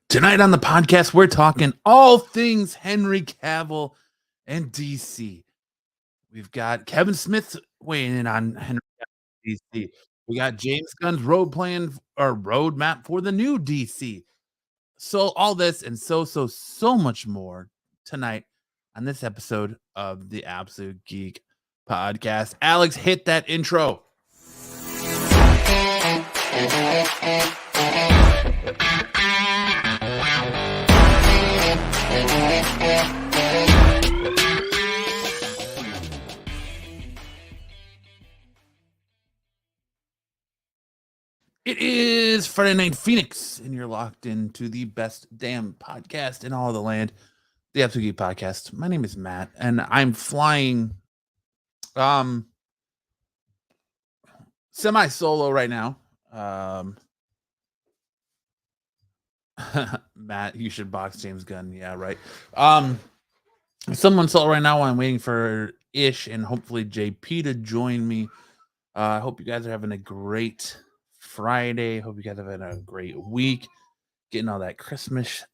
Tonight on the podcast, we're talking all things Henry Cavill and DC. We've got Kevin Smith weighing in on Henry Cavill and DC. We got James Gunn's roadmap for the new DC. So all this and so much more tonight on this episode of the Absolute Geek Podcast. Alex, hit that intro. It is Friday Night Phoenix, and you're locked into the best damn podcast in all of the land, the Absolute Geek Podcast. My name is Matt, and I'm flying semi-solo right now. Matt, you should box James Gunn. Yeah, right. Someone solo right now while I'm waiting for Ish and hopefully JP to join me. I hope you guys are having a great Friday. Hope you guys have had a great week. Getting all that Christmas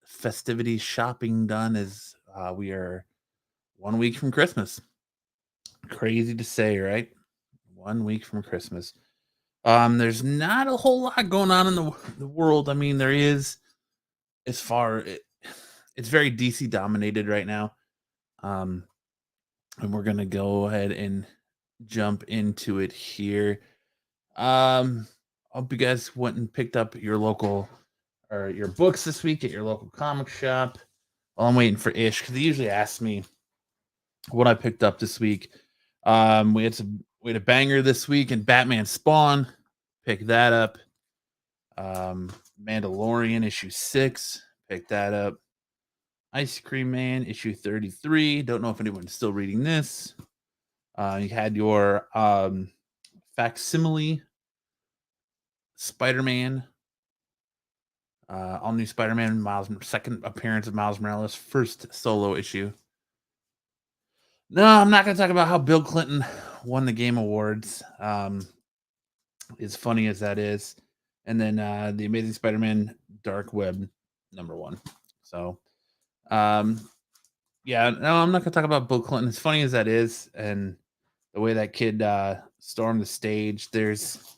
festivities shopping done as we are 1 week from Christmas. Crazy to say, right? 1 week from Christmas. There's not a whole lot going on in the world. I mean, there is it's very DC dominated right now. And we're gonna go ahead and jump into it here. Hope you guys went and picked up your local or your books this week at your local comic shop. While I'm waiting for Ish, because he usually asks me what I picked up this week. We had a banger this week in Batman Spawn. Pick that up. Mandalorian issue 6. Pick that up. Ice Cream Man issue 33. Don't know if anyone's still reading this. You had your facsimile Spider-Man. All new Spider-Man, second appearance of Miles Morales, first solo issue. No, I'm not going to talk about how Bill Clinton won the Game Awards. As funny as that is. And then the Amazing Spider-Man Dark Web #1. So, yeah, no, I'm not going to talk about Bill Clinton. As funny as that is, and the way that kid stormed the stage, there's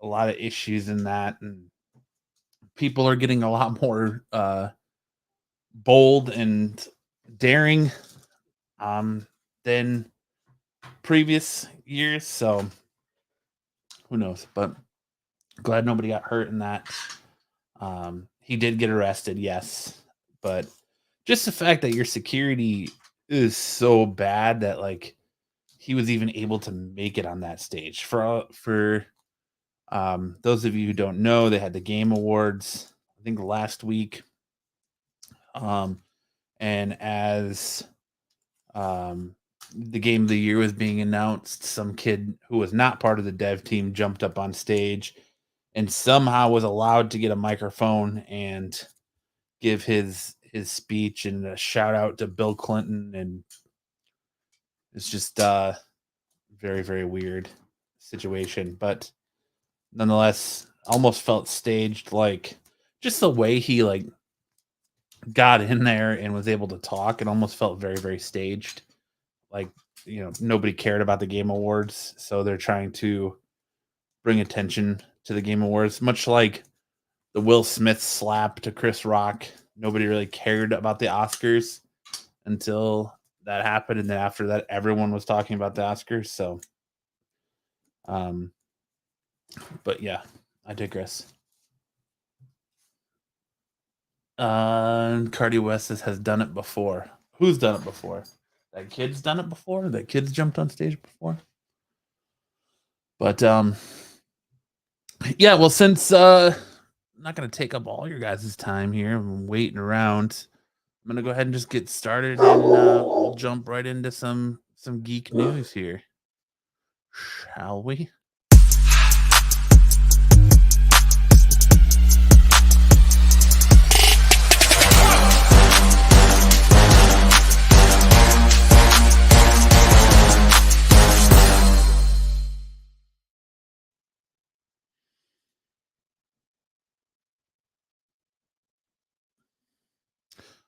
a lot of issues in that, and people are getting a lot more bold and daring than previous years. So who knows? But glad nobody got hurt in that. He did get arrested, yes, but just the fact that your security is so bad that like he was even able to make it on that stage. For those of you who don't know, they had the Game Awards, I think last week. And as the Game of the Year was being announced, some kid who was not part of the dev team jumped up on stage and somehow was allowed to get a microphone and give his speech and a shout out to Bill Clinton. And it's just very, very weird situation. But nonetheless, almost felt staged, like just the way he like got in there and was able to talk. It almost felt very, very staged. Like, you know, nobody cared about the Game Awards, so they're trying to bring attention to the Game Awards, much like the Will Smith slap to Chris Rock. Nobody really cared about the Oscars until that happened, and then after that, everyone was talking about the Oscars. So, but yeah, I digress. Cardi West has done it before. Who's done it before? That kid's done it before? That kid's jumped on stage before? But yeah, well, since I'm not going to take up all your guys' time here, I'm waiting around. I'm going to go ahead and just get started, and we'll jump right into some geek news here. Shall we?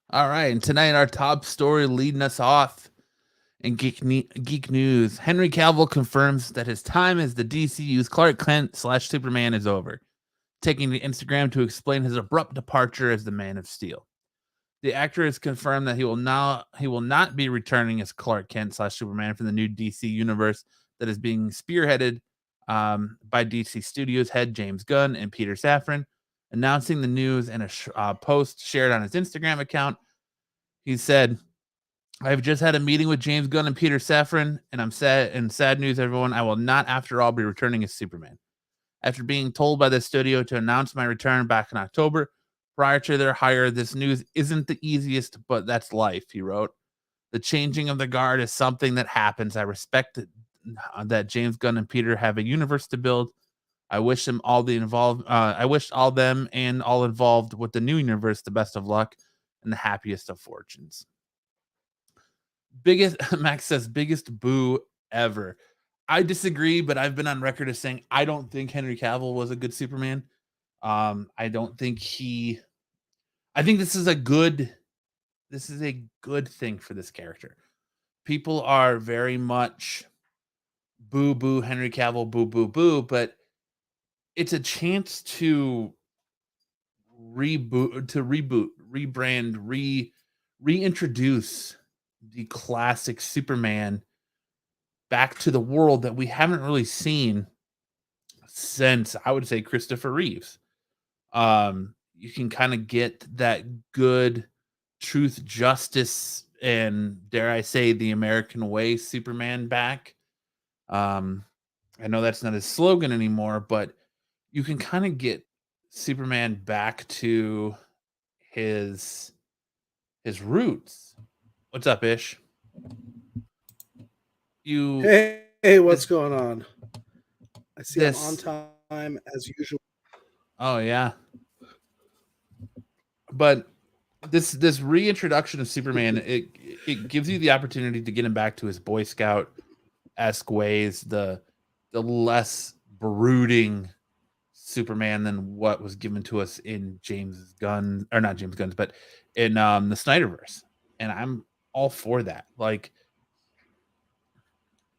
All right, and tonight our top story leading us off in geek news. Henry Cavill confirms that his time as the DCU's Clark Kent / Superman is over, taking to Instagram to explain his abrupt departure as the Man of Steel. The actor has confirmed that he will not be returning as Clark Kent / Superman for the new DC universe that is being spearheaded by DC Studios head James Gunn and Peter Safran. Announcing the news in a post shared on his Instagram account, he said, "I've just had a meeting with James Gunn and Peter Safran, and I'm sad. And sad news, everyone, I will not, after all, be returning as Superman. After being told by the studio to announce my return back in October, prior to their hire, this news isn't the easiest, but that's life," he wrote. "The changing of the guard is something that happens. I respect that James Gunn and Peter have a universe to build. I wish them all the involved. I wish all them and all involved with the new universe the best of luck and the happiest of fortunes." Biggest Max says biggest boo ever. I disagree, but I've been on record as saying I don't think Henry Cavill was a good Superman. I don't think he. I think this is a good. This is a good thing for this character. People are very much boo boo Henry Cavill, boo boo boo, but it's a chance to reboot, rebrand, reintroduce the classic Superman back to the world that we haven't really seen since, I would say, Christopher Reeves. You can kind of get that good truth, justice, and dare I say, the American way Superman back. I know that's not his slogan anymore, but you can kind of get Superman back to his his roots. What's up, Ish? You Hey, what's this going on? I see I'm on this time as usual. oh yeah. But this reintroduction of Superman, it gives you the opportunity to get him back to his Boy Scout esque ways, the less brooding Superman than what was given to us in James Gunn, or not James Gunn's, but in the Snyderverse. And I'm all for that. Like,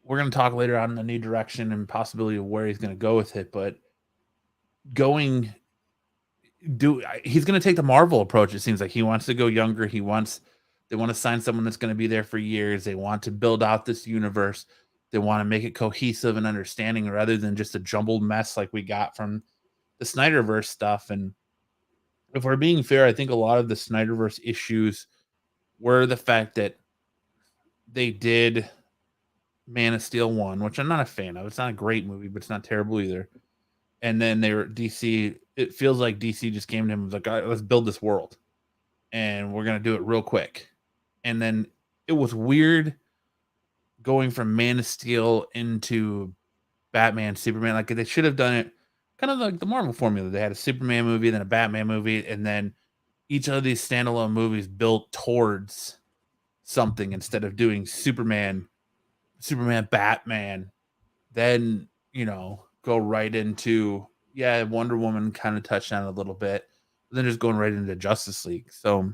we're gonna talk later on in the new direction and possibility of where he's gonna go with it, but going he's going to take the Marvel approach. It seems like he wants to go younger. They want to sign someone that's going to be there for years. They want to build out this universe. They want to make it cohesive and understanding rather than just a jumbled mess like we got from the Snyderverse stuff. And if we're being fair, I think a lot of the Snyderverse issues were the fact that they did Man of Steel 1, which I'm not a fan of. It's not a great movie, but it's not terrible either. And then they were DC. It feels like DC just came to him and was like, "All right, let's build this world, and we're gonna do it real quick." And then it was weird going from Man of Steel into Batman, Superman. Like, they should have done it kind of like the Marvel formula. They had a Superman movie, then a Batman movie, and then each of these standalone movies built towards something instead of doing Superman, Batman, then go right into, yeah, Wonder Woman kind of touched on it a little bit, but then just going right into Justice League. So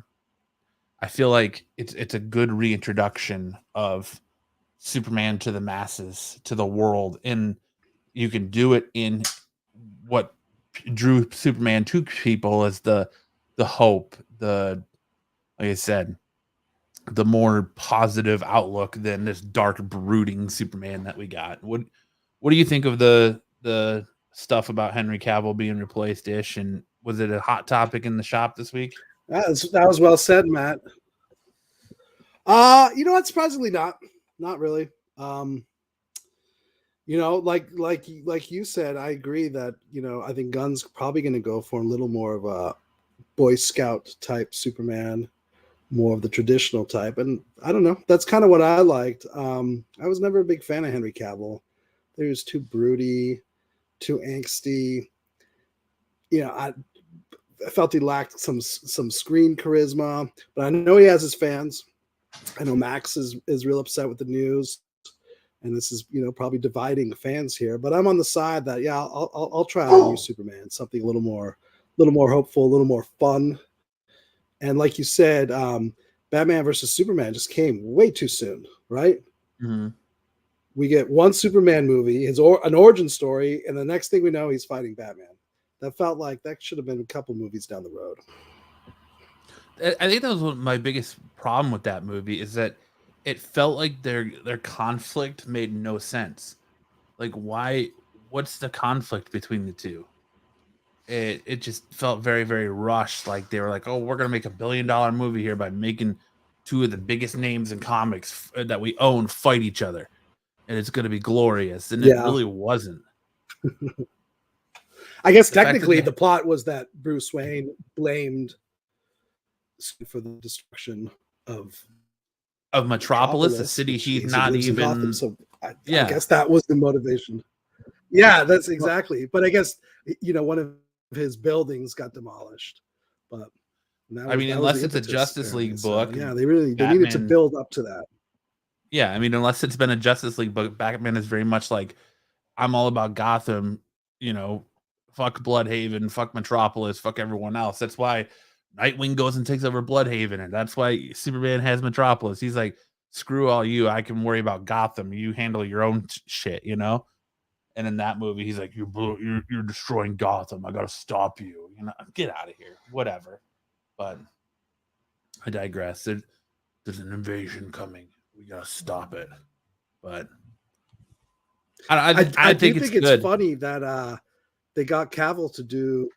I feel like it's a good reintroduction of Superman to the masses, to the world, and you can do it in what drew Superman to people as the hope, the, like I said, the more positive outlook than this dark brooding Superman that we got. What do you think of the stuff about Henry Cavill being replaced, Ish? And was it a hot topic in the shop this week? That was well said, Matt. You know what? Surprisingly, not really. Like you said, I agree that I think Gunn's probably going to go for a little more of a Boy Scout type Superman, more of the traditional type, and I don't know. That's kind of what I liked. I was never a big fan of Henry Cavill. He was too broody, too angsty. I felt he lacked some screen charisma, but I know he has his fans. I know Max is real upset with the news, and this is probably dividing fans here. But I'm on the side that I'll try out a new Superman, something a little more hopeful, a little more fun. And like you said, Batman versus Superman just came way too soon, right? Mm-hmm. We get one Superman movie, an origin story, and the next thing we know, he's fighting Batman. That felt like that should have been a couple movies down the road. I think that was my biggest problem with that movie is that it felt like their conflict made no sense. Like, why? What's the conflict between the two? It just felt very, very rushed. Like they were like, oh, we're gonna make $1 billion movie here by making two of the biggest names in comics that we own fight each other, and it's gonna be glorious. And it really wasn't. I guess technically the plot was that Bruce Wayne blamed for the destruction of Metropolis, the city he's not even. Gotham, so I guess that was the motivation. Yeah, that's exactly. But I guess one of his buildings got demolished. But unless it's a Justice League book, yeah, they needed to build up to that. Yeah, I mean, unless it's been a Justice League book, Batman is very much like, I'm all about Gotham. Fuck Bloodhaven, fuck Metropolis, fuck everyone else. That's why Nightwing goes and takes over Bloodhaven, and that's why Superman has Metropolis. He's like, screw all you. I can worry about Gotham. You handle your own shit, And in that movie, he's like, you're destroying Gotham. I gotta stop you. Get out of here. Whatever. But I digress. There's an invasion coming. We gotta stop it. But I think it's good. Funny that they got Cavill to do.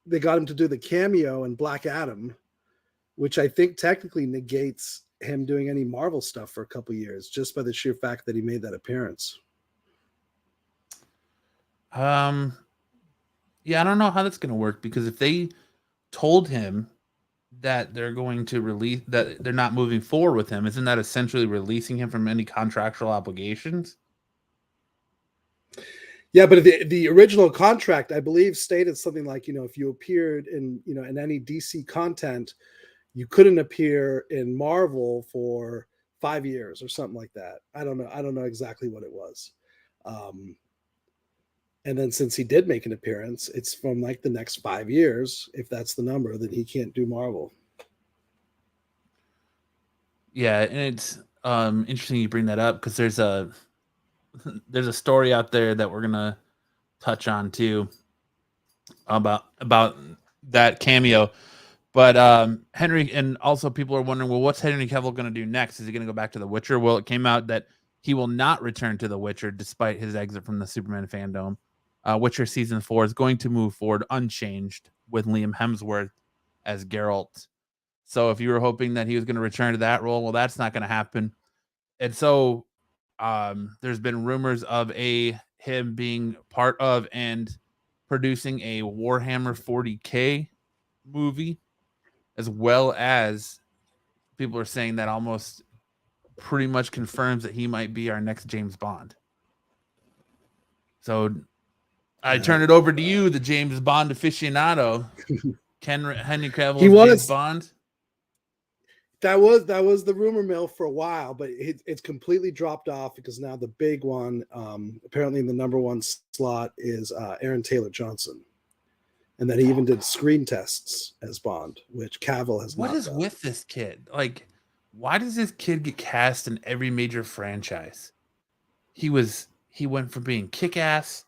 They got him to do the cameo in Black Adam, which I think technically negates him doing any Marvel stuff for a couple years, just by the sheer fact that he made that appearance. Yeah, I don't know how that's going to work, because if they told him that they're going to release, that they're not moving forward with him, isn't that essentially releasing him from any contractual obligations? Yeah, but the original contract, I believe, stated something like, if you appeared in any DC content, you couldn't appear in Marvel for 5 years or something like that. I don't know exactly what it was. And then since he did make an appearance, it's from like the next 5 years. If that's the number, then he can't do Marvel. Yeah, and it's interesting you bring that up, because there's a story out there that we're gonna touch on too about that cameo. But Henry, and also people are wondering, well, what's Henry Cavill going to do next? Is he going to go back to The Witcher? Well, it came out that he will not return to The Witcher despite his exit from the Superman fandom. Witcher season 4 is going to move forward unchanged with Liam Hemsworth as Geralt. So if you were hoping that he was going to return to that role, well, that's not going to happen. And so there's been rumors of him being part of and producing a Warhammer 40K movie, as well as people are saying that almost pretty much confirms that he might be our next James Bond. So I turn it over to you, the James Bond aficionado. Henry Cavill, James Bond. That was the rumor mill for a while, but it's completely dropped off, because now the big one, apparently in the number one slot, is Aaron Taylor Johnson. And then he even did screen tests as Bond, which Cavill has not done. What is with this kid? Like, why does this kid get cast in every major franchise? He went from being Kick-Ass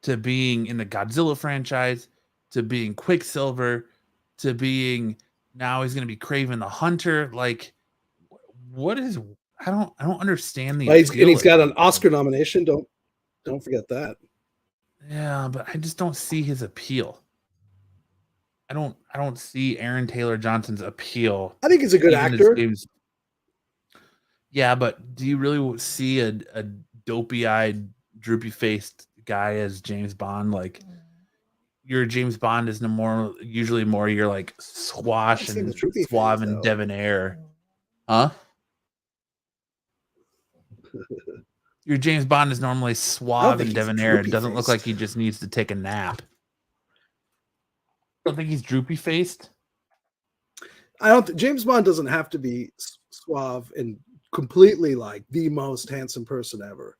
to being in the Godzilla franchise to being Quicksilver to being, now he's going to be Kraven the Hunter. Like, what is? I don't understand the. He's got an Oscar nomination. Don't forget that. Yeah, but I just don't see his appeal. I don't see Aaron Taylor Johnson's appeal. I think he's a good actor. Yeah, but do you really see a dopey-eyed, droopy-faced guy as James Bond? Like, your James Bond is usually more you're like swash and suave and debonair. Huh? Your James Bond is normally suave and debonair. It doesn't look like he just needs to take a nap. I don't think he's droopy faced. James Bond doesn't have to be suave and completely like the most handsome person ever.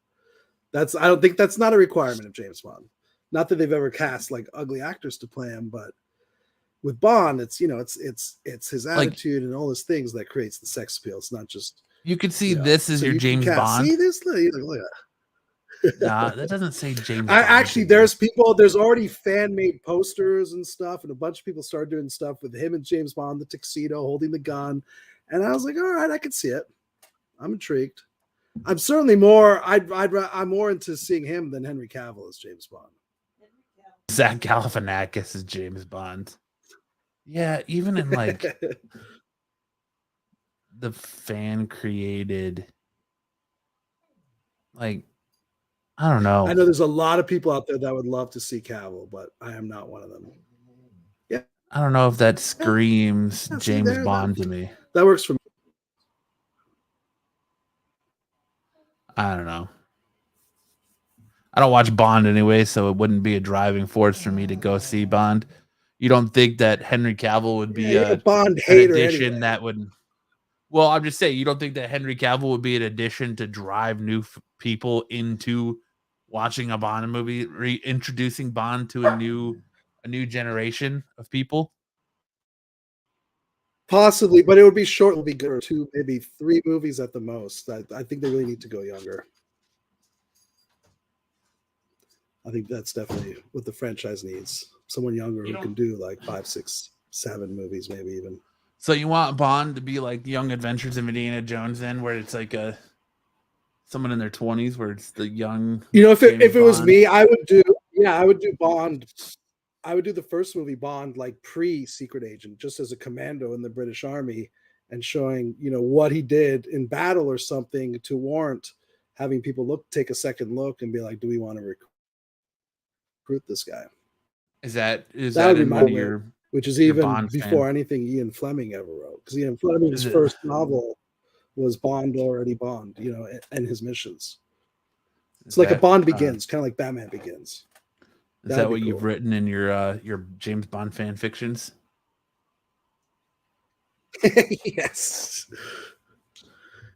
I don't think that's not a requirement of James Bond. Not that they've ever cast like ugly actors to play him, but with Bond, it's it's his attitude and all those things that creates the sex appeal. It's not just you could see this as so your you James can Bond. see this. Look at Nah, that doesn't say James I Bond. actually, there's already fan made posters and stuff, and a bunch of people started doing stuff with him and James Bond, the tuxedo, holding the gun, and I was like, all right, I can see it. I'm intrigued. I'm certainly more. I'm more into seeing him than Henry Cavill as James Bond. Zach Galifianakis as James Bond. Yeah, even in like the fan created, like, I don't know. I know there's a lot of people out there that would love to see Cavill, but I am not one of them. Yeah, I don't know if that screams James Bond to me. That works for me. I don't know. I don't watch Bond anyway, so it wouldn't be a driving force for me to go see Bond. You don't think that Henry Cavill would be a Bond an hater addition anyway. that would? Well, I'm just saying, you don't think that Henry Cavill would be an addition to drive new people into watching a Bond movie, reintroducing Bond to a new generation of people? Possibly, but it would be short. It would be good for 2, maybe 3 movies at the most. I think they really need to go younger. I think that's definitely what the franchise needs. Someone younger who can do like 5, 6, 7 movies, maybe even. So you want Bond to be like Young Adventures of Indiana Jones, then, where it's like someone in their 20s, where it's the young. If it was me, I would do Bond. I would do the first movie Bond like pre-Secret Agent, just as a commando in the British Army, and showing what he did in battle or something to warrant having people take a second look and be like, do we want to recruit this guy? Is that in one of your, which is even Bond before fan? Anything Ian Fleming ever wrote, because Ian Fleming's first novel was Bond already Bond, and his missions. It's like a Bond Begins, kind of like Batman Begins. Is that what you've written in your James Bond fan fictions? Yes.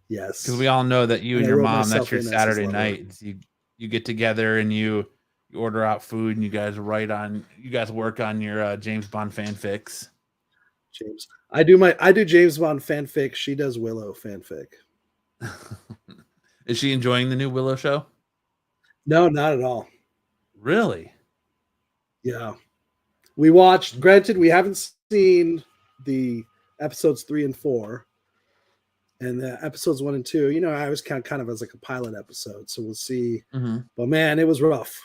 Because we all know that you and your mom, that's your Saturday night. You get together and you order out food and you guys work on your James Bond fanfics. I do James Bond fanfic. She does Willow fanfic. Is she enjoying the new Willow show? No, not at all. Really? Yeah. We watched, granted, we haven't seen the episodes 3 and 4. And the episodes 1 and 2, I was kind of as like a pilot episode. So we'll see. Mm-hmm. But man, it was rough.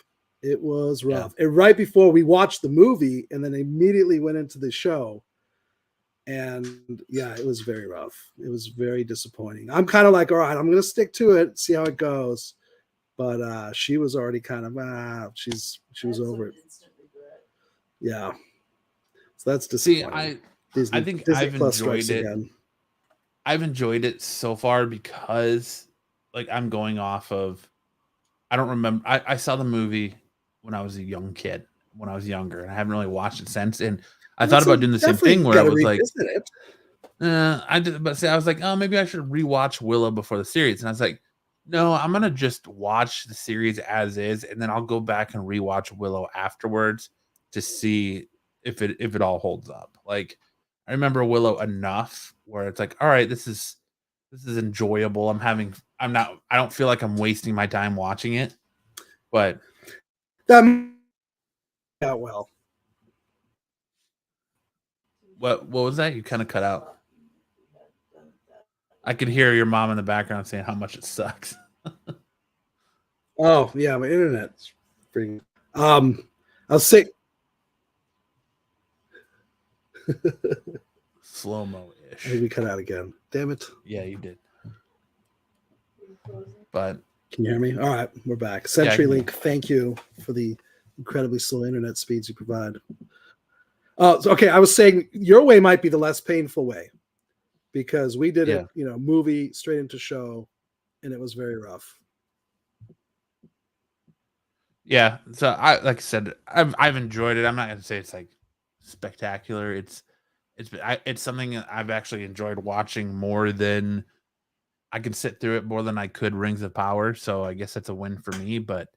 It was rough. Yeah. And right before we watched the movie and then immediately went into the show. And yeah, it was very rough. It was very disappointing. I'm kind of like, all right, I'm going to stick to it, see how it goes. But she was already kind of, she was over it. Yeah. So that's disappointing. See, I think I've enjoyed it. Again. I've enjoyed it so far because, like, I'm going off of, I don't remember. I saw the movie when I was a young kid, when I was younger, and I haven't really watched it since. And I thought about doing the same thing where I was like, I was like, oh, maybe I should rewatch Willow before the series. And I was like, no, I'm going to just watch the series as is. And then I'll go back and rewatch Willow afterwards to see if it all holds up. Like, I remember Willow enough where it's like, all right, this is enjoyable. I don't feel like I'm wasting my time watching it, but that well. What was that? You kind of cut out. I could hear your mom in the background saying how much it sucks. Oh yeah, my internet's pretty. I'll say slow-mo-ish. I think we cut out again. Damn it. Yeah, you did. But can you hear me? All right, we're back. CenturyLink, thank you for the incredibly slow internet speeds you provide. Okay, I was saying your way might be the less painful way because we did it, movie straight into show, and it was very rough. Yeah, so like I said, I've enjoyed it. I'm not going to say it's like spectacular. It's something I've actually enjoyed watching more than I could sit through it more than I could Rings of Power. So I guess that's a win for me. But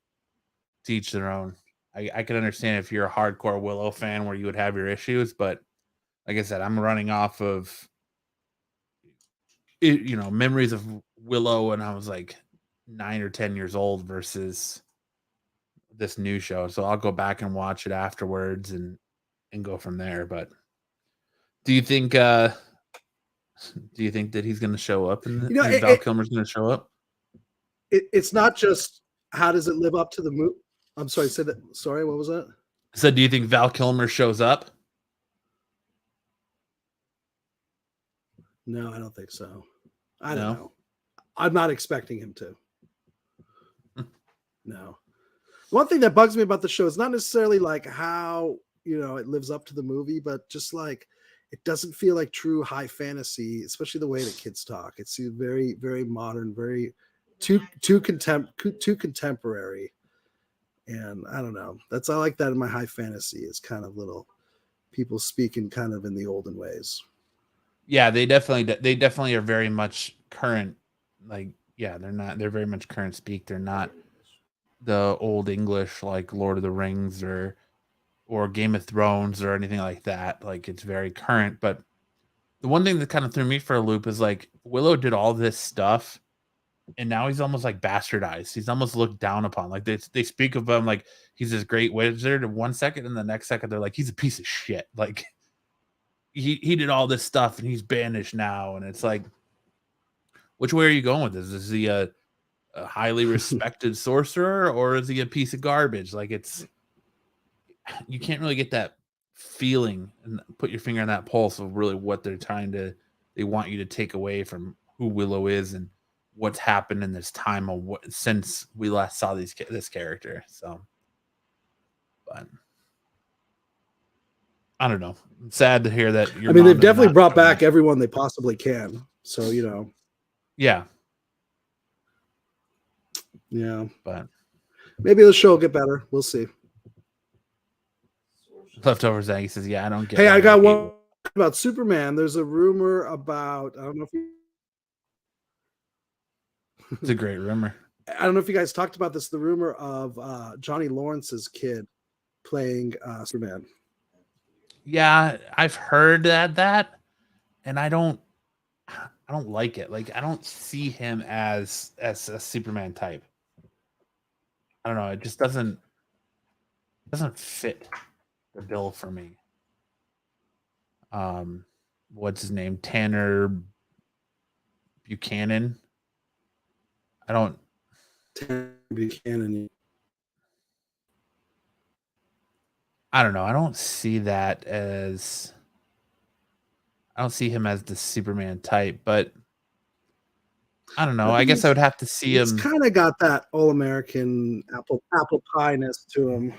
to each their own. I can understand if you're a hardcore Willow fan where you would have your issues, but like I said, I'm running off of memories of Willow when I was like 9 or 10 years old versus this new show. So I'll go back and watch it afterwards and go from there. But do you think that he's going to show up and Val Kilmer's going to show up? It's not just how does it live up to the movie. I'm sorry, say that. Sorry, what was that? So do you think Val Kilmer shows up? No, I don't think so. I don't know. I'm not expecting him to. No. One thing that bugs me about the show is not necessarily like how, it lives up to the movie, but just like it doesn't feel like true high fantasy, especially the way the kids talk. It's very, very modern, very too contemporary. And I don't know. I like that in my high fantasy is kind of little people speaking kind of in the olden ways. Yeah, they definitely are very much current. Like, yeah, they're very much current speak. They're not the old English like Lord of the Rings or Game of Thrones or anything like that. Like, it's very current. But the one thing that kind of threw me for a loop is like Willow did all this stuff and now he's almost like bastardized. He's almost looked down upon. Like they speak of him like he's this great wizard in 1 second, and the next second they're like he's a piece of shit. Like he did all this stuff and he's banished now, and it's like, which way are you going with this? Is he a highly respected sorcerer, or is he a piece of garbage? Like, you can't really get that feeling and put your finger on that pulse of really what they want you to take away from who Willow is and what's happened in this time of since we last saw this character. So, but I don't know. I'm sad to hear that. They've definitely brought back everyone they possibly can. So, yeah. Yeah. But maybe the show will get better. We'll see. Leftovers Zaggy says, yeah, I don't get. Hey, I got one about Superman. There's a rumor about, I don't know if you. It's a great rumor. I don't know if you guys talked about this. The rumor of Johnny Lawrence's kid playing Superman. Yeah, I've heard that, and I don't like it. Like, I don't see him as a Superman type. I don't know. It just doesn't fit the bill for me. What's his name? Tanner Buchanan. Tanner Buchanan. I don't know. I don't see him as the Superman type, but I don't know. I guess I would have to see him. He's kind of got that all-American apple pie-ness to him.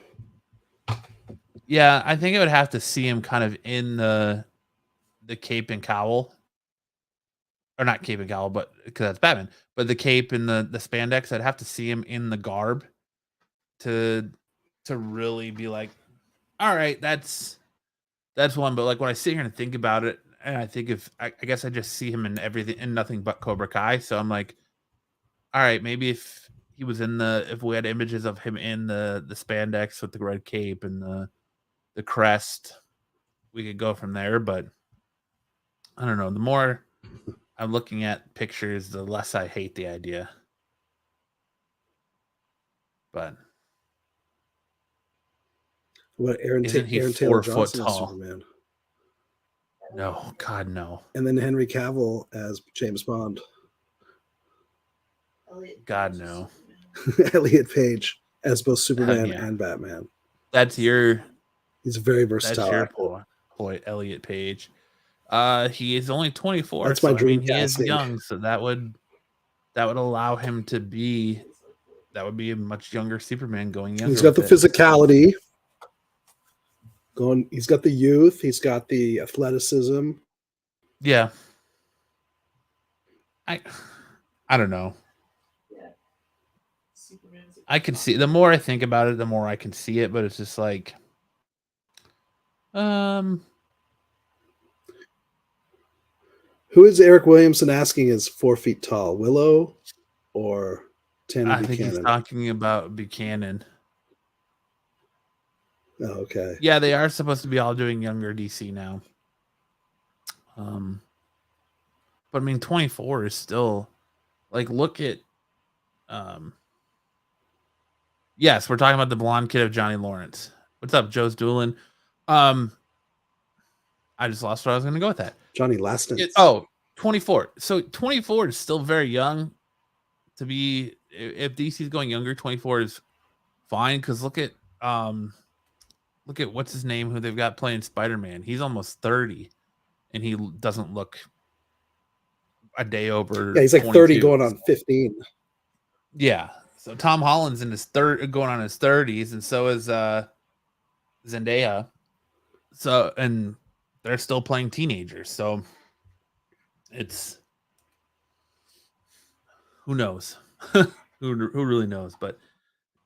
Yeah, I think I would have to see him kind of in the cape and cowl. Or not cape and cowl, but because that's Batman. But the cape and the spandex, I'd have to see him in the garb to really be like, all right, that's one. But like when I sit here and think about it, and I think I guess I just see him in everything and nothing but Cobra Kai. So I'm like, all right, maybe if he was if we had images of him in the spandex with the red cape and the crest, we could go from there. But I don't know. The more I'm looking at pictures, the less I hate the idea. But what Aaron Taylor 4 foot tall? Superman. No, God, no. And then Henry Cavill as James Bond. God, no. Elliot Page as both Superman and Batman. He's very versatile. That's your boy, Elliot Page. He is only 24. That's my dream. He is young, so that would allow him to be. That would be a much younger Superman going younger. He's got the physicality. He's got the youth. He's got the athleticism. Yeah. I don't know. I can see. The more I think about it, the more I can see it. But it's just like, Who is Eric Williamson asking is 4 feet tall? Willow or Tanner Buchanan? I think he's talking about Buchanan. Oh, okay. Yeah, they are supposed to be all doing younger DC now. But I mean, 24 is still like, look at, um, yes, we're talking about the blonde kid of Johnny Lawrence. What's up, Joe's Doolin? I just lost where I was going to go with that. Johnny Lastness. 24. So 24 is still very young to be. If DC's going younger, 24 is fine. Because look at what's his name, who they've got playing Spider-Man. He's almost 30, and he doesn't look a day over. Yeah, he's like 22. 30 going on 15. Yeah. So Tom Holland's in his going on his 30s, and so is Zendaya. So, and they're still playing teenagers. So it's, who knows? who really knows? But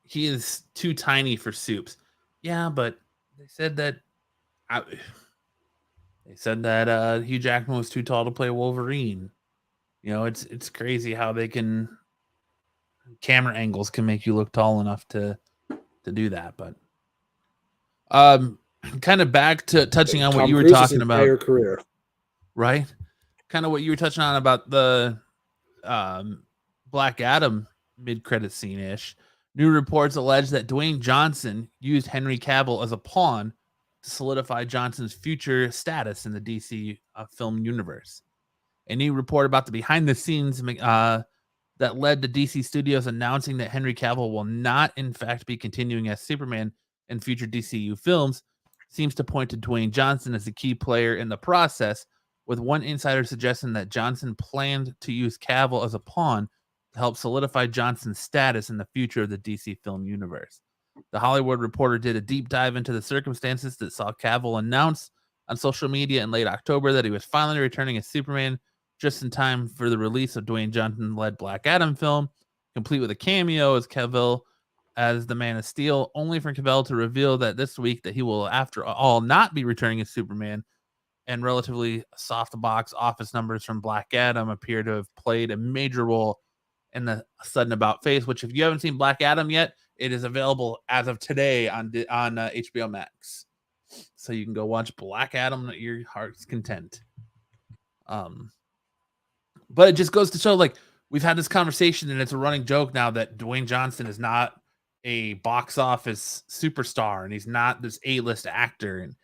he is too tiny for Soups. Yeah, but they said that Hugh Jackman was too tall to play Wolverine. You know, it's crazy how they can, camera angles can make you look tall enough to do that. But kind of back to touching on what you were talking about. Career. Right? Kind of what you were touching on about the Black Adam mid-credit scene-ish. New reports allege that Dwayne Johnson used Henry Cavill as a pawn to solidify Johnson's future status in the DC film universe. A new report about the behind-the-scenes that led to DC Studios announcing that Henry Cavill will not, in fact, be continuing as Superman in future DCU films seems to point to Dwayne Johnson as a key player in the process, with one insider suggesting that Johnson planned to use Cavill as a pawn to help solidify Johnson's status in the future of the DC film universe. The Hollywood Reporter did a deep dive into the circumstances that saw Cavill announce on social media in late October that he was finally returning as Superman, just in time for the release of Dwayne Johnson-led Black Adam film, complete with a cameo as Cavill as the Man of Steel, only for Cavill to reveal that this week that he will, after all, not be returning as Superman, and relatively soft box office numbers from Black Adam appear to have played a major role in the sudden about face, which if you haven't seen Black Adam yet, it is available as of today on HBO Max. So you can go watch Black Adam at your heart's content. But it just goes to show, like, we've had this conversation and it's a running joke now that Dwayne Johnson is not a box office superstar and he's not this A-list actor. And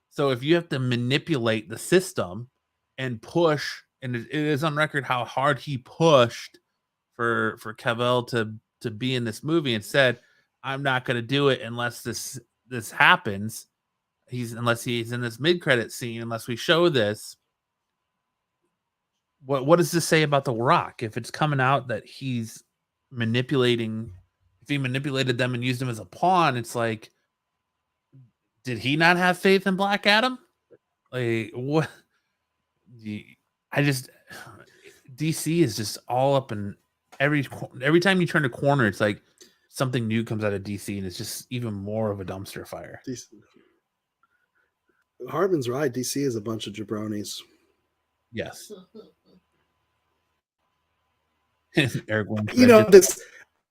so if you have to manipulate the system and push, and it is on record how hard he pushed for Cavill to be in this movie and said, I'm not going to do it unless this happens. Unless he's in this mid-credit scene, unless we show this. What does this say about The Rock? If it's coming out that he's manipulating, if he manipulated them and used them as a pawn, it's like, did he not have faith in Black Adam? Like, what? DC is just all up in every time you turn a corner, it's like something new comes out of DC, and it's just even more of a dumpster fire. Hardman's right. DC is a bunch of jabronis. Yes. Eric, this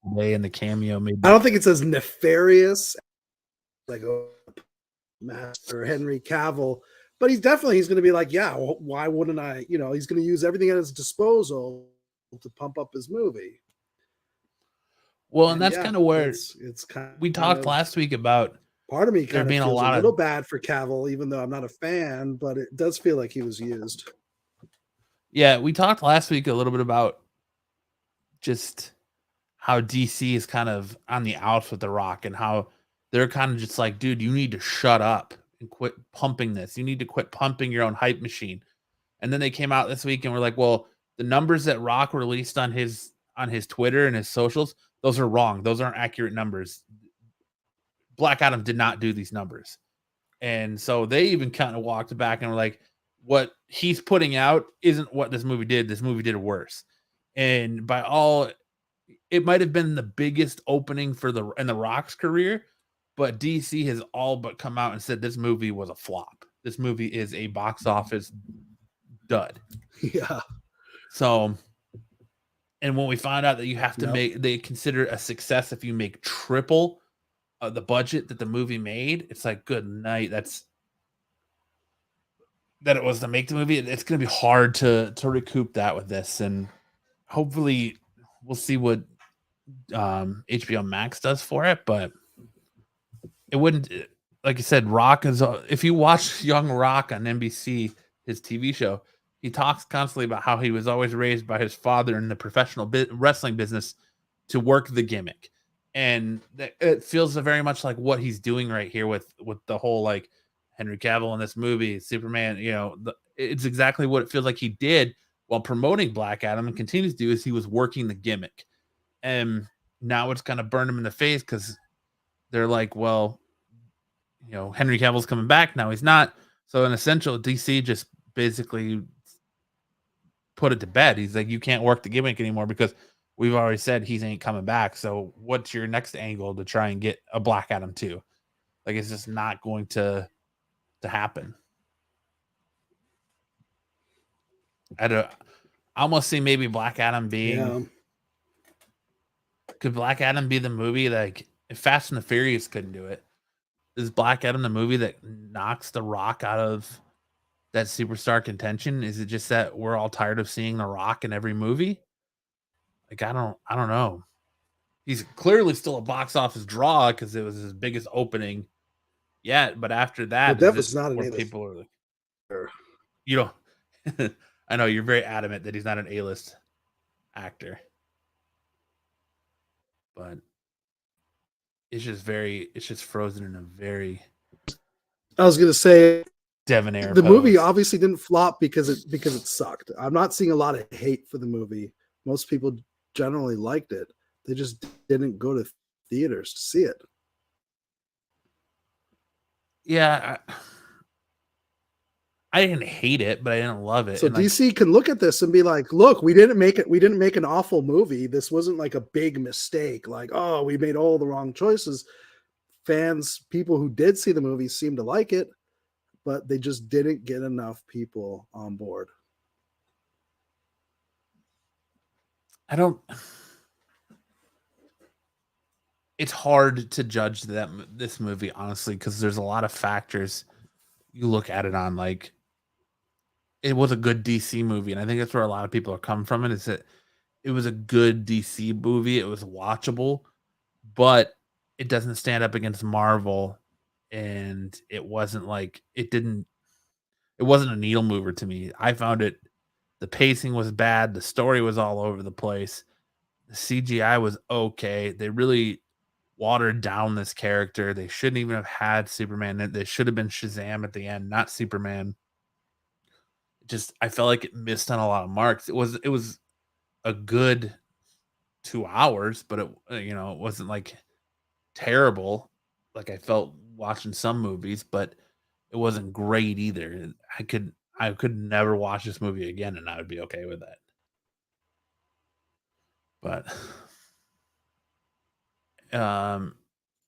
way in the cameo. Maybe I don't think it's as nefarious like Master Henry Cavill, but he's going to be like, yeah, well, why wouldn't I? You know, he's going to use everything at his disposal to pump up his movie. Well, and that's kind of where it's kind of, we talked last week about. Part of me kind of feels a little bad for Cavill, even though I'm not a fan, but it does feel like he was used. Yeah, we talked last week a little bit about just how DC is kind of on the outs with The Rock and how they're kind of just like, dude, you need to shut up and quit pumping this. You need to quit pumping your own hype machine. And then they came out this week and were like, well, the numbers that Rock released on his Twitter and his socials, those are wrong. Those aren't accurate numbers. Black Adam did not do these numbers. And so they even kind of walked back and were like, what he's putting out isn't what this movie did. This movie did worse. And by all, it might have been the biggest opening in the Rock's career, but DC has all but come out and said this movie was a flop. This movie is a box office dud. Yeah. So, and when we found out that you have to they consider a success if you make triple the budget that the movie made, it's like, good night. that it was to make the movie. It's going to be hard to recoup that with this, and hopefully we'll see what HBO Max does for it. But it wouldn't, like you said, Rock is. If you watch Young Rock on NBC, his TV show, he talks constantly about how he was always raised by his father in the professional wrestling business to work the gimmick, and it feels very much like what he's doing right here with the whole like Henry Cavill in this movie, Superman. It's exactly what it feels like he did while promoting Black Adam, and continues to do, is he was working the gimmick, and now it's kind of burned him in the face because they're like, well, Henry Cavill's coming back now, he's not. So in essential, DC just basically put it to bed. He's like, you can't work the gimmick anymore because we've already said he ain't coming back. So what's your next angle to try and get a Black Adam 2? Like, it's just not going to happen. I almost see maybe Black Adam being. Yeah. Could Black Adam be the movie like if Fast and the Furious couldn't do it? Is Black Adam the movie that knocks The Rock out of that superstar contention? Is it just that we're all tired of seeing The Rock in every movie? Like, I don't know. He's clearly still a box office draw because it was his biggest opening yet. But after that, that was not an people are like, you know, I know you're very adamant that he's not an A-list actor, but it's just frozen in a very. I was gonna say debonair the pose. movie obviously didn't flop because it sucked. I'm not seeing a lot of hate for the movie. Most people generally liked it. They just didn't go to theaters to see it. Yeah, I didn't hate it, but I didn't love it. So DC can look at this and be like, look, we didn't make an awful movie. This wasn't like a big mistake. Like, oh, we made all the wrong choices. People who did see the movie seemed to like it, but they just didn't get enough people on board. It's hard to judge this movie, honestly, because there's a lot of factors you look at it on. Like, it was a good DC movie, and I think that's where a lot of people are coming from. Is that it was a good DC movie. It was watchable, but it doesn't stand up against Marvel, and it wasn't like it wasn't a needle mover to me. I found the pacing was bad, the story was all over the place, the CGI was okay. They really watered down this character. They shouldn't even have had Superman. They should have been Shazam at the end, not Superman. I felt like it missed on a lot of marks. It was a good 2 hours, but it wasn't like terrible like I felt watching some movies, but it wasn't great either. I could never watch this movie again and I would be okay with that. But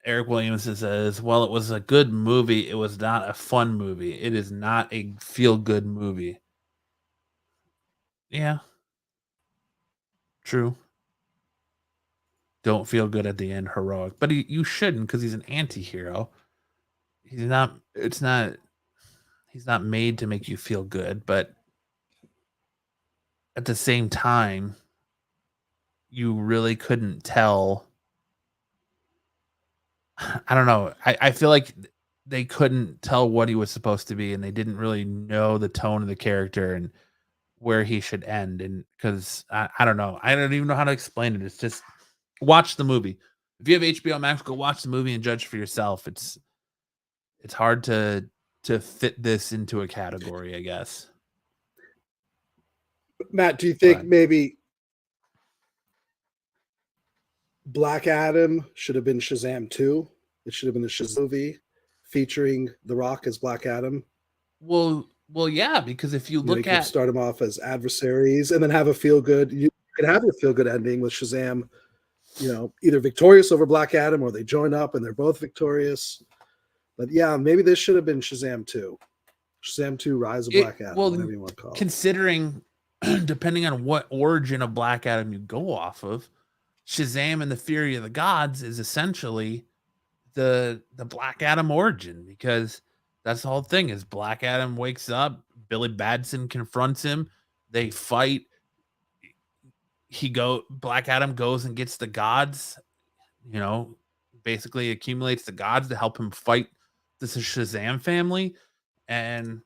Eric Williamson says, well, it was a good movie. It was not a fun movie. It is not a feel-good movie. Yeah. True. Don't feel good at the end, heroic. But you shouldn't, because he's an anti-hero. He's not made to make you feel good, but at the same time, you really couldn't tell. I don't know. I feel like they couldn't tell what he was supposed to be, and they didn't really know the tone of the character and where he should end. And because I don't know. I don't even know how to explain it. It's just watch the movie. If you have HBO Max, go watch the movie and judge for yourself. It's hard to fit this into a category, I guess. Matt, do you think maybe Black Adam should have been Shazam 2? It should have been the Shazam movie featuring The Rock as Black Adam. Well, yeah, because if you look at start them off as adversaries and then have a feel good. You can have a feel good ending with Shazam, either victorious over Black Adam or they join up and they're both victorious. But yeah, maybe this should have been Shazam 2. Shazam 2 Rise of Black Adam, whatever you want to call it. Considering, depending on what origin of Black Adam you go off of, Shazam and the Fury of the Gods is essentially the Black Adam origin, because that's the whole thing is Black Adam wakes up, Billy Batson confronts him. They fight. Black Adam goes and gets the gods, basically accumulates the gods to help him fight the Shazam family. And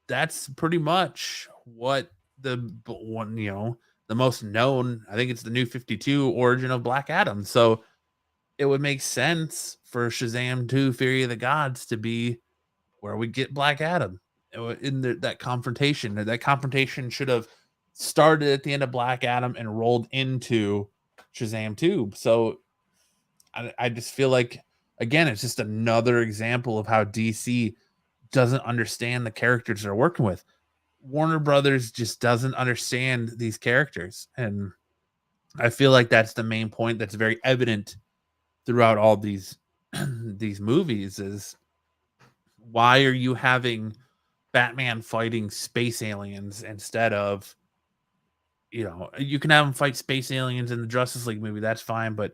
that's pretty much what the most known, I think it's the New 52 origin of Black Adam. So it would make sense for Shazam 2 Fury of the Gods to be where we get Black Adam in that confrontation. That confrontation should have started at the end of Black Adam and rolled into Shazam 2. So I just feel like, again, it's just another example of how DC doesn't understand the characters they're working with. Warner Brothers just doesn't understand these characters. And I feel like that's the main point that's very evident throughout all these these movies is, why are you having Batman fighting space aliens instead of, you can have them fight space aliens in the Justice League movie, that's fine, but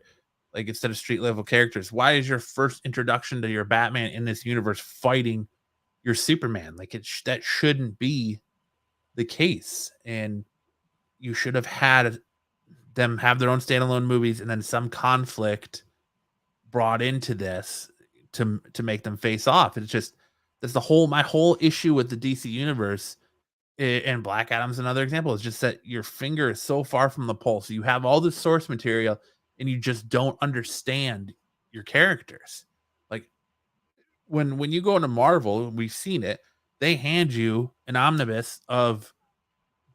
like instead of street level characters, why is your first introduction to your Batman in this universe fighting your Superman? Like that shouldn't be the case. And you should have had them have their own standalone movies and then some conflict brought into this to make them face off. It's just, that's my whole issue with the DC universe. And Black Adam's another example. Is just that your finger is so far from the pulse. You have all this source material and you just don't understand your characters. Like when you go into Marvel, we've seen it, they hand you an omnibus of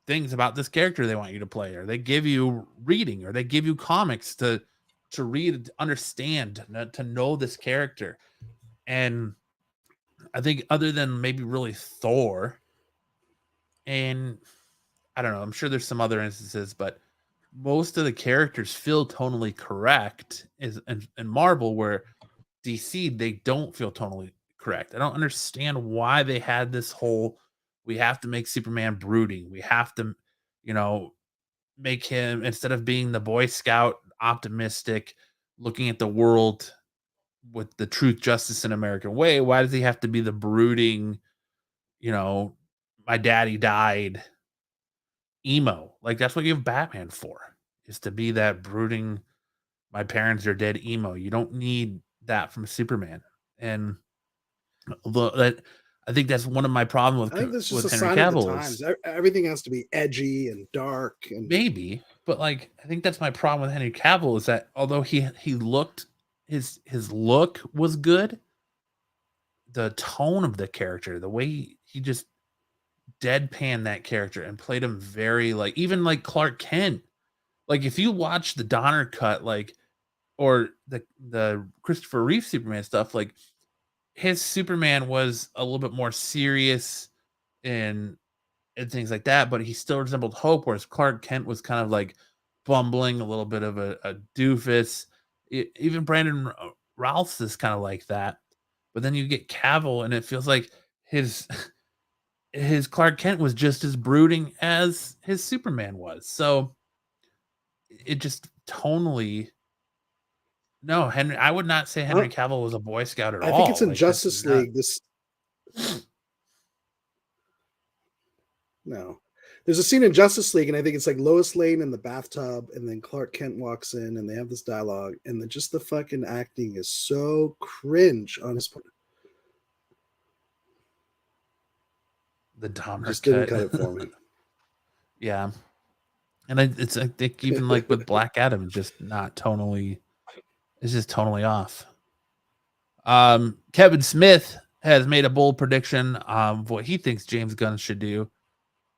things about this character they want you to play, or they give you reading, or they give you comics to read, to understand, to know this character. And I think other than maybe really Thor, and I don't know, I'm sure there's some other instances, but most of the characters feel tonally correct in Marvel, where DC, they don't feel tonally correct. I don't understand why they had this whole, we have to make Superman brooding. We have to, make him, instead of being the Boy Scout, optimistic, looking at the world with the truth, justice, and American way, why does he have to be the brooding, my daddy died emo? Like, that's what you have Batman for, is to be that brooding, my parents are dead emo. You don't need that from Superman. And I think that's one of my problems I think that's just with a Henry sign of the Cavill. times. Everything has to be edgy and dark, and Maybe, but like, I think that's my problem with Henry Cavill, is that although he looked, his look was good, the tone of the character, the way he just deadpan that character and played him very, like, even like Clark Kent. Like, if you watch the Donner cut, like, or the Christopher Reeve Superman stuff, like, his Superman was a little bit more serious and things like that, but he still resembled Hope, whereas Clark Kent was kind of like bumbling, a little bit of a doofus. Even Brandon Routh is kind of like that. But then you get Cavill, and it feels like his his Clark Kent was just as brooding as his Superman was. So it just tonally, no, Henry. I would not say Henry Cavill was a Boy Scout at all. I think it's in Like, Justice League. No, there's a scene in Justice League, and I think it's like Lois Lane in the bathtub, and then Clark Kent walks in, and they have this dialogue, and the fucking acting is so cringe on his part. The Donner just cut didn't cut it for me. Yeah, and it's, I think, even like with Black Adam, just not tonally. It's just tonally off. Kevin Smith has made a bold prediction of what he thinks James Gunn should do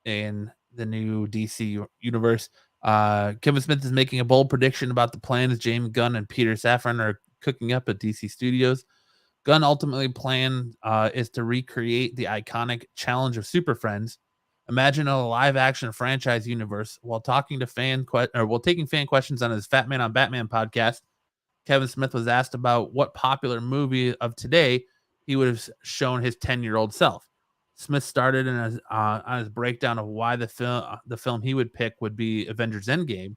in the new DC universe. Kevin Smith is making a bold prediction about the plans James Gunn and Peter Safran are cooking up at DC Studios. Gunn ultimately plan is to recreate the iconic Challenge of Super Friends. Imagine a live-action franchise universe. While taking fan questions on his Fat Man on Batman podcast, Kevin Smith was asked about what popular movie of today he would have shown his 10-year-old self. Smith started on his breakdown of why the film he would pick would be Avengers Endgame,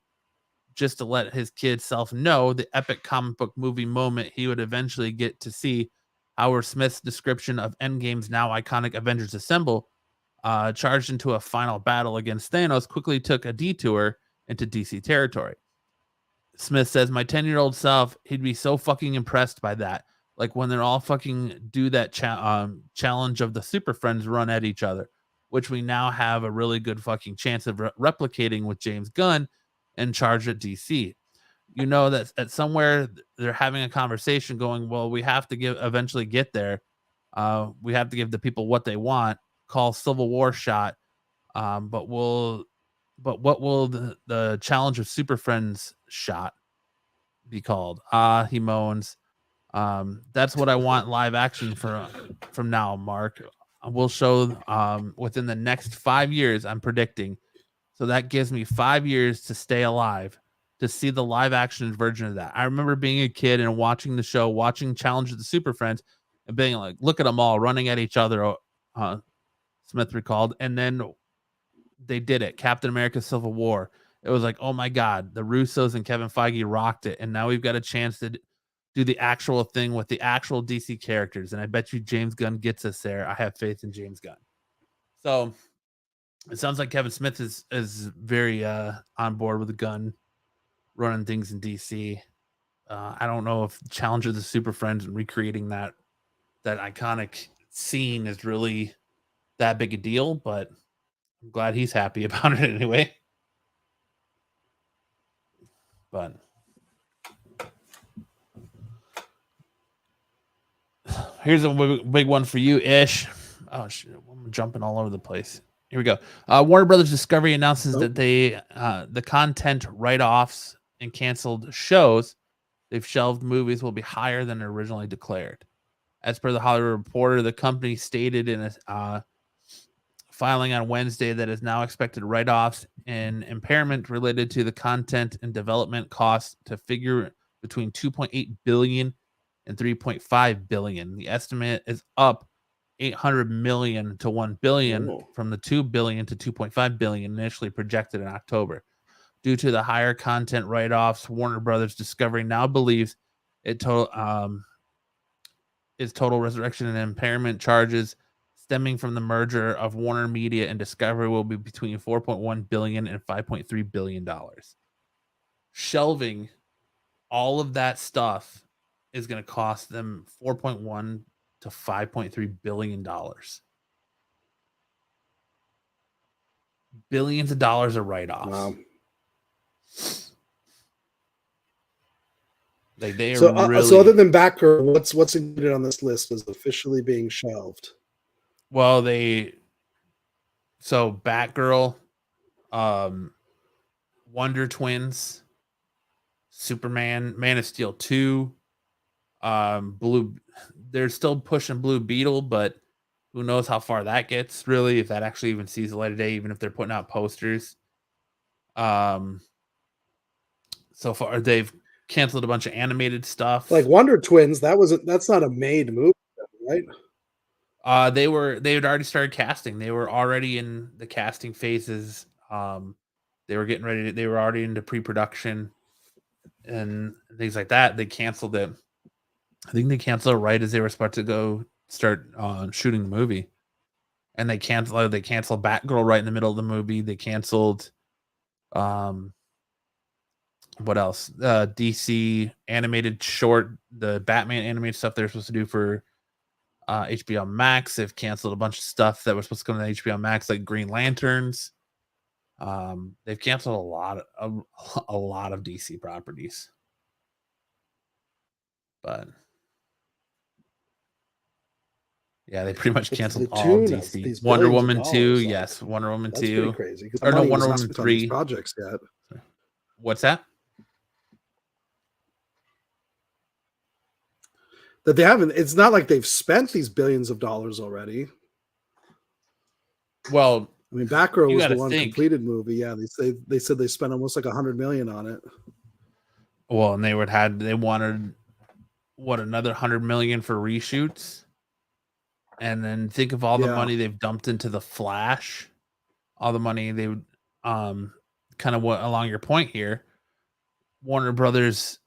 just to let his kid self know the epic comic book movie moment he would eventually get to see. Howard Smith's description of Endgame's now iconic Avengers Assemble charged into a final battle against Thanos, quickly took a detour into DC territory. Smith says, my 10-year-old self, he'd be so fucking impressed by that. Like when they're all fucking do that challenge of the Super Friends run at each other, which we now have a really good fucking chance of replicating with James Gunn in charge at DC. You know that at somewhere they're having a conversation going, well, we have to eventually get there. We have to give the people what they want, call Civil War shot. But what will the challenge of Super Friends shot be called? He moans. That's what I want live action from now, Mark. We'll show within the next 5 years, I'm predicting. So that gives me 5 years to stay alive to see the live action version of that. I remember being a kid and watching the show, watching Challenge of the Super Friends, and being like, look at them all running at each other, Smith recalled. And then they did it. Captain America Civil War. It was like, oh my God, the Russos and Kevin Feige rocked it. And now we've got a chance to do the actual thing with the actual DC characters. And I bet you James Gunn gets us there. I have faith in James Gunn. So it sounds like Kevin Smith is very on board with the Gunn running things in DC. I don't know if Challenge of the Super Friends and recreating that iconic scene is really that big a deal, but I'm glad he's happy about it anyway. But here's a big one for you, Ish. Oh shit, I'm jumping all over the place. Here we go. Warner Brothers Discovery announces that they the content write-offs and canceled shows they've shelved movies will be higher than originally declared. As per the Hollywood Reporter, the company stated in a filing on Wednesday that is now expected write-offs and impairment related to the content and development costs to figure between 2.8 billion and 3.5 billion. The estimate is up 800 million to 1 billion from the 2 billion to 2.5 billion initially projected in October. Due to the higher content write-offs, Warner Brothers Discovery now believes its total resurrection and impairment charges stemming from the merger of Warner Media and Discovery will be between 4.1 billion and 5.3 billion dollars. Shelving all of that stuff is going to cost them 4.1 to 5.3 billion dollars. Billions of dollars of write-offs. Wow. Like they are so other than Batgirl, what's included on this list is officially being shelved. Well, Batgirl, Wonder Twins, Superman, Man of Steel 2, Blue. They're still pushing Blue Beetle, but who knows how far that gets, really, if that actually even sees the light of day, even if they're putting out posters. So far they've canceled a bunch of animated stuff. Like Wonder Twins, that's not a made movie, right? They had already started casting. They were already in the casting phases. They were getting ready. They were already into pre-production and things like that. They canceled it. I think they canceled it right as they were about to go start shooting the movie, and they canceled Batgirl right in the middle of the movie. They canceled, what else? DC animated short, the Batman animated stuff they're supposed to do for HBO Max. They've canceled a bunch of stuff that was supposed to come to HBO Max, like Green Lanterns. They've canceled a lot of DC properties, but yeah, they pretty much canceled all DC. Wonder Woman 2, yes, Wonder Woman 2. That's crazy. Or no, Wonder Woman 3 projects yet. What's that? That they haven't. It's not like they've spent these billions of dollars already. Well, I mean, Batgirl was the one completed movie. Yeah, they said they spent almost like $100 million on it. Well, and they wanted what, another 100 million for reshoots, and then think of all the money they've dumped into the Flash, all the money they would kind of what along your point here. Warner Brothers,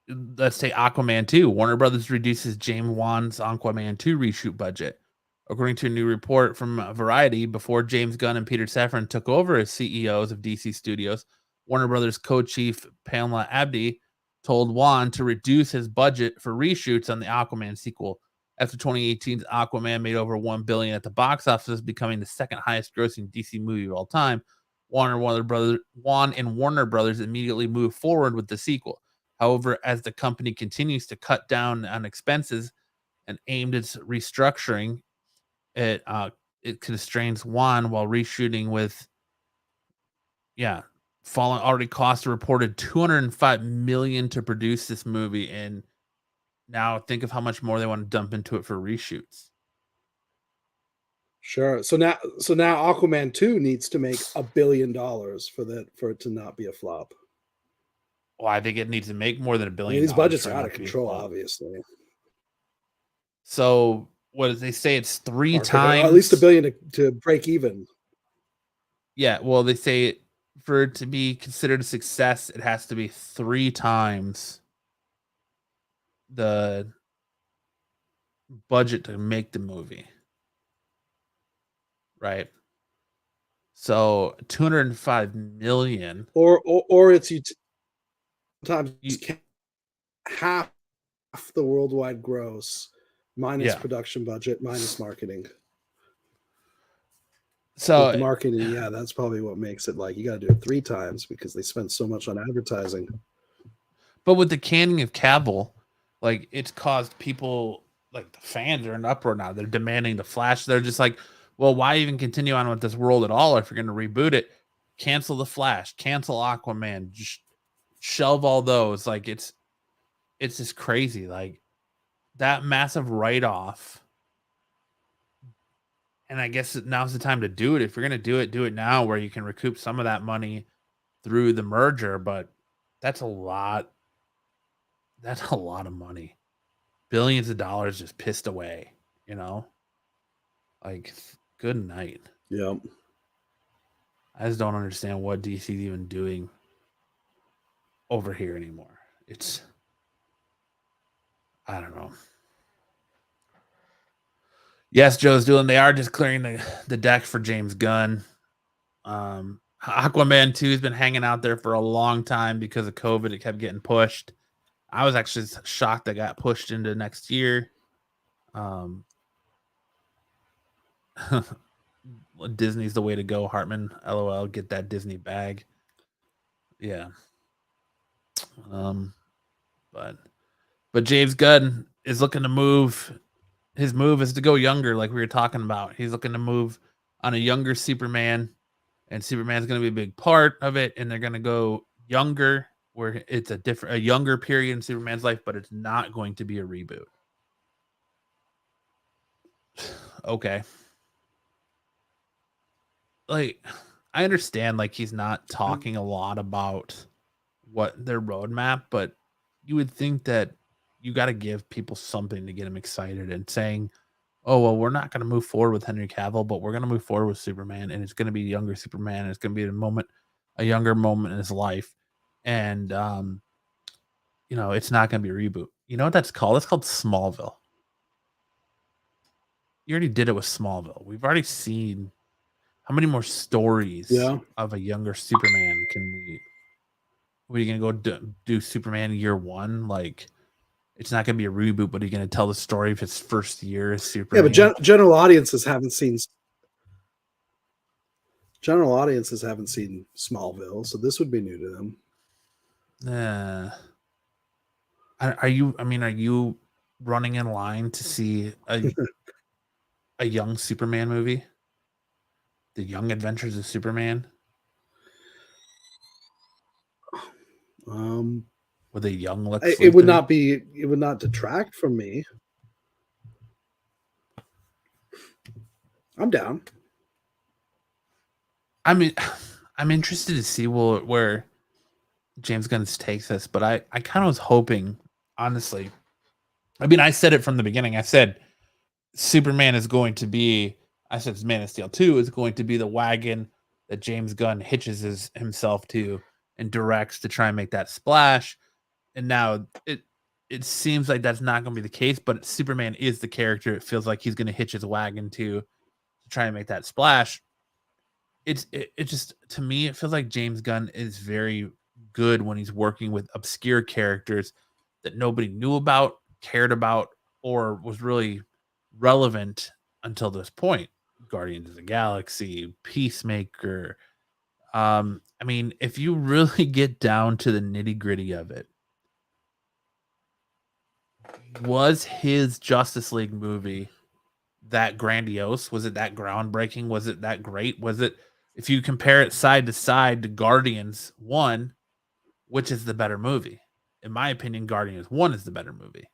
let's say Aquaman 2. Warner Brothers reduces James Wan's Aquaman 2 reshoot budget. According to a new report from Variety, before James Gunn and Peter Safran took over as CEOs of DC Studios, Warner Brothers co-chief Pamela Abdy told Wan to reduce his budget for reshoots on the Aquaman sequel. After 2018's Aquaman made over $1 billion at the box office, becoming the second highest grossing DC movie of all time, Wan and Warner Brothers immediately moved forward with the sequel. However, as the company continues to cut down on expenses and aimed its restructuring, it constrains Wan while reshooting with falling already cost a reported $205 million to produce this movie, and now think of how much more they want to dump into it for reshoots. Sure. So now Aquaman 2 needs to make $1 billion for it to not be a flop. Well, I think it needs to make more than $1 billion. These budgets are out of control, obviously. So what did they say? It's three times, at least $1 billion to break even. Yeah, well, they say for it to be considered a success, it has to be 3 times the budget to make the movie, right? So $205 million, or it's sometimes half the worldwide gross minus production budget minus marketing. So with marketing, that's probably what makes it like you got to do it 3 times because they spend so much on advertising. But with the canning of Cavill, like it's caused people, like the fans are in uproar now. They're demanding the Flash. They're just like, well, why even continue on with this world at all if you're going to reboot it? Cancel the Flash, cancel Aquaman, just shelve all those. Like it's just crazy. Like that massive write-off. And I guess now's the time to do it. If you're going to do it now where you can recoup some of that money through the merger, but that's a lot. That's a lot of money. Billions of dollars just pissed away, Like, good night. Yep. I just don't understand what DC's even doing over here anymore. I don't know. Yes, Joe's doing. They are just clearing the deck for James Gunn. Aquaman 2 has been hanging out there for a long time because of COVID. It kept getting pushed. I was actually shocked that got pushed into next year. Disney's the way to go, Hartman. LOL. Get that Disney bag. Yeah. But James Gunn is looking to move. His move is to go younger, like we were talking about. He's looking to move on a younger Superman, and Superman's going to be a big part of it. And they're going to go younger, where it's a younger period in Superman's life, but it's not going to be a reboot. Okay. Like, I understand, like, he's not talking a lot about what their roadmap, but you would think that you got to give people something to get them excited, and saying, oh, well, we're not going to move forward with Henry Cavill, but we're going to move forward with Superman, and it's going to be a younger Superman, and it's going to be a younger moment in his life. And, it's not going to be a reboot. You know what that's called? It's called Smallville. You already did it with Smallville. We've already seen how many more stories of a younger Superman can we? Are you going to go do Superman year 1? Like, it's not going to be a reboot, but are you going to tell the story of his first year as Superman? Yeah, but general audiences haven't seen Smallville, so this would be new to them. Are you running in line to see a young Superman movie? The Young Adventures of Superman? With a young Lex Luthor? It would not detract from me. I'm down. I mean, I'm interested to see where James Gunn takes this, but I kind of was hoping, honestly. I mean, I said it from the beginning. I said Superman is going to be, I said Man of Steel 2 is going to be the wagon that James Gunn hitches himself to and directs to try and make that splash. And now it seems like that's not going to be the case, but Superman is the character. It feels like he's going to hitch his wagon to try and make that splash. It just, to me, it feels like James Gunn is very good when he's working with obscure characters that nobody knew about, cared about, or was really relevant until this point. Guardians of the Galaxy, Peacemaker. I mean, if you really get down to the nitty gritty of it, was his Justice League movie that grandiose? Was it that groundbreaking? Was it that great? Was it, if you compare it side to side to Guardians 1, which is the better movie? In my opinion, Guardians 1 is the better movie.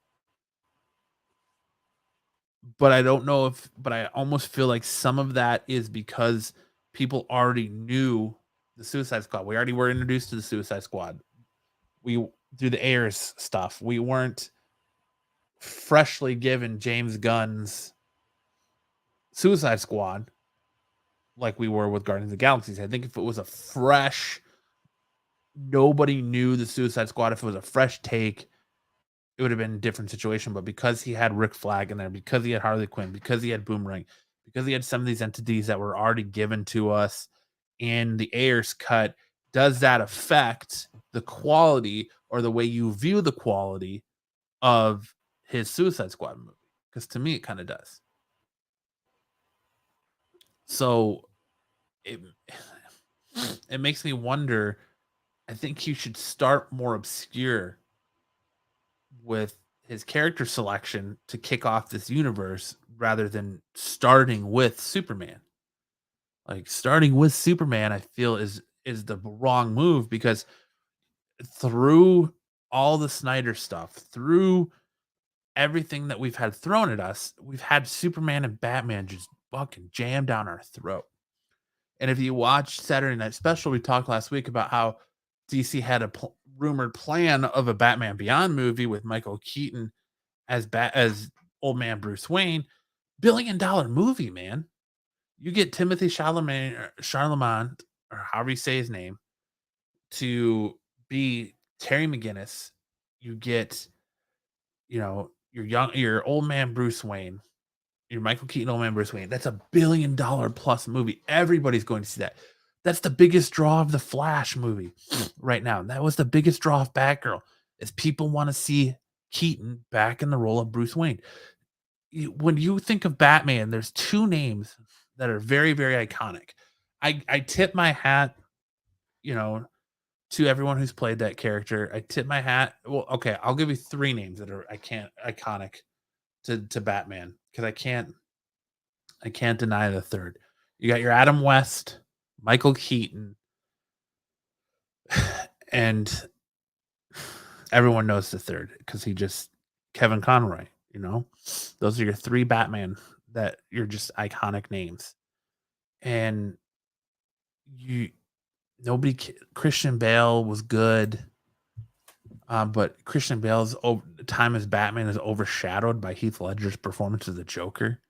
But I don't know if, but I almost feel like some of that is because people already knew the Suicide Squad. We already were introduced to the Suicide Squad. We do the Ayers stuff. We weren't freshly given James Gunn's Suicide Squad like we were with Guardians of the Galaxy. I think if it was a fresh, nobody knew the Suicide Squad, if it was a fresh take, it would have been a different situation. But because he had Rick Flag in there, because he had Harley Quinn, because he had Boomerang, because he had some of these entities that were already given to us in the Ayers cut, does that affect the quality or the way you view the quality of his Suicide Squad movie? Because to me, it kind of does. So it makes me wonder. I think he should start more obscure with his character selection to kick off this universe rather than starting with Superman. Like, starting with Superman, I feel is the wrong move, because through all the Snyder stuff, through everything that we've had thrown at us, we've had Superman and Batman just fucking jammed down our throat. And if you watch Saturday Night Special, we talked last week about how DC had a rumored plan of a Batman Beyond movie with Michael Keaton as old man Bruce Wayne. $1 billion movie, man. You get Timothy Charlemagne, or however you say his name, to be Terry McGinnis. You get, your old man Bruce Wayne, your Michael Keaton old man Bruce Wayne. That's $1 billion plus movie. Everybody's going to see that. That's the biggest draw of the Flash movie right now. That was the biggest draw of Batgirl, is people want to see Keaton back in the role of Bruce Wayne. When you think of Batman, there's two names that are very, very iconic. I tip my hat, to everyone who's played that character. I tip my hat. Well, okay, I'll give you three names that are iconic to Batman, because I can't deny the third. You got your Adam West, Michael Keaton, and everyone knows the third because Kevin Conroy. Those are your three Batman that you're just iconic names. And Christian Bale was good, but Christian Bale's time as Batman is overshadowed by Heath Ledger's performance as the Joker.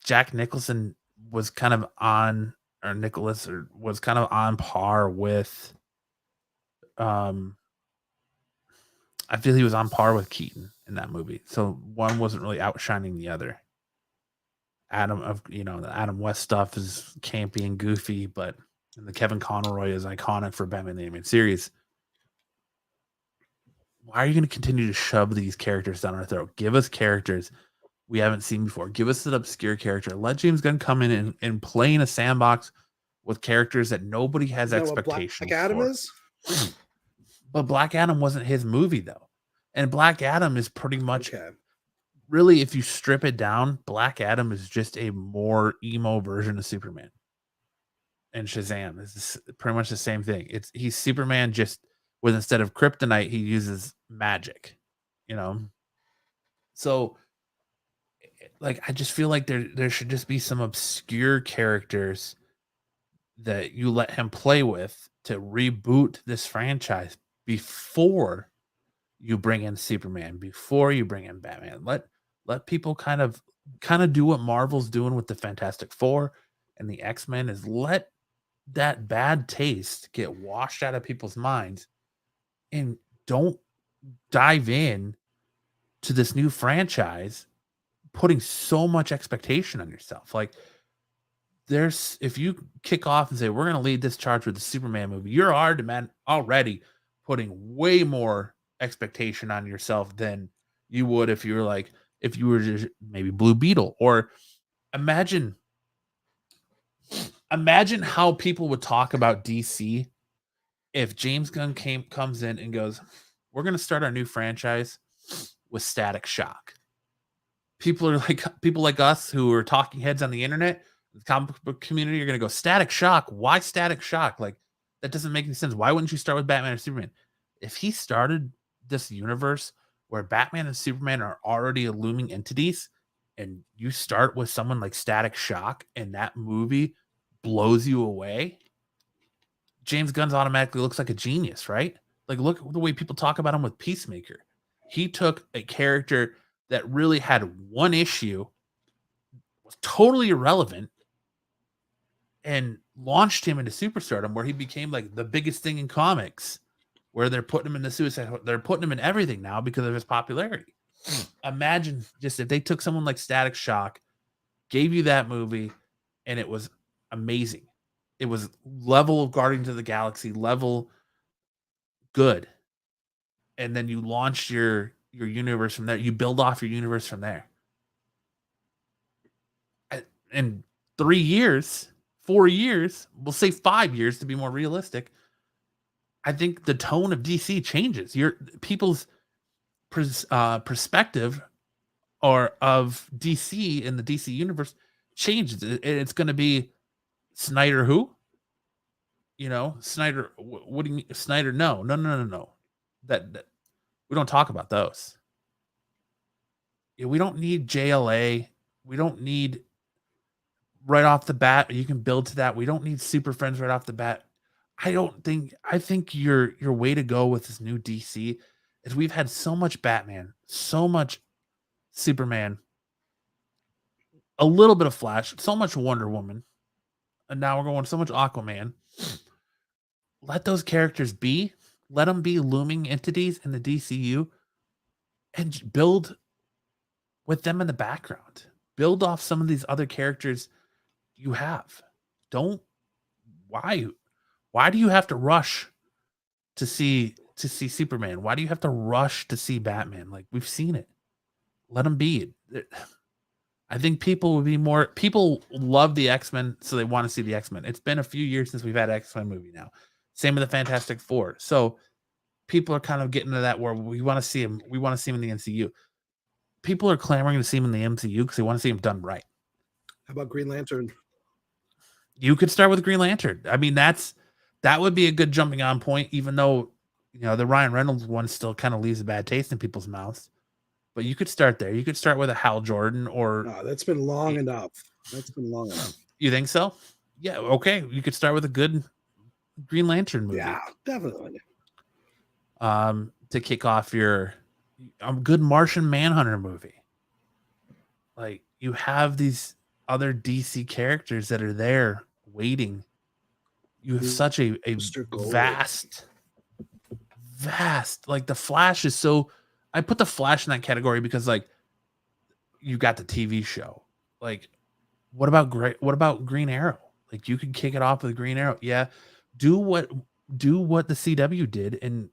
Jack Nicholson was kind of on, or Nicholas, or was kind of on par with. I feel he was on par with Keaton in that movie, so one wasn't really outshining the other. The Adam West stuff is campy and goofy, but the Kevin Conroy is iconic for Batman the Animated Series. Why are you going to continue to shove these characters down our throat? Give us characters we haven't seen before. Give us an obscure character. Let James Gunn come in and play in a sandbox with characters that nobody has expectations for. Black Adam is? But Black Adam wasn't his movie, though. And Black Adam is pretty much, really, if you strip it down, Black Adam is just a more emo version of Superman. And Shazam is pretty much the same thing. He's Superman, just with, instead of kryptonite, he uses magic, So, like, I just feel like there should just be some obscure characters that you let him play with to reboot this franchise before you bring in Superman, before you bring in Batman. Let people kind of do what Marvel's doing with the Fantastic Four and the X-Men, is let that bad taste get washed out of people's minds, and don't dive in to this new franchise, putting so much expectation on yourself. Like, if you kick off and say we're going to lead this charge with the Superman movie, you're already putting way more expectation on yourself than you would if you were just maybe Blue Beetle. Or imagine how people would talk about DC if James Gunn comes in and goes, we're going to start our new franchise with Static Shock. People like us who are talking heads on the internet, the comic book community, are going to go, Static Shock? Why Static Shock? Like, that doesn't make any sense. Why wouldn't you start with Batman or Superman? If he started this universe where Batman and Superman are already looming entities, and you start with someone like Static Shock and that movie blows you away, James Gunn automatically looks like a genius, right? Like, look at the way people talk about him with Peacemaker. He took a character that really had one issue, was totally irrelevant, and launched him into superstardom, where he became like the biggest thing in comics, where they're putting him in the Suicide, they're putting him in everything now because of his popularity. Imagine just if they took someone like Static Shock, gave you that movie, and it was amazing. It was level of Guardians of the Galaxy, level good. And then you launch your universe from there. You build off your universe from there. In 3 years, 4 years, we'll say 5 years to be more realistic, I think the tone of DC changes. People's perspective or of DC in the DC universe changes. It's going to be Snyder who? Snyder. What do you mean, Snyder? No. That we don't talk about those. We don't need JLA. We don't need right off the bat. You can build to that. We don't need Super Friends right off the bat. I think your way to go with this new DC is we've had so much Batman, so much Superman, a little bit of Flash, so much Wonder Woman, and now we're going so much Aquaman. Let those characters be. Let them be looming entities in the DCU, and build with them in the background. Build off some of these other characters you have. Why do you have to rush to see Superman? Why do you have to rush to see Batman? Like, we've seen it. Let them be. I think people love the X-Men, so they want to see the X-Men. It's been a few years since we've had an X-Men movie now. Same with the Fantastic Four. So people are kind of getting to that where we want to see him. We want to see him in the MCU. People are clamoring to see him in the MCU because they want to see him done right. How about Green Lantern? You could start with Green Lantern. I mean, that would be a good jumping on point, even though, the Ryan Reynolds one still kind of leaves a bad taste in people's mouths. But you could start there. You could start with a Hal Jordan or... No, that's been long enough. That's been long enough. You think so? Yeah, okay. You could start with a good Green Lantern movie. Yeah, definitely. To kick off your good Martian Manhunter movie. Like, you have these other DC characters that are there waiting. You have such a vast, like, the Flash is so... I put the Flash in that category because, like, you got the TV show. Like, what about Green Arrow? Like, you could kick it off with Green Arrow. Yeah, do what the CW did, and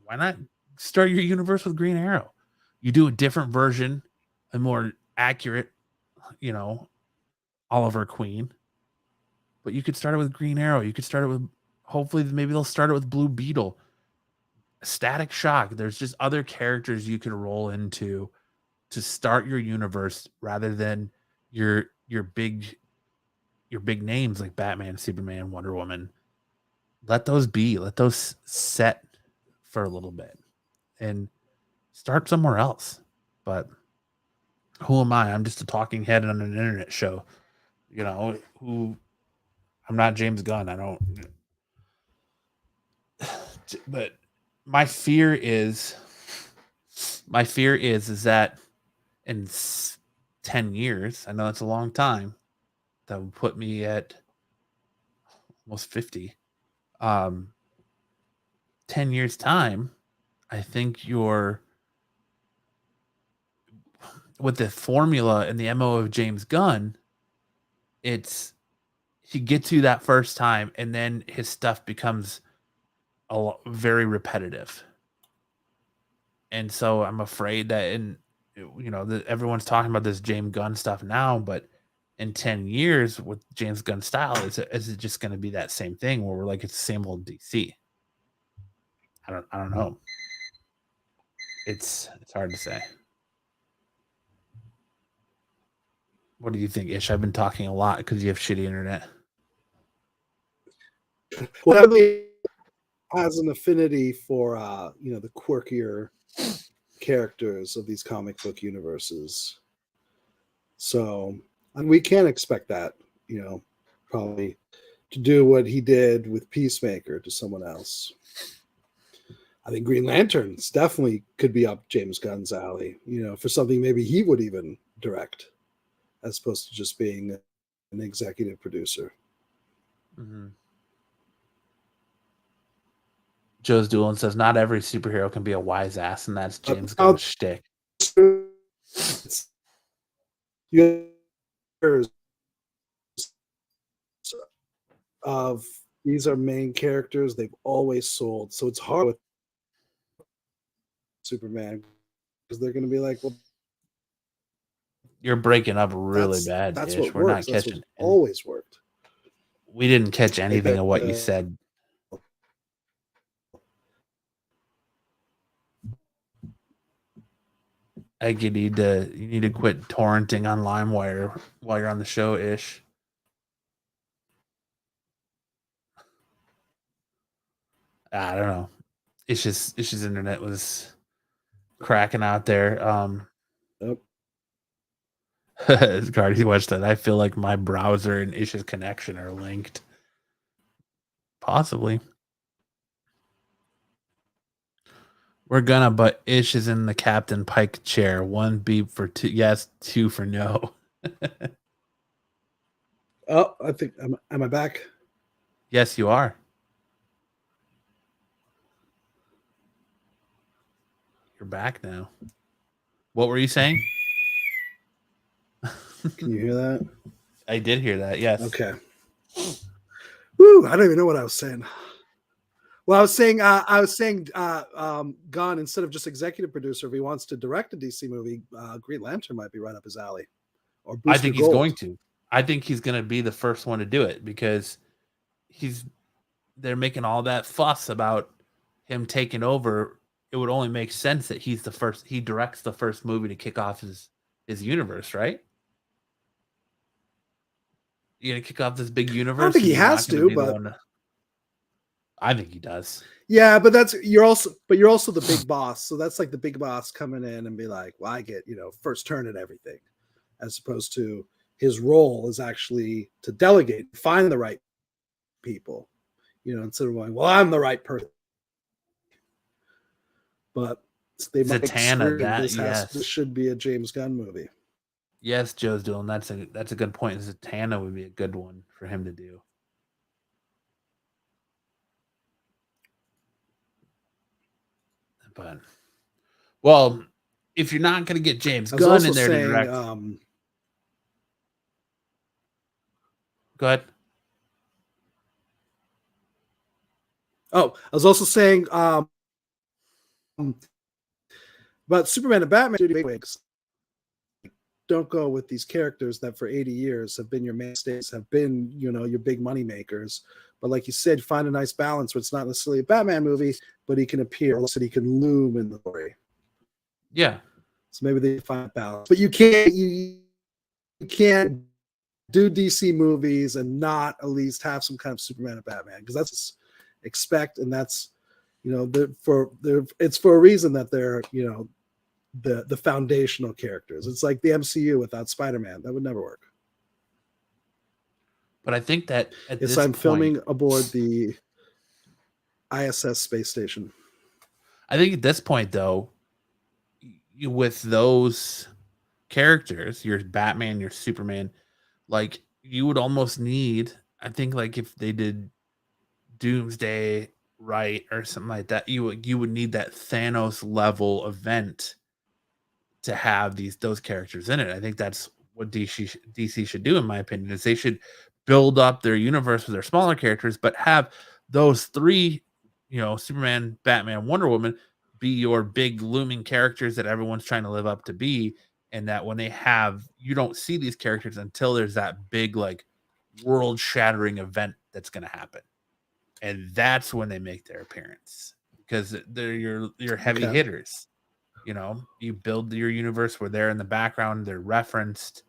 why not start your universe with Green Arrow? You do a different version, a more accurate, Oliver Queen. But you could start it with Green Arrow. You could start it with, hopefully, maybe they'll start it with Blue Beetle. Static Shock. There's just other characters you could roll into to start your universe rather than your big names like Batman, Superman, Wonder Woman. Let those be. Let those set for a little bit and start somewhere else. But who am I? I'm just a talking head on an internet show. I'm not James Gunn. I don't. But my fear is that in 10 years, I know that's a long time, that would put me at almost 50. 10 years time, I think you're with the formula and the MO of James Gunn, it's he gets you that first time and then his stuff becomes very repetitive. And so I'm afraid that everyone's talking about this James Gunn stuff now, but in 10 years with James Gunn style, is it just going to be that same thing where we're like, it's the same old DC? I don't know. It's hard to say. What do you think, Ish? I've been talking a lot because you have shitty internet. Well, definitely has an affinity for the quirkier characters of these comic book universes. So, and we can expect that, probably to do what he did with Peacemaker to someone else. I think Green Lanterns definitely could be up James Gunn's alley, for something maybe he would even direct, as opposed to just being an executive producer. Mm-hmm. Joe's Doolin says, not every superhero can be a wise ass, and that's James Gunn's shtick. Of these are main characters they've always sold, so it's hard with Superman because they're going to be like, well, you're breaking up really bad. That's Ish. what We're works. not catching. Always worked. We didn't catch anything of what you said. I think you need to quit torrenting on LimeWire while you're on the show, Ish. I don't know. Ish's internet was cracking out there. Yep. Cardi watched that. I feel like my browser and Ish's connection are linked. Possibly. We're gonna, but Ish is in the Captain Pike chair. 1 beep for 2. Yes, 2 for no. Oh, I think am I back? Yes, you are. You're back now. What were you saying? Can you hear that? I did hear that. Yes. Okay. Woo! I don't even know what I was saying. Well, I was saying, Gunn, instead of just executive producer, if he wants to direct a DC movie, Green Lantern might be right up his alley. Or Booster I think he's going to. I think he's going to be the first one to do it because they're making all that fuss about him taking over. It would only make sense that he directs the first movie to kick off his universe, right? You're going to kick off this big universe. I don't think he has to, but I think he does. Yeah, but you're also the big boss. So that's like the big boss coming in and be like, well, I get, first turn at everything, as opposed to his role is actually to delegate, find the right people, instead of going, well, I'm the right person. But they might Zatanna, yes. This should be a James Gunn movie. Yes, Joe's doing that's a good point. Zatanna would be a good one for him to do. But well, if you're not going to get James Gunn in there to direct, go ahead. Oh, I was also saying about Superman and Batman wigs. Don't go with these characters that for 80 years have been your mainstays, have been, your big money makers. But like you said, find a nice balance where it's not necessarily a Batman movie, but he can appear, so he can loom in the story. Yeah. So maybe they find balance. But you can't do DC movies and not at least have some kind of Superman and Batman, because that's expect, and that's it's for a reason that they're the foundational characters. It's like the MCU without Spider-Man. That would never work. But I think that at this I'm point, filming aboard the ISS space station. I think at this point, though, with those characters, your Batman, your Superman, you would almost need, I think, if they did Doomsday right or something like that, you would need that Thanos level event to have those characters in it. I think that's what DC should do, in my opinion, is they should build up their universe with their smaller characters, but have those three, Superman, Batman, Wonder Woman, be your big looming characters that everyone's trying to live up to be. And that when you don't see these characters until there's that big, like, world shattering event that's going to happen. And that's when they make their appearance, because they're your heavy hitters. You build your universe where they're in the background, they're referenced,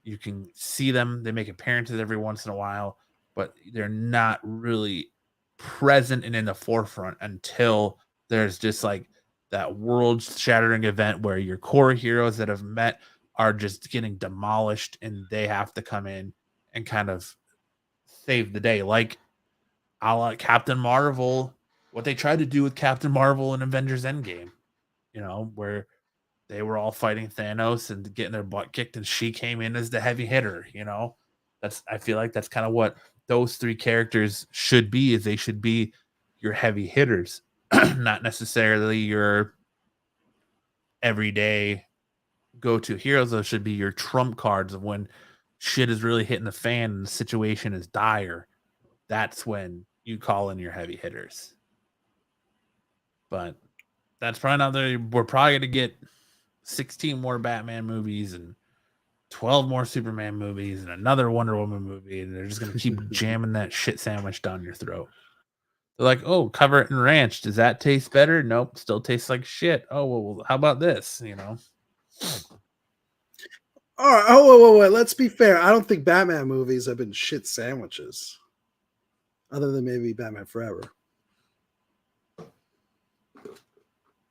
you can see them, they make appearances every once in a while, but they're not really present and in the forefront until there's just like that world shattering event where your core heroes that have met are just getting demolished and they have to come in and kind of save the day, like a la Captain Marvel, what they tried to do with Captain Marvel in Avengers Endgame, where they were all fighting Thanos and getting their butt kicked, and she came in as the heavy hitter. I feel like that's kind of what those three characters should be. Is they should be your heavy hitters, not necessarily your everyday go-to heroes. Those should be your trump cards of when shit is really hitting the fan and the situation is dire. That's when you call in your heavy hitters. But that's probably not there. We're probably going to get 16 more Batman movies and 12 more Superman movies and another Wonder Woman movie, and they're just going to keep jamming that shit sandwich down your throat. They're like, oh, cover it in ranch. Does that taste better? Nope, still tastes like shit. Oh, well, how about this? All right. Oh, wait. Let's be fair. I don't think Batman movies have been shit sandwiches, other than maybe Batman Forever.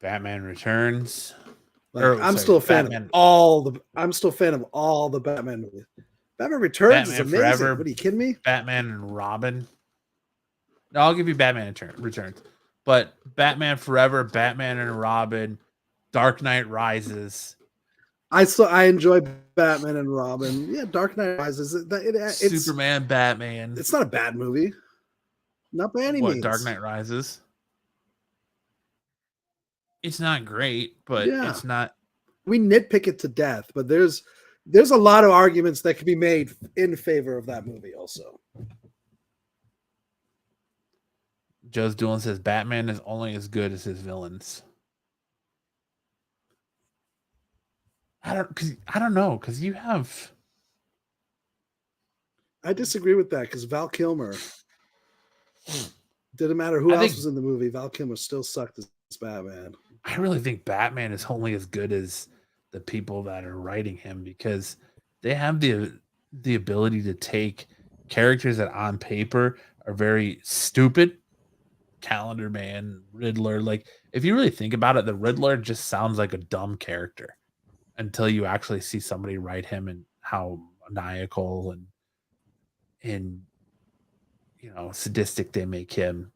Batman Returns. I'm still a fan of all the Batman movies. Batman Returns Batman is amazing. Forever, what are you kidding me? Batman and Robin. No, I'll give you Batman Returns. But Batman Forever, Batman and Robin, Dark Knight Rises. I enjoy Batman and Robin. Yeah, Dark Knight Rises. It's Superman, Batman. It's not a bad movie. Not by any means. Dark Knight Rises. It's not great, but it's not. We nitpick it to death, but there's a lot of arguments that can be made in favor of that movie also. Joe's Doolin says Batman is only as good as his villains. I don't know, because you have. I disagree with that, because Val Kilmer. Didn't matter who else was in the movie. Val Kilmer still sucked as Batman. I really think Batman is only as good as the people that are writing him, because they have the ability to take characters that on paper are very stupid. Calendar Man, Riddler. Like, if you really think about it, the Riddler just sounds like a dumb character until you actually see somebody write him and how maniacal and sadistic they make him.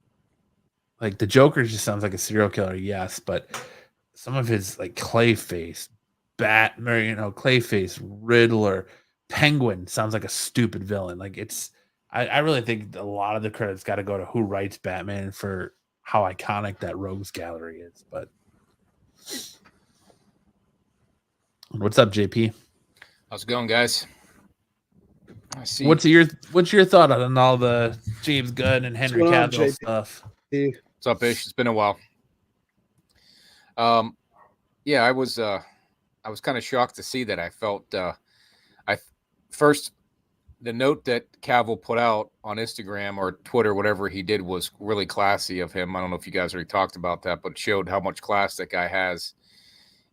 Like, the Joker just sounds like a serial killer, yes, but some of his, like, Clayface, Clayface, Riddler, Penguin sounds like a stupid villain. Like, I really think a lot of the credit's got to go to who writes Batman for how iconic that Rogues Gallery is. But what's up, JP? How's it going, guys? I see. What's your thought on all the James Gunn and Henry Cavill stuff? What's up, Ish? It's been a while. Yeah, I was kind of shocked to see that. I felt first, the note that Cavill put out on Instagram or Twitter, whatever he did, was really classy of him. I don't know if you guys already talked about that, but showed how much class that guy has.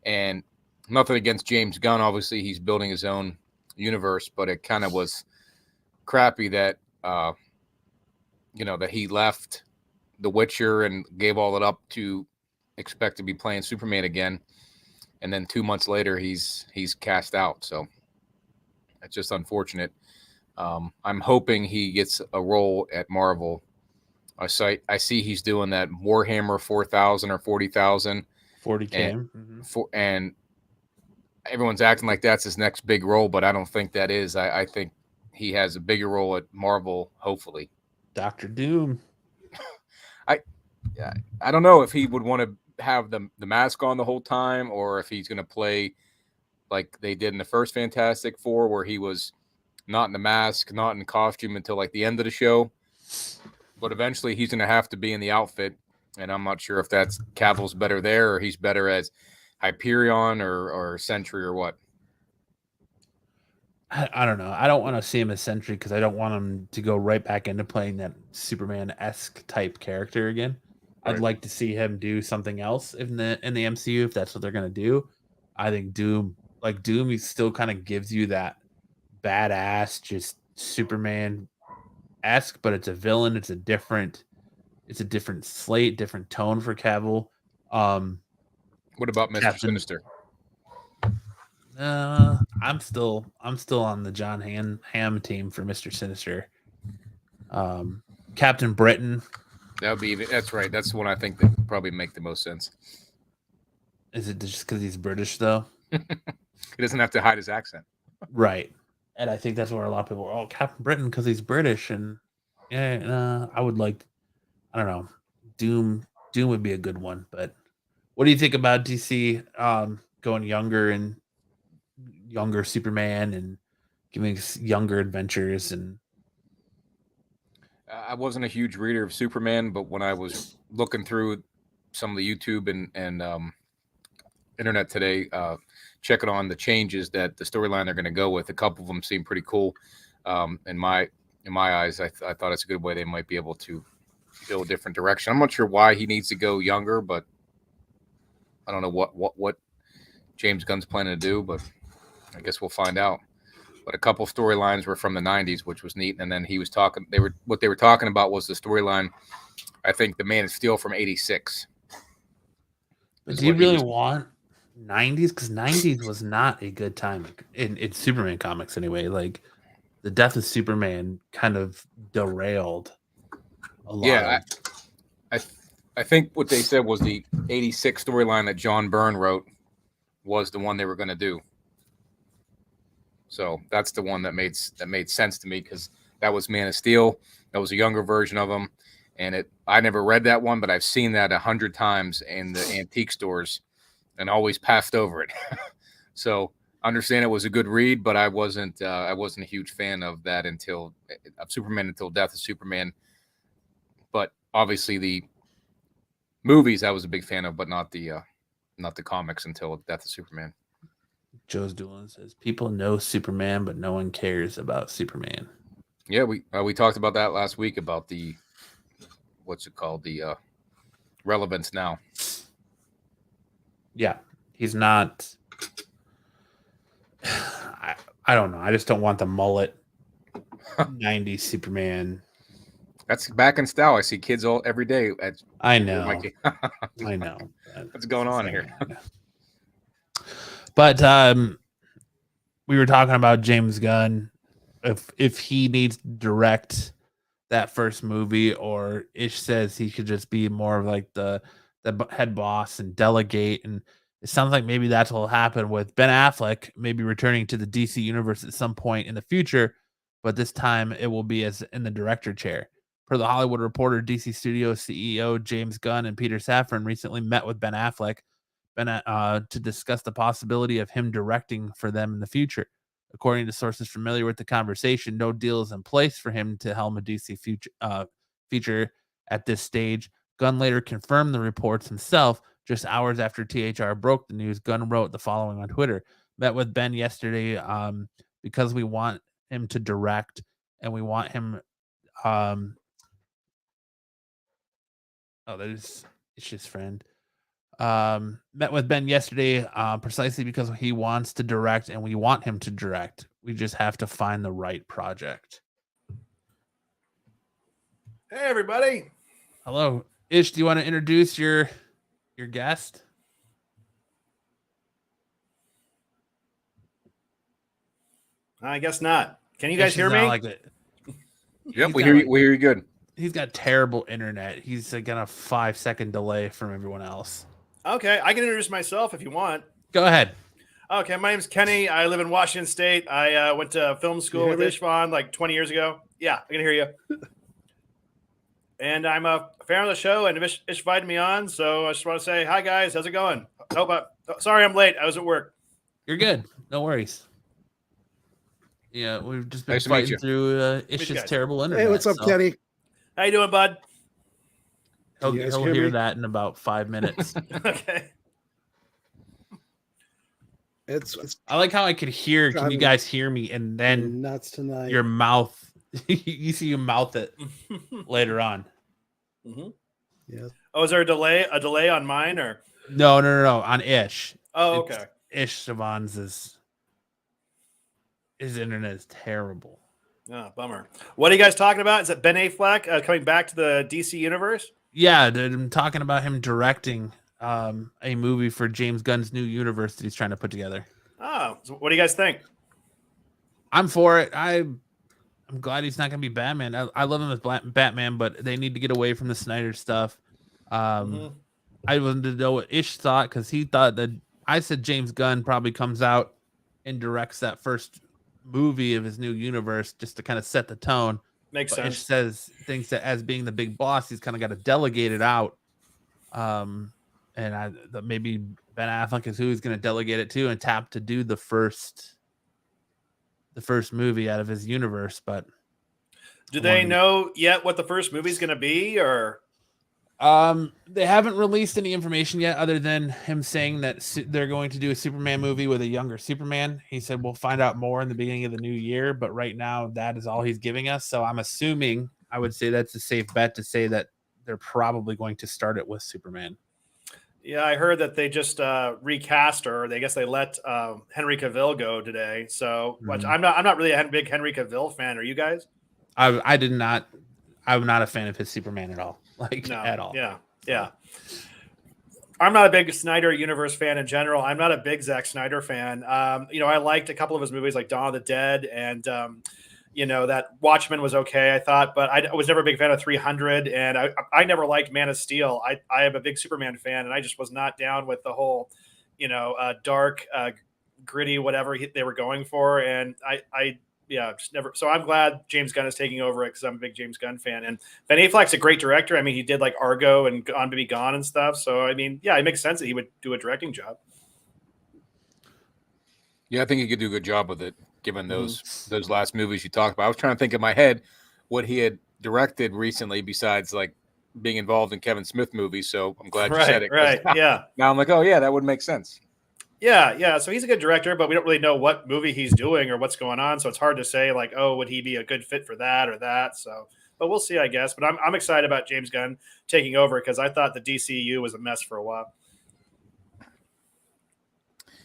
And nothing against James Gunn. Obviously, he's building his own universe, but it kind of was crappy that, that he left The Witcher and gave all it up to expect to be playing Superman again. And then 2 months later, he's cast out. So it's just unfortunate. I'm hoping he gets a role at Marvel. I see he's doing that Warhammer 4,000 or 40,000. 40K. And everyone's acting like that's his next big role, but I don't think that is. I think he has a bigger role at Marvel, hopefully. Dr. Doom. I don't know if he would want to have the mask on the whole time, or if he's going to play like they did in the first Fantastic Four, where he was not in the mask, not in costume until like the end of the show. But eventually he's going to have to be in the outfit. And I'm not sure if that's Cavill's better there, or he's better as Hyperion or Sentry or what. I don't know. I don't want to see him as Sentry because I don't want him to go right back into playing that Superman-esque type character again. Right. I'd like to see him do something else in the MCU if that's what they're gonna do. I think Doom, he still kind of gives you that badass, just Superman-esque, but it's a villain. It's a different slate, different tone for Cavill. What about Mr. Sinister? I'm still on the John Hamm team for Mr. Sinister. Captain Britain. That's right. That's the one I think that would probably make the most sense. Is it just because he's British though? He doesn't have to hide his accent. Right. And I think that's where a lot of people are, Captain Britain because he's British. And I would like, I don't know, Doom would be a good one. But what do you think about DC going younger and younger Superman and giving us younger adventures? And I wasn't a huge reader of Superman, but when I was looking through some of the YouTube and internet today, checking on the changes that the storyline they're going to go with, a couple of them seem pretty cool. In my eyes, I thought it's a good way they might be able to go a different direction. I'm not sure why he needs to go younger, but I don't know what James Gunn's planning to do, but I guess we'll find out. But a couple storylines were from the 90s, which was neat. And then he was talking, what they were talking about was the storyline, I think, the Man of Steel from 86. But do you really want 90s? Because 90s was not a good time in Superman comics anyway. Like, the death of Superman kind of derailed a lot. Yeah, I think what they said was the 86 storyline that John Byrne wrote was the one they were going to do. So that's the one that made sense to me, because that was Man of Steel. That was a younger version of him. And I never read that one, but I've seen that 100 times in the antique stores and always passed over it. So I understand it was a good read, but I wasn't a huge fan of that of Superman until Death of Superman. But obviously the movies I was a big fan of, but not the comics until Death of Superman. Joe's Doolin says people know Superman, but no one cares about Superman. Yeah, we talked about that last week about the the relevance now. Yeah, he's not. I don't know. I just don't want the mullet 90s Superman. That's back in style. I see kids every day. I know. I know. What's going on here? But we were talking about James Gunn. If he needs to direct that first movie, or Ish says he could just be more of like the head boss and delegate, and it sounds like maybe that's what will happen with Ben Affleck maybe returning to the DC universe at some point in the future, but this time it will be as in the director chair. Per the Hollywood Reporter, DC Studios CEO James Gunn and Peter Safran recently met with Ben Affleck to discuss the possibility of him directing for them in the future. According to sources familiar with the conversation, no deal is in place for him to helm a DC feature at this stage. Gunn later confirmed the reports himself. Just hours after THR broke the news, Gunn wrote the following on Twitter: "Met with Ben yesterday because we want him to direct, and we want him." That is Ish's friend. Met with Ben yesterday precisely because he wants to direct, and we want him to direct. We just have to find the right project. Hey, everybody. Hello. Ish, do you want to introduce your guest? I guess not. Can you guys hear me? Yep, we hear you. We hear you good. He's got terrible internet. He's got a 5-second delay from everyone else. Okay, I can introduce myself if you want. Go ahead. Okay, my name's Kenny. I live in Washington State. I went to film school with Ishvan like 20 years ago. Yeah, I can hear you. and I'm a fan of the show, and Ish invited me on, so I just want to say hi, guys. How's it going? Sorry I'm late. I was at work. You're good. No worries. Yeah, we've just been Nice to meet fighting you. through Ish's guys. terrible internet. Hey, what's up, so Kenny? How you doing, bud? He'll, Can you guys he'll hear hear me? that in about 5 minutes. Okay. It's I like how I could hear. Can you Driving guys hear me? And then nuts tonight. your mouth, you see you mouth it later on. Mm-hmm. Yes. Oh, is there a delay on mine or? No, on Ish. Oh, It's- okay. Ish Siobhan's his internet is terrible. Oh, bummer. What are you guys talking about? Is it Ben Affleck coming back to the DC universe? Yeah, I'm talking about him directing a movie for James Gunn's new universe that he's trying to put together. Oh, so what do you guys think? I'm for it. I'm glad he's not going to be Batman. I love him as Batman, but they need to get away from the Snyder stuff. I wanted to know what Ish thought because he thought that I said James Gunn probably comes out and directs that first movie of his new universe just to kind of set the tone. Makes But sense. Ish thinks that as being the big boss, he's kind of got to delegate it out. And maybe Ben Affleck is who he's going to delegate it to and tap to do the first movie out of his universe. But Do they know yet what the first movie's going to be, or? They haven't released any information yet other than him saying that they're going to do a Superman movie with a younger Superman. He said we'll find out more in the beginning of the new year, but right now that is all he's giving us. So I'm assuming, I would say that's a safe bet to say that they're probably going to start it with Superman. Yeah, I heard that they just recast her. I guess they let Henry Cavill go today. So which I'm not really a big Henry Cavill fan. Are you guys? I'm not a fan of his Superman at all. At all. Yeah. I'm not a big Snyder Universe fan in general. I'm not a big Zack Snyder fan. I liked a couple of his movies like Dawn of the Dead and that Watchmen was okay, I thought, but I was never a big fan of 300, and I never liked Man of Steel. I am a big Superman fan, and I just was not down with the whole, dark, gritty, whatever they were going for, and I just never. So I'm glad James Gunn is taking over it because I'm a big James Gunn fan, and Ben Affleck's a great director. I mean, he did like Argo and Gone to Be Gone and stuff. So I mean, yeah, it makes sense that he would do a directing job. Yeah, I think he could do a good job with it, given those last movies you talked about. I was trying to think in my head what he had directed recently besides like being involved in Kevin Smith movies. So I'm glad you said it. Right, yeah. Now I'm like, oh yeah, that would make sense. Yeah. So he's a good director, but we don't really know what movie he's doing or what's going on. So it's hard to say like, oh, would he be a good fit for that or that? So, but we'll see, I guess. But I'm excited about James Gunn taking over because I thought the DCU was a mess for a while.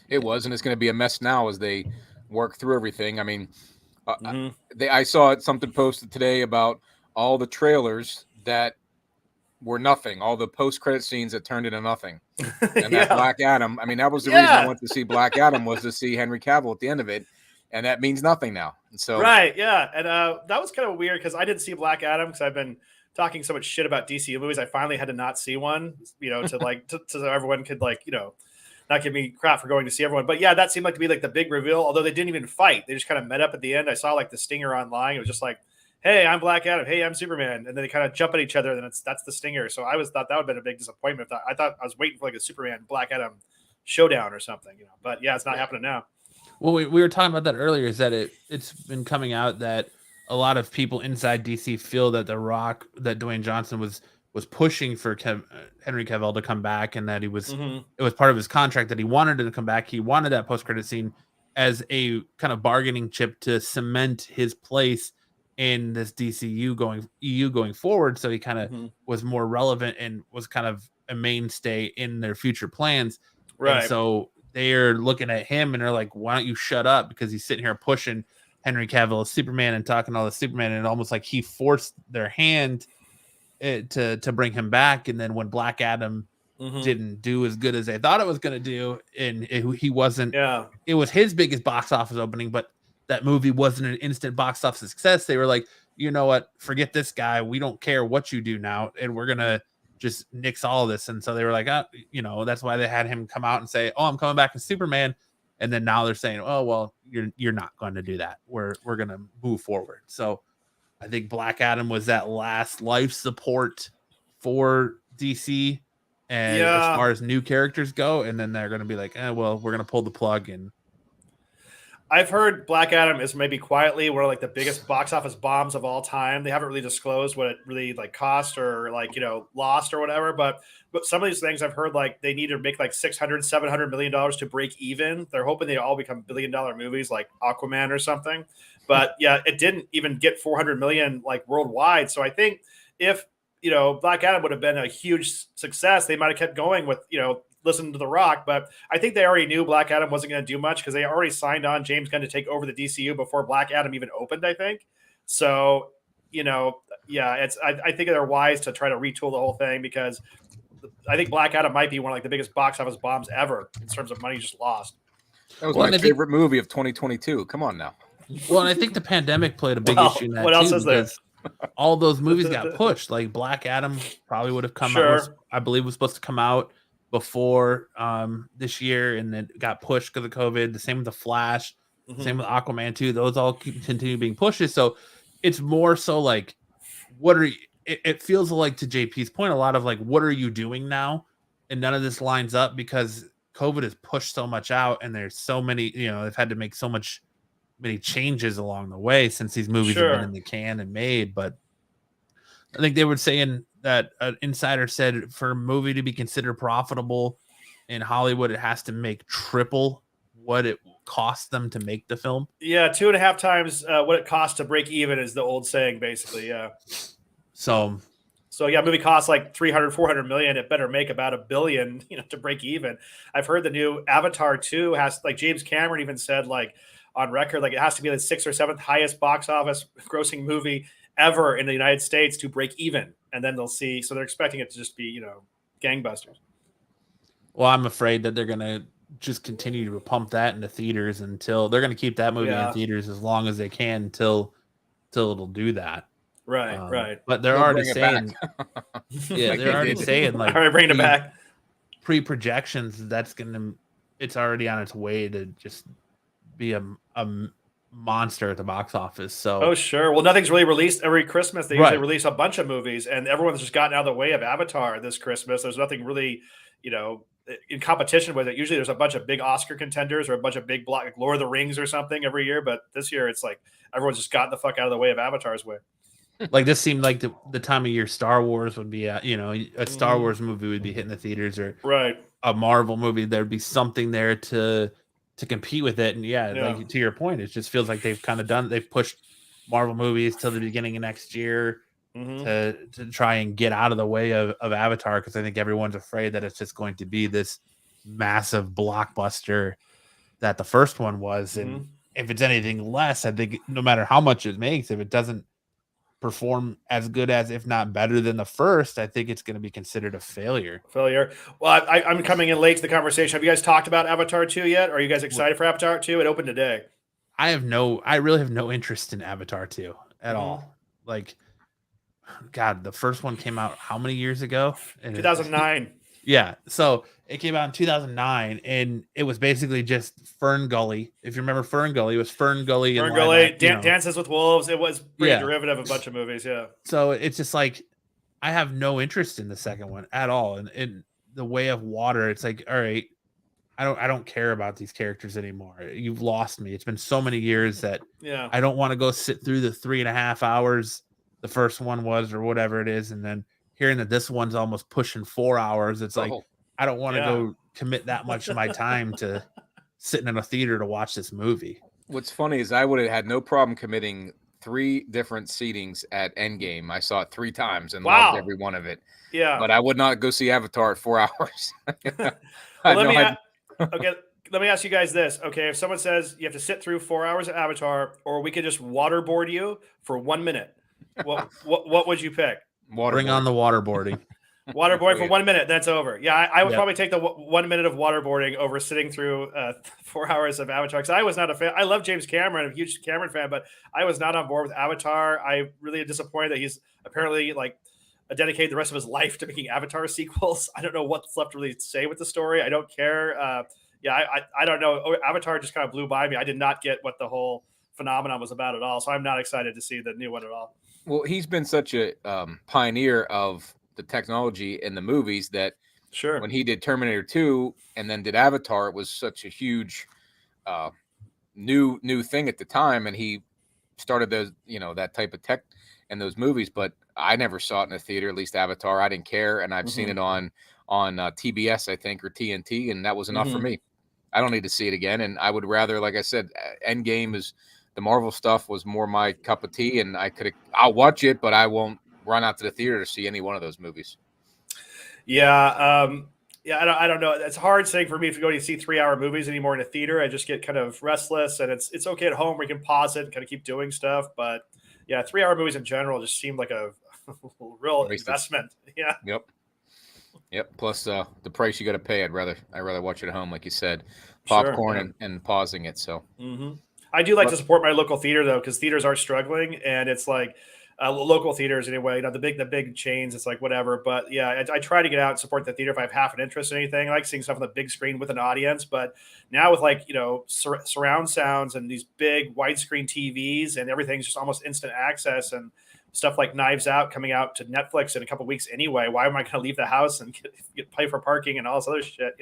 It was, and it's going to be a mess now as they work through everything. I mean, I saw something posted today about all the trailers that were nothing, all the post-credit scenes that turned into nothing. And that Black Adam, I mean, that was the reason I went to see Black Adam was to see Henry Cavill at the end of it, and that means nothing now. And so, right, yeah, and that was kind of weird because I didn't see Black Adam because I've been talking so much shit about DC movies. I finally had to not see one, so everyone could not give me crap for going to see everyone. But yeah, that seemed like to be like the big reveal, although they didn't even fight. They just kind of met up at the end. I saw like the stinger online. It was just like, hey, I'm Black Adam. Hey, I'm Superman. And then they kind of jump at each other. And then that's the stinger. So I thought that would have been a big disappointment. I thought I was waiting for like a Superman Black Adam showdown or something, but yeah, it's not happening now. Well, we were talking about that earlier, is that it's been coming out that a lot of people inside DC feel that The Rock, that Dwayne Johnson was pushing for Henry Cavill to come back, and that he was it was part of his contract that he wanted him to come back. He wanted that post-credit scene as a kind of bargaining chip to cement his place in this DCU going forward. So he kind of was more relevant and was kind of a mainstay in their future plans. Right. And so they're looking at him and they're like, why don't you shut up? Because he's sitting here pushing Henry Cavill as Superman and talking all the Superman, and almost like he forced their hand to bring him back. And then when Black Adam didn't do as good as they thought it was going to do, and he wasn't, it was his biggest box office opening, but that movie wasn't an instant box office success. They were like, you know what, forget this guy. We don't care what you do now. And we're going to just nix all of this. And so they were like, that's why they had him come out and say, oh, I'm coming back as Superman. And then now they're saying, oh, well, you're not going to do that. We're going to move forward. So I think Black Adam was that last life support for DC. And as far as new characters go, and then they're going to be like, well, we're going to pull the plug. And I've heard Black Adam is maybe quietly one of like the biggest box office bombs of all time. They haven't really disclosed what it really like cost or like, lost or whatever. But some of these things I've heard, like they need to make like $600-700 million to break even. They're hoping they all become $1 billion movies like Aquaman or something. But yeah, it didn't even get 400 million like worldwide. So I think if, Black Adam would have been a huge success, they might have kept going with, listen to The Rock, but I think they already knew Black Adam wasn't going to do much because they already signed on James Gunn to take over the DCU before Black Adam even opened, I think. So, I think they're wise to try to retool the whole thing because I think Black Adam might be one of like the biggest box office bombs ever in terms of money just lost. That was my favorite movie of 2022. Come on now. Well, and I think the pandemic played a big issue in that what else is there? All those movies got pushed. Like Black Adam probably would have come out, I believe was supposed to come out before this year, and then got pushed because of COVID. The same with The Flash, same with Aquaman 2. Those all continue being pushes. So it's more so like, what are you, it feels like, to JP's point, a lot of like, what are you doing now? And none of this lines up because COVID has pushed so much out, and there's so many, they've had to make so many changes along the way since these movies have been in the can and made. But I think they were saying that an insider said for a movie to be considered profitable in Hollywood, it has to make triple what it cost them to make the film. Yeah, 2.5 times what it costs to break even is the old saying, basically. Yeah. So yeah, movie costs like 300-400 million. It better make about $1 billion, to break even. I've heard the new Avatar 2 has, like James Cameron even said, like on record, like it has to be the 6th or 7th highest box office grossing movie ever in the United States to break even. And then they'll see. So they're expecting it to just be, gangbusters. Well, I'm afraid that they're going to just continue to pump that into theaters until they're going to keep that movie in theaters as long as they can until it'll do that. Right. But they're already saying, they're already saying like, all right, bring it back. Pre-projections, it's already on its way to just be a monster at the box office. So sure. Well, nothing's really released every Christmas. They usually release a bunch of movies, and everyone's just gotten out of the way of Avatar this Christmas. There's nothing really, in competition with it. Usually there's a bunch of big Oscar contenders or a bunch of big like Lord of the Rings or something every year, but this year it's like everyone's just gotten the fuck out of the way of Avatar's way. Like this seemed like the time of year Star Wars would be a Star Wars movie would be hitting the theaters, or a Marvel movie. There'd be something there to compete with it. And like to your point, it just feels like they've kind of they've pushed Marvel movies till the beginning of next year to try and get out of the way of Avatar, because I think everyone's afraid that it's just going to be this massive blockbuster that the first one was. And if it's anything less, I think no matter how much it makes, if it doesn't perform as good as, if not better than the first, I think it's going to be considered a failure. Well, I'm coming in late to the conversation. Have you guys talked about Avatar 2 yet? Are you guys excited for Avatar 2? It opened today. I really have no interest in Avatar 2 at all. Like, God, the first one came out how many years ago? 2009. Yeah. So it came out in 2009, and it was basically just Fern Gully. If you remember Fern Gully, it was Fern Gully. Dances with Wolves. It was pretty derivative of a bunch of movies. Yeah. So it's just like, I have no interest in the second one at all. And in the Way of Water, it's like, all right, I don't care about these characters anymore. You've lost me. It's been so many years that I don't want to go sit through the 3.5 hours the first one was, or whatever it is, and then hearing that this one's almost pushing 4 hours, it's like, I don't want to go commit that much of my time to sitting in a theater to watch this movie. What's funny is I would have had no problem committing 3 different seatings at Endgame. I saw it 3 times and loved every one of it. Yeah. But I would not go see Avatar at 4 hours. Let me ask you guys this. Okay, if someone says you have to sit through 4 hours of Avatar, or we could just waterboard you for 1 minute, what would you pick? Bring on the waterboarding. Waterboarding for 1 minute, that's over. Yeah, I would probably take the 1 minute of waterboarding over sitting through 4 hours of Avatar. Because I was not a fan. I love James Cameron, I'm a huge Cameron fan, but I was not on board with Avatar. I really am disappointed that he's apparently dedicated the rest of his life to making Avatar sequels. I don't know what's left to really say with the story. I don't care. I don't know. Avatar just kind of blew by me. I did not get what the whole phenomenon was about at all. So I'm not excited to see the new one at all. Well, he's been such a pioneer of the technology in the movies that Sure. when he did Terminator 2 and then did Avatar, it was such a huge new thing at the time, and he started those, that type of tech in those movies. But I never saw it in a theater, at least Avatar. I didn't care, and I've seen it on TBS, I think, or TNT, and that was enough for me. I don't need to see it again, and I would rather, like I said, Endgame is the Marvel stuff was more my cup of tea, and I'll watch it, but I won't run out to the theater to see any one of those movies. Yeah. I don't know. It's hard saying for me if you go to see 3-hour movies anymore in a theater. I just get kind of restless, and it's okay at home where you can pause it and kind of keep doing stuff. But yeah, 3-hour movies in general just seem like a real investment. Yeah. Yep. Plus the price you got to pay. I'd rather watch it at home, like you said, popcorn Sure, and pausing it. So I do like to support my local theater though, because theaters are struggling, and it's like local theaters anyway. The big chains, it's like whatever. But yeah, I try to get out and support the theater if I have half an interest in anything. I like seeing stuff on the big screen with an audience. But now with surround sounds and these big widescreen TVs and everything's just almost instant access, and stuff like Knives Out coming out to Netflix in a couple weeks anyway. Why am I going to leave the house and pay for parking and all this other shit?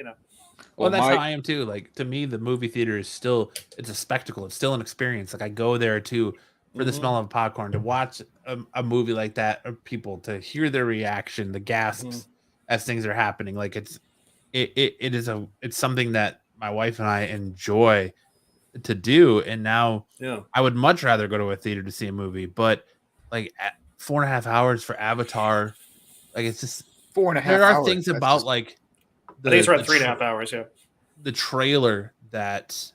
Well, that's how I am too. Like, to me, the movie theater is still, it's a spectacle. It's still an experience. Like, I go there too for the smell of popcorn, to watch a movie like that, or people, to hear their reaction, the gasps as things are happening. Like, it's something that my wife and I enjoy to do. And now I would much rather go to a theater to see a movie, but like at 4.5 hours for Avatar, like, it's just 4.5 hours. There are things about like I think it's around 3.5 hours. Yeah. The trailer that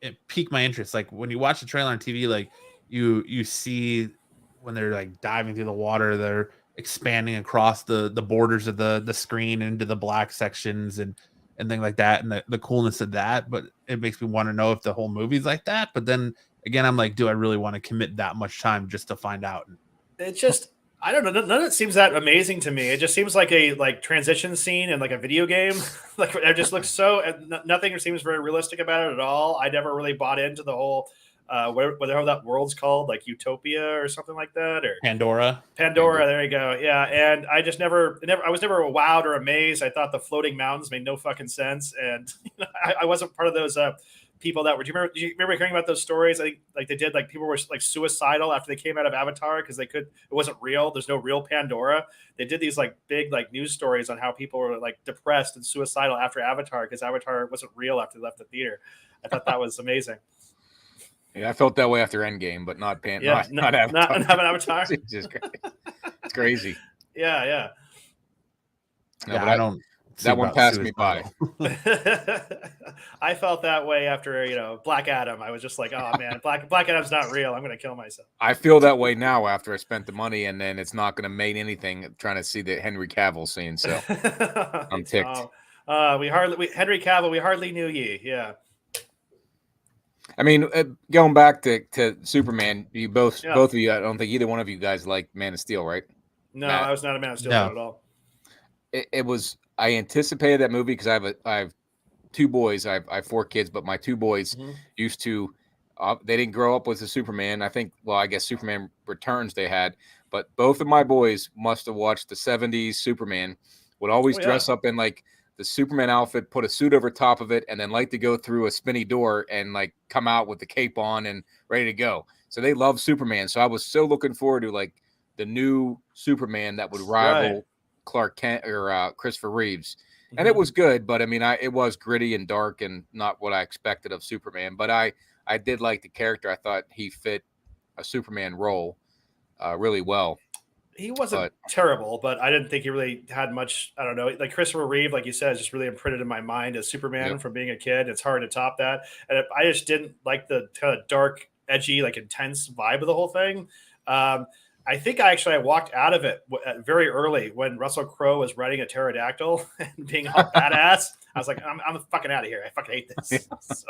it piqued my interest. Like, when you watch the trailer on TV, like you see when they're like diving through the water, they're expanding across the borders of the screen into the black sections and things like that, and the coolness of that. But it makes me want to know if the whole movie's like that. But then again, I'm like, do I really want to commit that much time just to find out? It just, I don't know. None of it seems that amazing to me. It just seems like a transition scene in like a video game. Like, it just looks nothing seems very realistic about it at all. I never really bought into the whole whatever that world's called, like Utopia or something like that, or Pandora. There you go. Yeah, and I just I was never wowed or amazed. I thought the floating mountains made no fucking sense, and I wasn't part of those people that were. Do you remember hearing about those stories? I think like they did, like people were like suicidal after they came out of Avatar because it wasn't real. There's no real Pandora. They did these like big like news stories on how people were like depressed and suicidal after Avatar because Avatar wasn't real after they left the theater. I thought that was amazing. Yeah, I felt that way after Endgame, but not Avatar. Not Avatar. It's it's crazy. Yeah. No, yeah, I don't. That one passed me by. I felt that way after Black Adam. I was just like, oh man, Black Adam's not real. I'm gonna kill myself. I feel that way now after I spent the money, and then it's not gonna make anything trying to see the Henry Cavill scene. So I'm ticked. Henry Cavill, we hardly knew ye. Yeah. I mean, going back to Superman, you both of you, I don't think either one of you guys like Man of Steel, right? No, Matt? I was not a Man of Steel fan at all. It was. I anticipated that movie because I have 2 boys. I have 4 kids, but my 2 boys used to. They didn't grow up with the Superman. I guess Superman Returns they had, but both of my boys must have watched the '70s Superman. Would always dress up in like the Superman outfit, put a suit over top of it, and then like to go through a spinny door and like come out with the cape on and ready to go. So they love Superman. So I was so looking forward to like the new Superman that would rival Clark Kent or Christopher Reeves. And it was good, but I mean, it was gritty and dark and not what I expected of Superman. But I did like the character. I thought he fit a Superman role really well. He wasn't terrible, but I didn't think he really had much. I don't know. Like Christopher Reeve, like you said, is just really imprinted in my mind as Superman from being a kid. It's hard to top that. And I just didn't like the kind of dark, edgy, like intense vibe of the whole thing. I think I walked out of it very early when Russell Crowe was riding a pterodactyl and being all badass. I was like, I'm fucking out of here. I fucking hate this. So.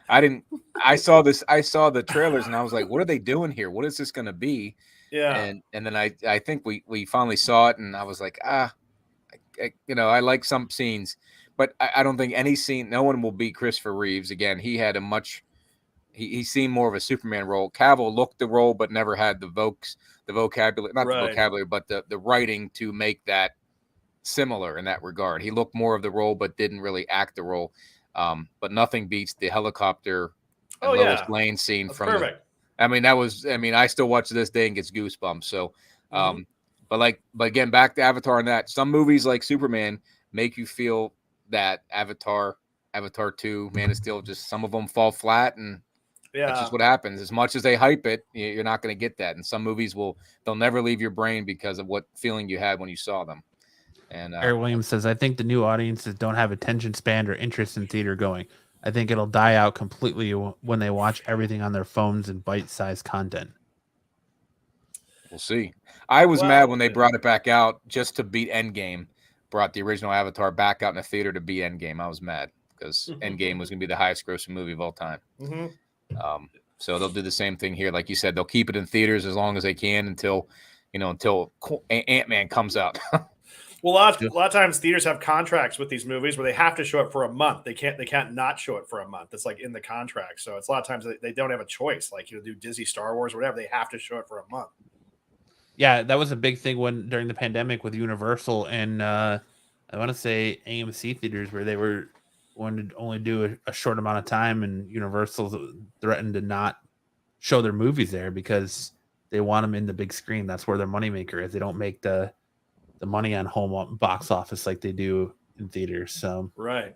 I saw the trailers and I was like, what are they doing here? What is this going to be? Yeah. And then I think we finally saw it and I was like, I like some scenes, but I don't think any scene, no one will beat Christopher Reeves. Again, he had he seemed more of a Superman role. Cavill looked the role, but never had the vocabulary, not the vocabulary, but the writing to make that similar in that regard. He looked more of the role, but didn't really act the role. But nothing beats the helicopter and Lois Lane scene from perfect. I still watch to this day and gets goosebumps. So, but again, back to Avatar and that. Some movies like Superman make you feel that Avatar 2, Man of Steel, just some of them fall flat, and that's just what happens. As much as they hype it, you're not going to get that. And some movies they'll never leave your brain because of what feeling you had when you saw them. And Eric Williams says, I think the new audiences don't have attention span or interest in theater going. I think it'll die out completely when they watch everything on their phones and bite-sized content. We'll see. I was mad when they brought it back out just to beat Endgame. Brought the original Avatar back out in the theater to beat Endgame. I was mad because Endgame was going to be the highest grossing movie of all time. So they'll do the same thing here. Like you said, they'll keep it in theaters as long as they can until Ant-Man comes out. Well, a lot of times theaters have contracts with these movies where they have to show it for a month. They can't not show it for a month. It's like in the contract. So it's a lot of times they don't have a choice. Like do Disney Star Wars or whatever, they have to show it for a month. Yeah, that was a big thing during the pandemic with Universal and I want to say AMC theaters where they wanted to only do a short amount of time, and Universal threatened to not show their movies there because they want them in the big screen. That's where their moneymaker is. They don't make the money on home box office like they do in theaters. So right.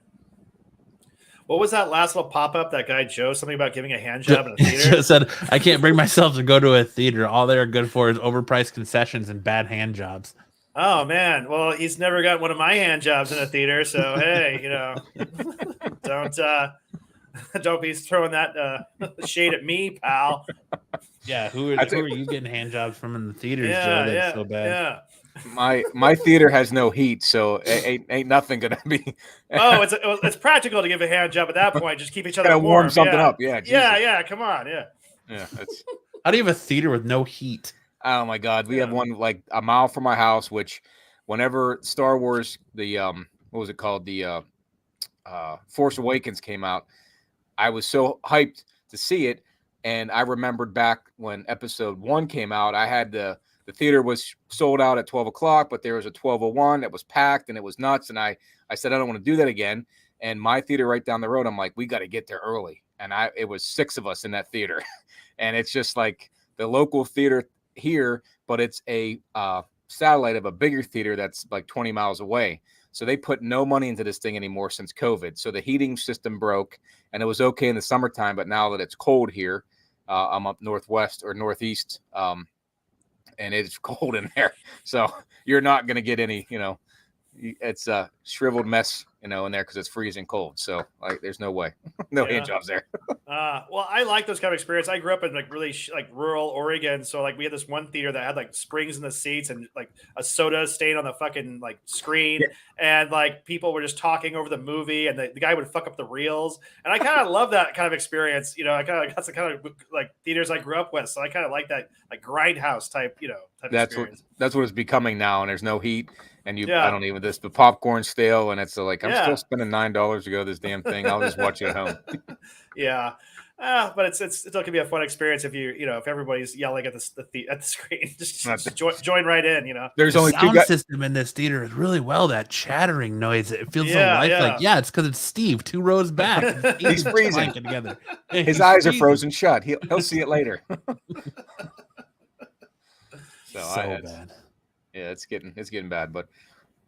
What was that last little pop-up? That guy Joe, something about giving a hand job in a theater? Joe said, I can't bring myself to go to a theater. All they're good for is overpriced concessions and bad hand jobs. Oh man. Well, he's never got one of my hand jobs in a theater. So, hey, don't be throwing that shade at me, pal. Yeah. Who are you getting hand jobs from in the theaters, Joe? That's so bad. Yeah. My theater has no heat, so ain't nothing gonna be. It's practical to give a hand job at that point. Just keep each other warm. Warm something up. Yeah. Jesus. Yeah. Come on. Yeah. That's. How do you have a theater with no heat? Oh my God, we have one like a mile from my house. Which, whenever Star Wars, the what was it called, the Force Awakens came out, I was so hyped to see it, and I remembered back when Episode 1 came out, I had the theater was sold out at 12 o'clock, but there was a 12:01 that was packed, and it was nuts. And I said, I don't want to do that again. And my theater right down the road, I'm like, we got to get there early. And it was 6 of us in that theater. And it's just like the local theater here, but it's a satellite of a bigger theater that's like 20 miles away. So they put no money into this thing anymore since COVID. So the heating system broke, and it was okay in the summertime. But now that it's cold here, I'm up northwest or northeast, and it's cold in there. So you're not going to get any, it's a shriveled mess, in there because it's freezing cold. So there's no way, hand jobs there. Well, I like those kind of experience. I grew up in really rural Oregon. So we had this one theater that had springs in the seats and a soda stain on the fucking screen. Yeah. And people were just talking over the movie, and the guy would fuck up the reels. And I kind of love that kind of experience. I kind of got the kind of theaters I grew up with. So I kind of like that grindhouse type, type experience. That's what it's becoming now. And there's no heat. And I don't even the popcorn's stale, and it's I'm still spending $9 to go to this damn thing. I'll just watch it at home. Yeah, but it's still can be a fun experience if if everybody's yelling at the screen, just join right in. There's only sound system in this theater is really well. That chattering noise, it feels so lifelike. Yeah, it's because it's Steve 2 rows back. He's freezing together. His eyes are frozen shut. He'll see it later. so bad. Yeah, it's getting bad, but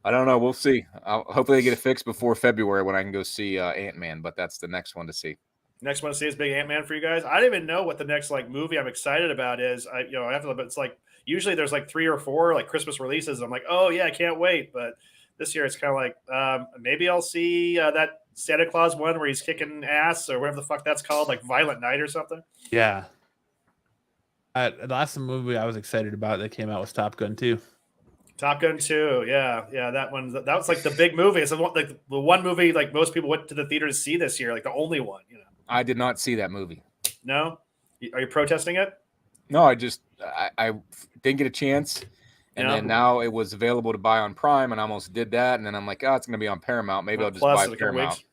I don't know. We'll see. Hopefully they get it fixed before February when I can go see Ant-Man, but that's the next one to see. Next one to see is big Ant-Man for you guys. I don't even know what the next movie I'm excited about is. I have to, but it's usually there's 3 or 4 Christmas releases. I'm like, oh yeah, I can't wait. But this year it's kind of maybe I'll see that Santa Claus one where he's kicking ass or whatever the fuck that's called, Violent Night or something. Yeah. The last movie I was excited about that came out was Top Gun 2. Top Gun 2, yeah, that one. That was the big movie. It's the one movie most people went to the theater to see this year, the only one. I did not see that movie. No, are you protesting it? No, I didn't get a chance, and then now it was available to buy on Prime, and I almost did that, and then I'm like, oh, it's going to be on Paramount. Maybe I'll just buy Paramount.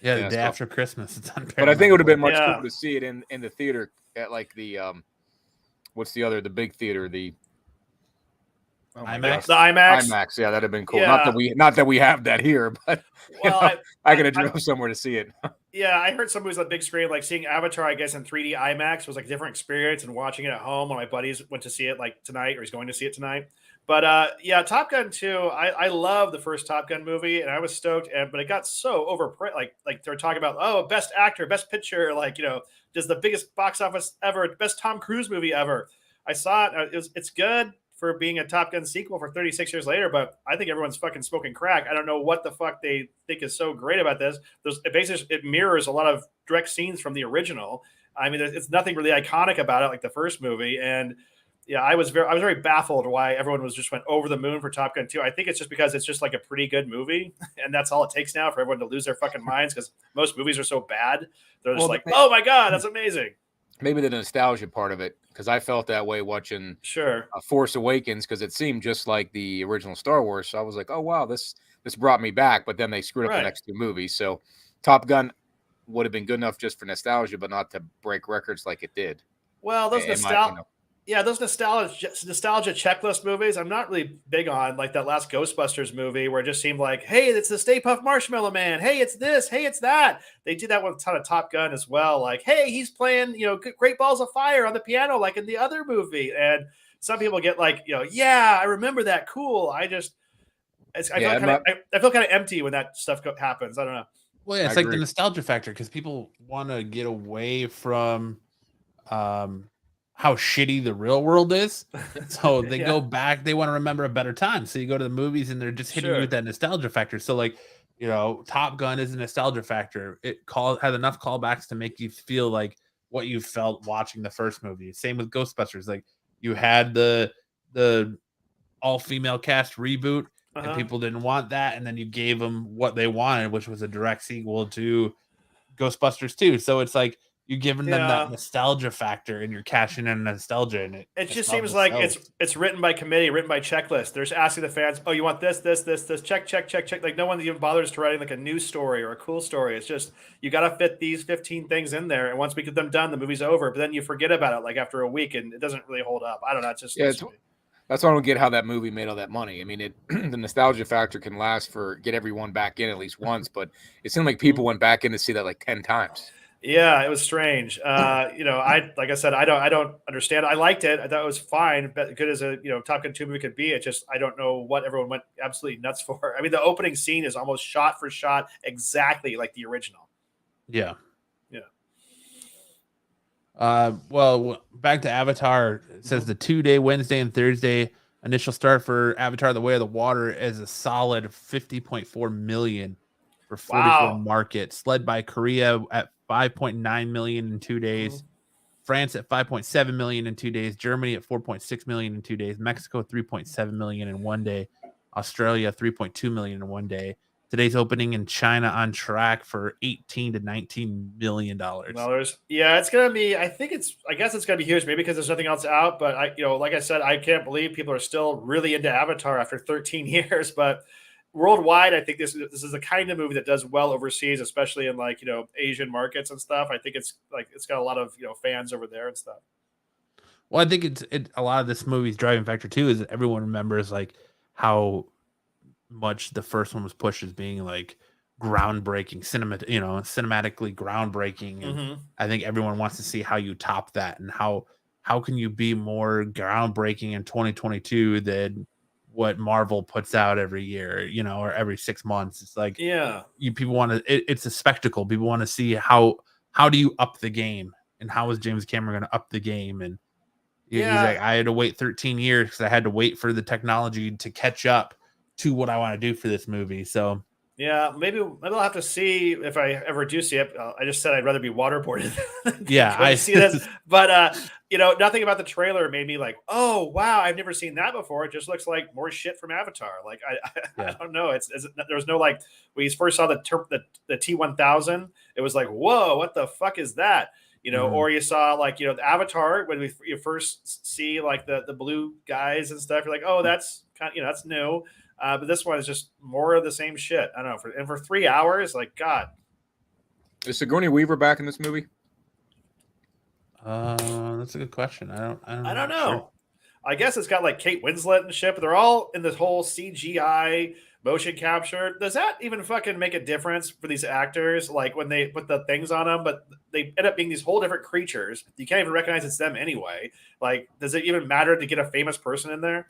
Yeah, the Yeah, day so- after Christmas. It's on But I think it would have been Paramount+. much Yeah. cooler to see it in the theater at like the what's the big theater, the IMAX? The IMAX. IMAX. Yeah, that'd have been cool. Yeah. Not that we have that here, but Well, I could have drove somewhere to see it. Yeah, I heard somebody was on the big screen, like seeing Avatar, I guess, in 3D IMAX was like a different experience and watching it at home when my buddies went to see it like tonight or he's going to see it tonight. But yeah, Top Gun 2, I love the first Top Gun movie and I was stoked, but it got so overpriced. Like they're talking about, oh, best actor, best picture, like, just the biggest box office ever, best Tom Cruise movie ever. I saw it. It's good for being a Top Gun sequel for 36 years later, but I think everyone's fucking smoking crack. I don't know what the fuck they think is so great about this. It mirrors a lot of direct scenes from the original. I mean, it's nothing really iconic about it like the first movie. And yeah, I was very baffled why everyone went over the moon for Top Gun 2. I think it's just because it's just like a pretty good movie, and that's all it takes now for everyone to lose their fucking minds because most movies are so bad. They're just oh my god, that's amazing. Maybe the nostalgia part of it, because I felt that way watching Force Awakens, because it seemed just like the original Star Wars. So I was like, oh wow, this brought me back. But then they screwed up the next two movies. So Top Gun would have been good enough just for nostalgia, but not to break records like it did. Well, those nostalgia checklist movies, I'm not really big on, like that last Ghostbusters movie where it just seemed like, hey, it's the Stay Puft Marshmallow Man. Hey, it's this. Hey, it's that. They do that with a ton of Top Gun as well. Like, hey, he's playing, Great Balls of Fire on the piano like in the other movie. And some people get like, yeah, I remember that. Cool. I feel kind of empty when that stuff happens. I don't know. Well, yeah, it's like the nostalgia factor because people want to get away from how shitty the real world is. So they go back, they want to remember a better time. So you go to the movies and they're just hitting you with that nostalgia factor. So like, Top Gun is a nostalgia factor. It has enough callbacks to make you feel like what you felt watching the first movie. Same with Ghostbusters. Like you had the all-female cast reboot and people didn't want that. And then you gave them what they wanted, which was a direct sequel to Ghostbusters 2. So it's like, you're giving them that nostalgia factor and you're cashing in nostalgia in it. It just seems like it's written by committee, written by checklist. They're just asking the fans, oh, you want this, check. Like no one even bothers to writing like a news story or a cool story. It's just, you got to fit these 15 things in there. And once we get them done, the movie's over, but then you forget about it like after a week and it doesn't really hold up. I don't know. It's just, that's why I don't get how that movie made all that money. I mean, the nostalgia factor can get everyone back in at least once, but it seemed like people went back in to see that like 10 times. Yeah, it was strange. Like I said, I don't understand. I liked it. I thought it was fine, but good as a Top Gun 2 movie could be. It just, I don't know what everyone went absolutely nuts for. I mean, the opening scene is almost shot for shot exactly like the original. Yeah. Well, back to Avatar. It says the 2-day Wednesday and Thursday initial start for Avatar: The Way of the Water is a solid 50.4 million for 44 markets, led by Korea at 5.9 million in 2 days, France at 5.7 million in 2 days, Germany at 4.6 million in 2 days, Mexico 3.7 million in 1 day, Australia 3.2 million in 1 day. Today's opening in China on track for $18 to $19 million. Yeah, it's gonna be. I guess it's gonna be huge, maybe because there's nothing else out. But like I said, I can't believe people are still really into Avatar after 13 years. But worldwide, I think this is the kind of movie that does well overseas, especially in like Asian markets and stuff. I think it's got a lot of fans over there and stuff. Well, I think a lot of this movie's driving factor too is that everyone remembers like how much the first one was pushed as being like groundbreaking, cinematically groundbreaking, and I think everyone wants to see how you top that and how can you be more groundbreaking in 2022 than what Marvel puts out every year, or every 6 months. It's like, people want to, it's a spectacle. People want to see how do you up the game, and how is James Cameron going to up the game? And he's like, I had to wait 13 years because I had to wait for the technology to catch up to what I want to do for this movie. So maybe I'll have to see if I ever do see it. I just said I'd rather be waterboarded. I see this, but nothing about the trailer made me like, oh wow, I've never seen that before. It just looks like more shit from Avatar. Like I don't know. There was no like when you first saw the T-1000, it was like, whoa, what the fuck is that? Or you saw like the Avatar when you first see like the blue guys and stuff. You're like, oh, that's kind of that's new. But this one is just more of the same shit. I don't know. For 3 hours, like God. Is Sigourney Weaver back in this movie? That's a good question. I don't know. Sure. I guess it's got like Kate Winslet and shit, but they're all in this whole CGI motion capture. Does that even fucking make a difference for these actors? Like when they put the things on them, but they end up being these whole different creatures. You can't even recognize it's them anyway. Like, does it even matter to get a famous person in there?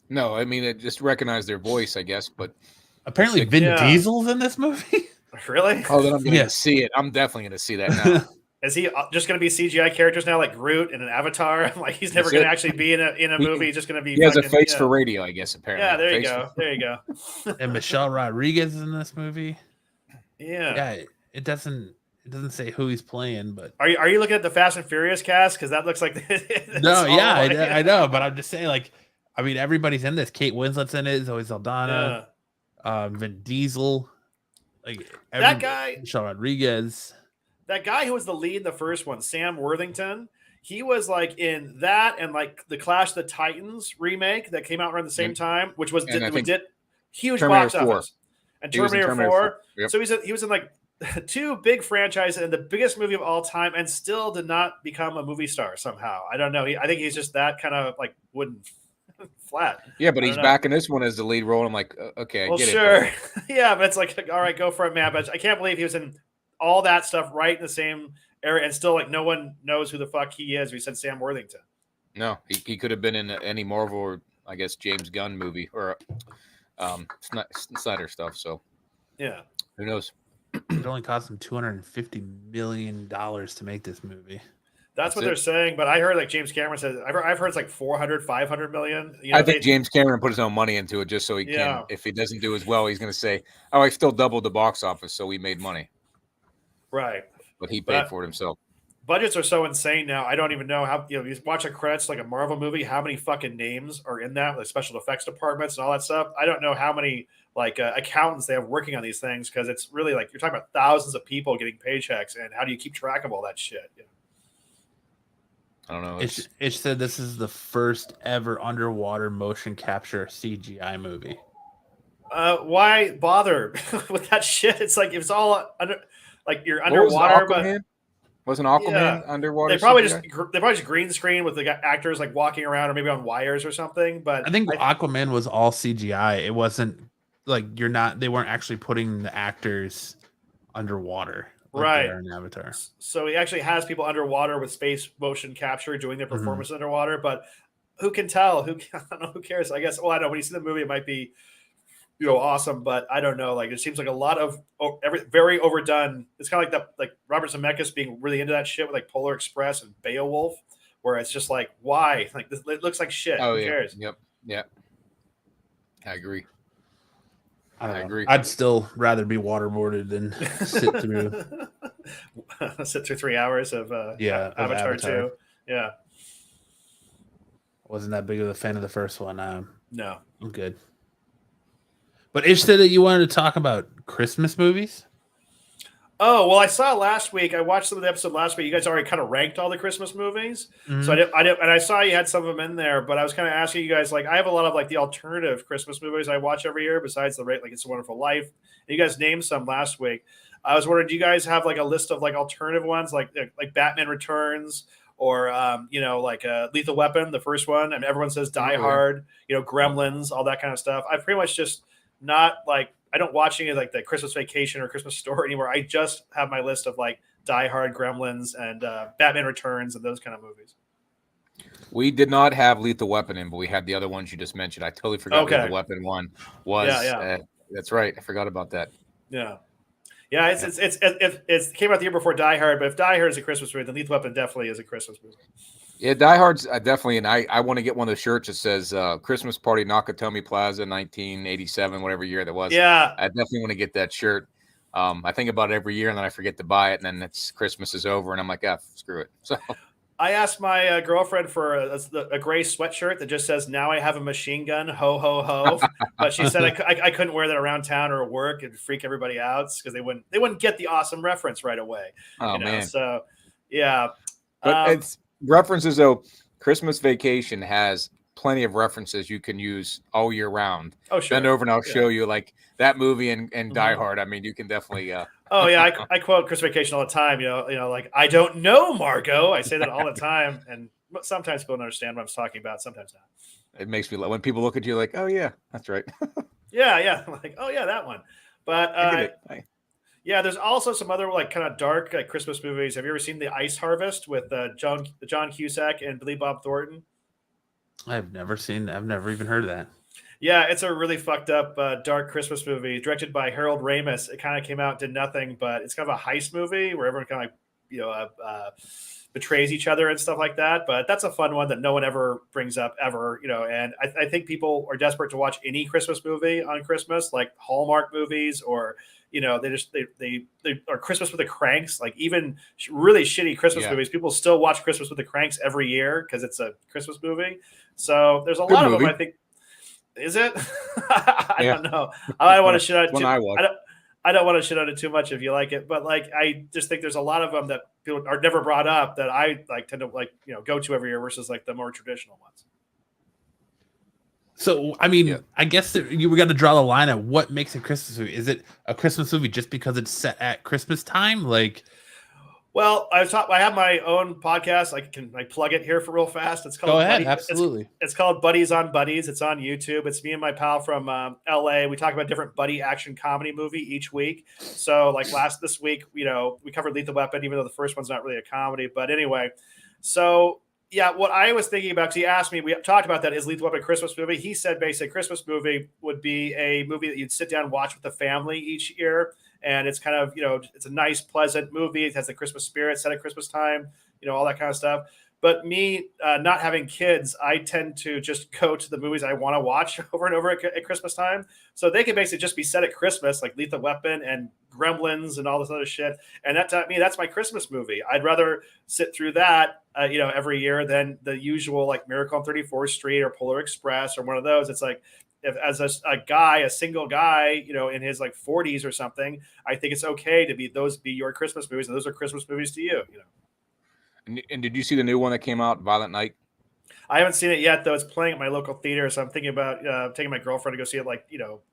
No, I mean, it just recognize their voice, I guess. But apparently, Vin Diesel's in this movie. Really? Oh, then I'm going to see it. I'm definitely going to see that now. Is he just going to be CGI characters now, like Groot in an Avatar? Like he's never going to actually be in a movie. He's just going to be. He has a face for radio, I guess. Apparently. Yeah, there you go. There you go. And Michelle Rodriguez is in this movie. Yeah. Yeah. It doesn't say who he's playing, but are you looking at the Fast and Furious cast? Because that looks like no. Yeah, I know, but I'm just saying, like, I mean, everybody's in this. Kate Winslet's in it. Zoe Saldana, Vin Diesel, like that guy, Michelle Rodriguez. That guy who was the lead in the first one, Sam Worthington, he was like in that and like the Clash of the Titans remake that came out around the same time, which was did huge Terminator box office. 4. And Terminator 4. Yep. So he was in like 2 big franchises and the biggest movie of all time, and still did not become a movie star somehow. I don't know. I think he's just that kind of like wooden flat. Yeah, but he's back in this one as the lead role. I'm like, okay, I get it. Yeah, but it's like, all right, go for it, man. But I can't believe he was in all that stuff right in the same area, and still like no one knows who the fuck he is. We said Sam Worthington. No, he could have been in any Marvel or I guess James Gunn movie or Snyder stuff. So yeah, who knows? It only cost him $250 million to make this movie. That's what they're saying, but I heard like James Cameron says I've heard it's like 500 million. I think James Cameron put his own money into it just so he can. If he doesn't do as well, he's going to say, "Oh, I still doubled the box office, so we made money." Right, but he paid for it himself. Budgets are so insane now. I don't even know how. You watch the credits like a Marvel movie. How many fucking names are in that? Like special effects departments and all that stuff. I don't know how many like accountants they have working on these things, because it's really like you're talking about thousands of people getting paychecks, and how do you keep track of all that shit? I don't know. It said this is the first ever underwater motion capture CGI movie. Why bother with that shit? It's like it's all under, like you're underwater, but wasn't Aquaman underwater? They probably just green screen with the actors like walking around or maybe on wires or something. But I think Aquaman was all CGI. It wasn't like they weren't actually putting the actors underwater. Right. In Avatar. So he actually has people underwater with space motion capture doing their performance underwater, but who can tell? I don't know. Who cares? I guess. Well, I know when you see the movie, it might be, awesome, but I don't know. Like it seems like a lot of very overdone. It's kind of like Robert Zemeckis being really into that shit with like Polar Express and Beowulf, where it's just like, why? Like this, it looks like shit. Oh, who cares? Yep. Yeah. I agree. I agree. I'd still rather be waterboarded than sit through 3 hours of Avatar 2. Yeah. Wasn't that big of a fan of the first one. No, I'm good. But Ish said that you wanted to talk about Christmas movies. Oh, well, I saw last week. I watched some of the episode last week. You guys already kind of ranked all the Christmas movies. Mm-hmm. So I did, and I saw you had some of them in there, but I was kind of asking you guys, like, I have a lot of like the alternative Christmas movies I watch every year besides like It's a Wonderful Life. And you guys named some last week. I was wondering, do you guys have like a list of like alternative ones, like Batman Returns or, like Lethal Weapon, the first one, and everyone says Die Hard, Gremlins, all that kind of stuff. I pretty much just not like, I don't watch any of like the Christmas Vacation or Christmas Story anymore. I just have my list of like Die Hard, Gremlins, and Batman Returns and those kind of movies. We did not have Lethal Weapon in, but we had the other ones you just mentioned. I totally forgot Lethal Weapon 1 was. Yeah. That's right. I forgot about that. Yeah. Yeah, it came out the year before Die Hard, but if Die Hard is a Christmas movie, then Lethal Weapon definitely is a Christmas movie. Yeah, Die Hard's definitely, and I want to get one of the shirts that says Christmas Party Nakatomi Plaza 1987, whatever year that was. Yeah. I definitely want to get that shirt. I think about it every year, and then I forget to buy it, and then it's Christmas is over, and I'm like, screw it. So I asked my girlfriend for a gray sweatshirt that just says, "Now I have a machine gun, ho, ho, ho." But she said I couldn't wear that around town or at work. It'd freak everybody out because they wouldn't get the awesome reference right away. Oh, man. So, yeah. But it's references, though. Christmas Vacation has plenty of references you can use all year round. Oh, sure. Bend over and I'll show you like that movie and Die Hard. I mean, you can definitely. Oh yeah, I quote Christmas Vacation all the time. Like I don't know, Margot. I say that all the time, and sometimes people don't understand what I'm talking about. Sometimes not. It makes me when people look at you like, oh yeah, that's right. Yeah, like oh yeah, that one. But I get it. yeah, there's also some other like kind of dark like Christmas movies. Have you ever seen The Ice Harvest with John Cusack and Billy Bob Thornton? I've never even heard of that. Yeah, it's a really fucked up dark Christmas movie directed by Harold Ramis. It kind of came out, did nothing, but it's kind of a heist movie where everyone kind of like betrays each other and stuff like that. But that's a fun one that no one ever brings up ever. And I think people are desperate to watch any Christmas movie on Christmas, like Hallmark movies, or they are Christmas with the Cranks, like even really shitty Christmas movies. People still watch Christmas with the Cranks every year because it's a Christmas movie. So there's a lot of them, I think. Is it? I don't know. I don't want to shit on it. I don't want to shit on it too much if you like it, but like I just think there's a lot of them that people are never brought up that I like tend to go to every year versus like the more traditional ones. So I mean, I guess we got to draw the line at what makes a Christmas movie. Is it a Christmas movie just because it's set at Christmas time? Like, well, I have my own podcast. I plug it here for real fast. It's called Go ahead, absolutely. It's called Buddies on Buddies. It's on YouTube. It's me and my pal from LA. We talk about different buddy action comedy movie each week. So like this week, we covered Lethal Weapon, even though the first one's not really a comedy. But anyway, so yeah, what I was thinking about, because he asked me, we talked about that, is Lethal Weapon a Christmas movie? He said basically Christmas movie would be a movie that you'd sit down and watch with the family each year. And it's kind of, it's a nice, pleasant movie. It has the Christmas spirit set at Christmas time, all that kind of stuff. But me not having kids, I tend to just go to the movies I want to watch over and over at Christmas time. So they can basically just be set at Christmas, like Lethal Weapon and Gremlins and all this other shit. And that's my Christmas movie. I'd rather sit through that, every year than the usual like Miracle on 34th Street or Polar Express or one of those. It's like, if as a single guy, in his like 40s or something, I think it's okay to be your Christmas movies, and those are Christmas movies to you. And did you see the new one that came out, Violent Night? I haven't seen it yet, though. It's playing at my local theater, so I'm thinking about taking my girlfriend to go see it, like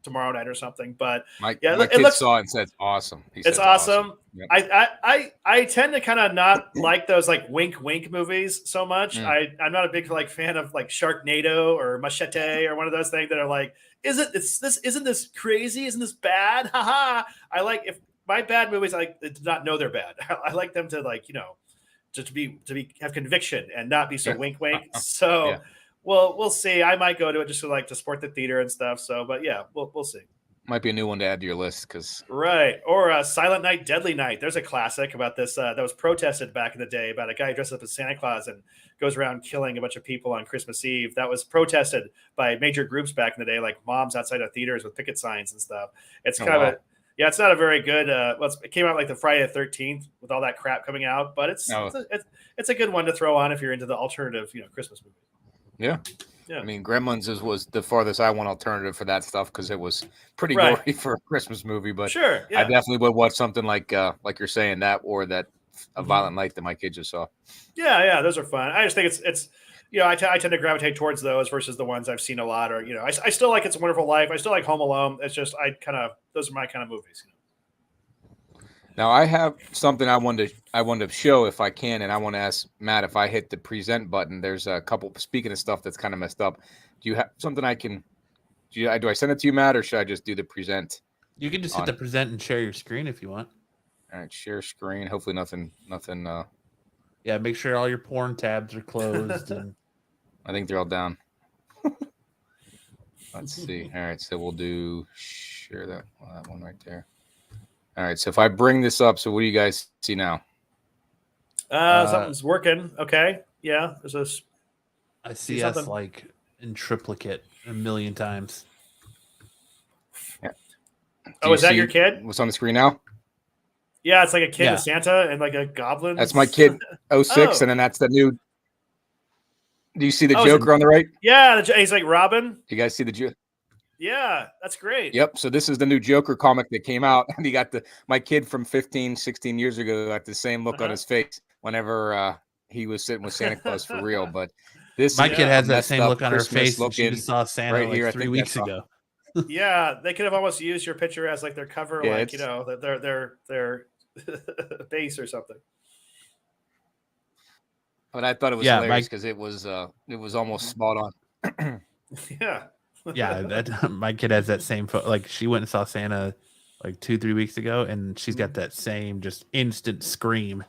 tomorrow night or something. But my kid saw it and said it's awesome. It's awesome. Yep. I tend to kind of not like those like wink movies so much. I'm not a big like fan of like Sharknado or Machete or one of those things that are like, isn't this crazy? Isn't this bad? Haha. I like, if my bad movies, I do not know they're bad. I like them to like just to have conviction and not be so wink. So we'll see. I might go to it just to support the theater and stuff. So, but yeah, we'll see. Might be a new one to add to your list, because or Silent Night, Deadly Night. There's a classic about this that was protested back in the day about a guy dressed up as Santa Claus and goes around killing a bunch of people on Christmas Eve. That was protested by major groups back in the day, like moms outside of theaters with picket signs and stuff. It's it's not a very good. It came out like the Friday the 13th with all that crap coming out, but it's a good one to throw on if you're into the alternative, Christmas movie. Yeah. I mean, Gremlins was the farthest I went alternative for that stuff, because it was pretty gory for a Christmas movie. But sure, I definitely would watch something like you're saying, that, or that A Violent Night that my kids just saw. Yeah, those are fun. I just think it's I tend to gravitate towards those versus the ones I've seen a lot. Or I still like It's a Wonderful Life. I still like Home Alone. It's just those are my kind of movies. Now I have something I wanted to show if I can, and I want to ask Matt if I hit the present button. There's a couple, speaking of stuff that's kind of messed up. Do you have something I can? Do I send it to you, Matt, or should I just do the present? You can just hit the present and share your screen if you want. All right, share screen. Hopefully nothing. Yeah, make sure all your porn tabs are closed. And I think they're all down. Let's see. All right, so we'll do share that one right there. All right, so if I bring this up, so what do you guys see now? Something's working. Okay, yeah. There's this. I see us like in triplicate a million times. Yeah. Is that your kid? What's on the screen now? Yeah, it's like a kid with Santa and like a goblin. That's my kid, 06, and then that's the new. Do you see the Joker on the right? Yeah, he's like Robin. You guys see the Joker? Yeah, that's great. Yep. So this is the new Joker comic that came out, and he got my kid from 15, 16 years ago got the same look on his face whenever he was sitting with Santa Claus for real. But my kid has that same look on her face. She just saw Santa right here 3 weeks ago. Yeah, they could have almost used your picture as like their cover, Yeah, like their base or something. But I thought it was Yeah, hilarious because it was almost spot on. Yeah. Yeah, that my kid has that same like she went and saw Santa like 2-3 weeks ago, and she's got that same just instant scream.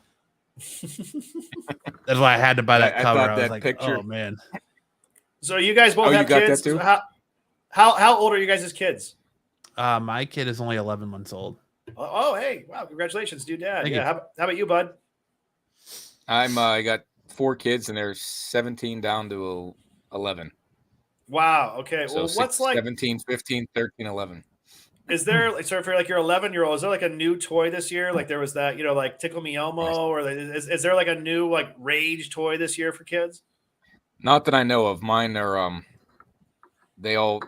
That's why I had to buy that I cover. thought I was that like, picture- oh man. So you guys both Oh, you have got that kids. too? So how old are you guys as kids? My kid is only 11 months old. Oh, hey, wow, congratulations, dude, dad. Thank Yeah, you. how about you, bud? I got 4 kids and they're 17 down to 11. Wow. Okay. So Well, what's 6, like? 17, 15, 13, 11. Is there so for like your 11-year-old? Is there like a new toy this year? Like there was that, like Tickle Me Elmo, or is there like a new like Rage toy this year for kids? Not that I know of. Mine are they all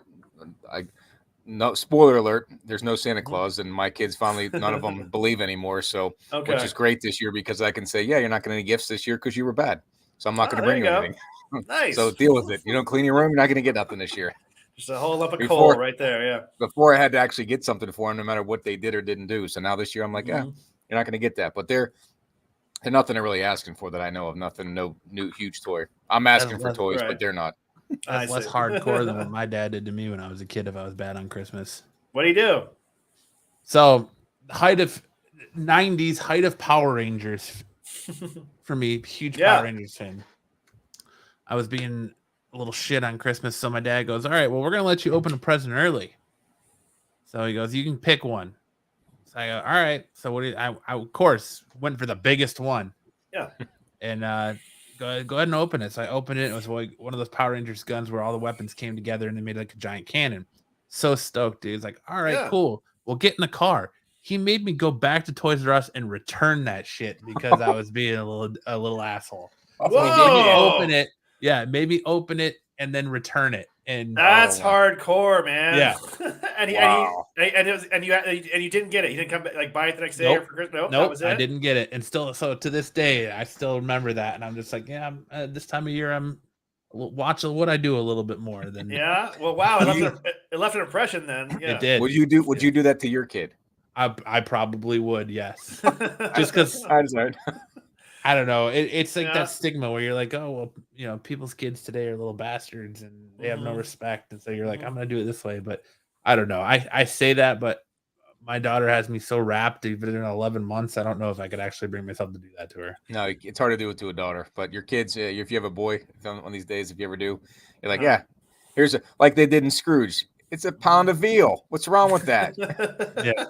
no spoiler alert, there's no Santa Claus, and my kids finally none of them believe anymore. So Okay. which is great this year because I can say, yeah, you're not getting any gifts this year because you were bad. So I'm not going to there bring you you go. anything. Nice. So deal with it. You don't clean your room, you're not going to get nothing this year. Just a whole lump of Before- coal right there. Yeah. Before I had to actually get something for them, no matter what they did or didn't do. So now this year I'm like, yeah, you're not going to get that. But they're nothing they're really asking for that I know of. Nothing, no new huge toy. I'm asking for toys, right. but they're not. That's I less see. hardcore than what my dad did to me when I was a kid if I was bad on Christmas. What do you do? So, height of 90s, height of Power Rangers for me, huge Yeah. Power Rangers fan. I was being a little shit on Christmas, so my dad goes, all right, well, we're going to let you open a present early. So he goes, you can pick one. So I go, all right. So what do you, I of course went for the biggest one. Yeah. And go ahead and open it. So I opened it. It was like one of those Power Rangers guns where all the weapons came together and they made like a giant cannon. So stoked, dude. It's like, all right, Yeah. cool. We'll get in the car. He made me go back to Toys R Us and return that shit because I was being a little asshole. So he made me open it. Yeah, maybe open it and then return it. And That's hardcore, man. Yeah. and you didn't get it. You didn't come back, like buy it the next day Nope. or for Christmas. Nope, that Nope, was it. I didn't get it. And still, so to this day, I still remember that. And I'm just like, yeah, this time of year, I'm watching what I do a little bit more than Yeah. Well, wow. It left an impression then. Yeah. it did. Would you do that to your kid? I probably would, yes. Just because I'm sorry. I don't know. It's like Yeah. that stigma where you're like, oh well, people's kids today are little bastards and they have no respect, and so you're like, I'm gonna do it this way. But I don't know. I say that, but my daughter has me so wrapped, even in 11 months. I don't know if I could actually bring myself to do that to her. No, it's hard to do it to a daughter. But your kids, if you have a boy, on these days, if you ever do, you're like, yeah, here's like they did in Scrooge. It's a pound of veal. What's wrong with that? Yeah.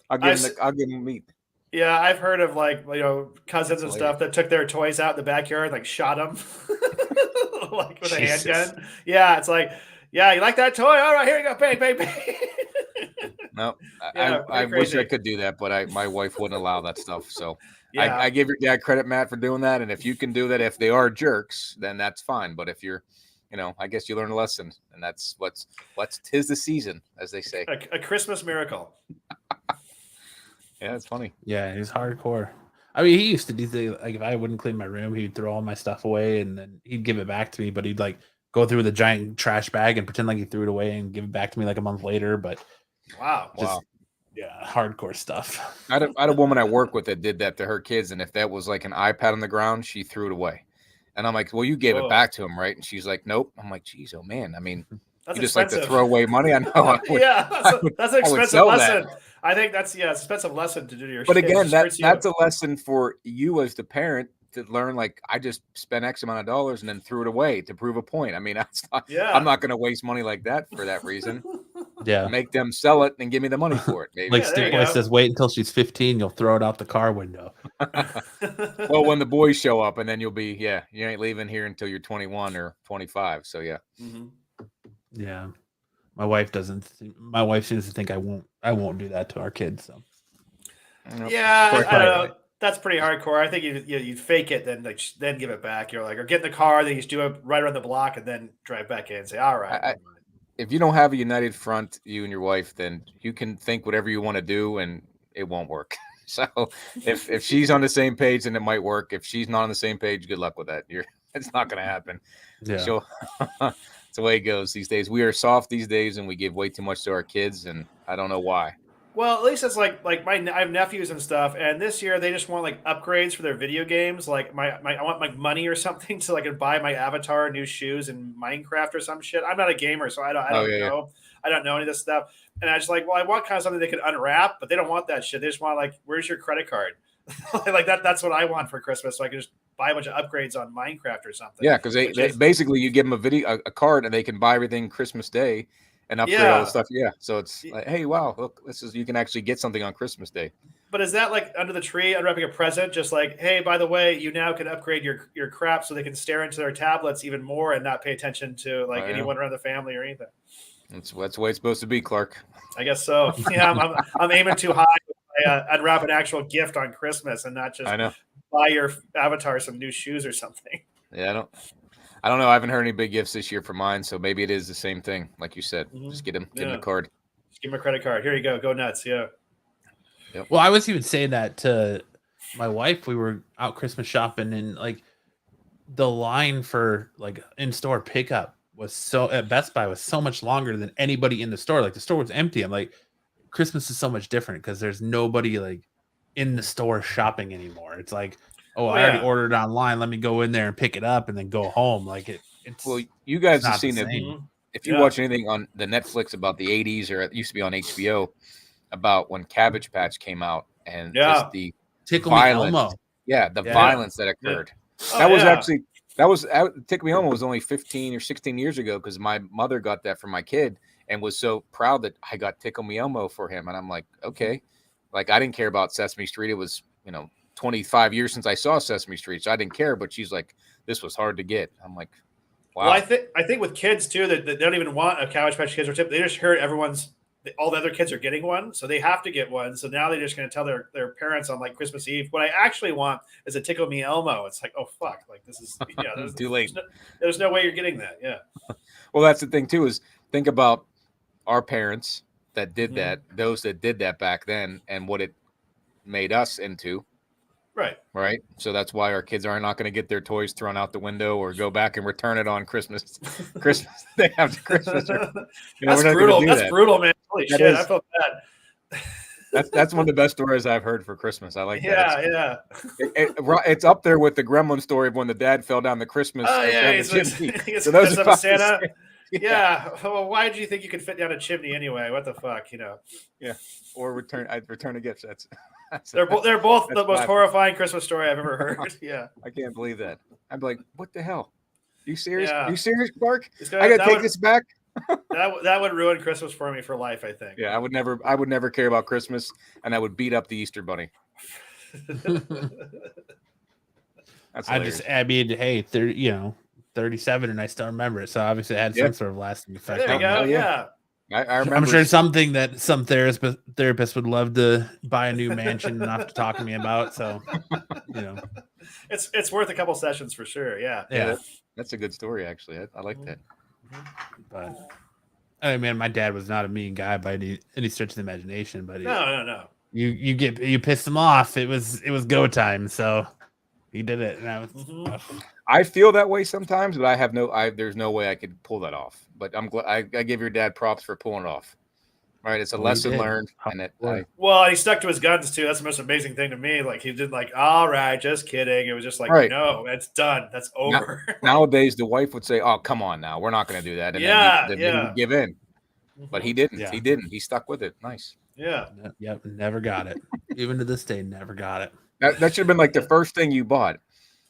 I'll give him meat. Yeah, I've heard of like cousins and stuff that took their toys out in the backyard and like shot them like with a handgun. Yeah, it's like, yeah, you like that toy? All right, here you go, bang, bang, bang. No, Yeah, I pretty wish I crazy. could do that, but my wife wouldn't allow that stuff. So Yeah. I give your dad credit, Matt, for doing that. And if you can do that, if they are jerks, then that's fine. But if you're, I guess you learn a lesson, and that's what's 'tis the season, as they say. A Christmas miracle. Yeah, it's funny. Yeah, he's hardcore. I mean, he used to do things like if I wouldn't clean my room, he'd throw all my stuff away and then he'd give it back to me. But he'd like go through with a giant trash bag and pretend like he threw it away and give it back to me like a month later. But Wow. yeah, hardcore stuff. I had a woman I work with that did that to her kids, and if that was like an iPad on the ground, she threw it away. And I'm like, well, you gave it back to him, right? And she's like, nope. I'm like, geez, oh man. I mean, That's you just expensive. like to throw away money. I know. Yeah, that's an I would expensive sell lesson. that. I think that's it's an expensive lesson to do to your But kids. again, It hurts you. that's a lesson for you as the parent to learn. Like, I just spent X amount of dollars and then threw it away to prove a point. I mean, I'm not going to waste money like that for that reason. Yeah. Make them sell it and give me the money for it. Maybe. Like there you Steve Boy go. says, wait until she's 15, you'll throw it out the car window. Well, when the boys show up, and then you'll be, you ain't leaving here until you're 21 or 25. So yeah. Mhm. Yeah. My wife my wife seems to think I won't do that to our kids. So Yeah, I Right. don't know. That's pretty hardcore. I think you fake it, then give it back. You're like, or get in the car, then you just do it right around the block, and then drive back in and say, all right. If you don't have a united front, you and your wife, then you can think whatever you want to do, and it won't work. So if she's on the same page, then it might work. If she's not on the same page, good luck with that. It's not going to happen. yeah. She'll It's the way it goes these days. We are soft these days, and we give way too much to our kids, and I don't know why. Well, at least it's like I have nephews and stuff, and this year they just want like upgrades for their video games. Like I want like money or something so I can buy my avatar new shoes in Minecraft or some shit. I'm not a gamer, so I don't know. Yeah. I don't know any of this stuff. And I just like, well, I want kind of something they could unwrap, but they don't want that shit. They just want like, where's your credit card? Like that's what I want for Christmas, so I can just buy a bunch of upgrades on Minecraft or something. Yeah, because they basically you give them a card and they can buy everything Christmas Day. And upgrade all the stuff, so it's like, hey, wow, look, you can actually get something on Christmas Day. But is that like under the tree, unwrapping a present, just like, hey, by the way, you now can upgrade your crap so they can stare into their tablets even more and not pay attention to like anyone around the family or anything? That's the way it's supposed to be, Clark. I guess so. Yeah, I'm aiming too high. Unwrap an actual gift on Christmas and not just buy your avatar some new shoes or something. Yeah, I don't know. I haven't heard any big gifts this year for mine, so maybe it is the same thing, like you said. Just get him a card. Just give him a credit card. Here you go. Go nuts. Yeah. Yep. Well, I was even saying that to my wife. We were out Christmas shopping, and like the line for like in-store pickup was at Best Buy was so much longer than anybody in the store. Like the store was empty. I'm like, Christmas is so much different because there's nobody like in the store shopping anymore. It's like, I already ordered online. Let me go in there and pick it up and then go home. Like it's well, you guys have seen it. If you watch anything on the Netflix about the 80s, or it used to be on HBO, about when Cabbage Patch came out and just the Tickle violence, Me Elmo. The violence that occurred. That was Tickle Me Elmo was only 15 or 16 years ago because my mother got that for my kid and was so proud that I got Tickle Me Elmo for him. And I'm like, okay, like I didn't care about Sesame Street. It was 25 years since I saw Sesame Street, so I didn't care. But she's like, this was hard to get. I'm like, wow. Well, I think with kids too that they don't even want a Cabbage Patch Kids or tip. They just heard all the other kids are getting one, so they have to get one. So now they're just going to tell their parents on like Christmas Eve, what I actually want is a Tickle Me Elmo. It's like, oh fuck, like this is too late. There's no way you're getting that. Yeah. Well, that's the thing too. Is think about our parents that did that, those that did that back then, and what it made us into. Right. So that's why our kids are not going to get their toys thrown out the window or go back and return it on Christmas Day after Christmas. That's brutal. That's brutal, man. Holy shit, I felt bad. That's one of the best stories I've heard for Christmas. I like that. Yeah. It's up there with the Gremlin story of when the dad fell down the Christmas. So those are Santa. Yeah. Well, why did you think you could fit down a chimney anyway? What the fuck, Yeah. Or return a gift. They're both the most horrifying Christmas story I've ever heard. Yeah. I can't believe that. I'm like, what the hell? You serious? Yeah. You serious, Clark? I gotta take this back. that would ruin Christmas for me for life, I think. Yeah, I would never care about Christmas, and I would beat up the Easter Bunny. I mean, hey, 37, and I still remember it. So obviously, it had some sort of lasting effect. There you go. Yeah. I remember. I'm sure it's something that some therapist would love to buy a new mansion and not have to talk to me about. So, it's worth a couple sessions for sure. Yeah. Yeah. That's a good story, actually. I like that. But I mean, my dad was not a mean guy by any stretch of the imagination. But no. You pissed him off. It was go time. So he did it. And I feel that way sometimes, but there's no way I could pull that off. But I'm glad I give your dad props for pulling it off. Right, it's a lesson learned, and he stuck to his guns too. That's the most amazing thing to me. Like he did, like, all right, just kidding. It was just like, no, it's done. That's over. Nowadays, the wife would say, "Oh, come on, now we're not going to do that," and then he would give in. But he didn't. Yeah. He didn't. He stuck with it. Nice. Yeah. Yep. Never got it. Even to this day, never got it. That should have been like the first thing you bought.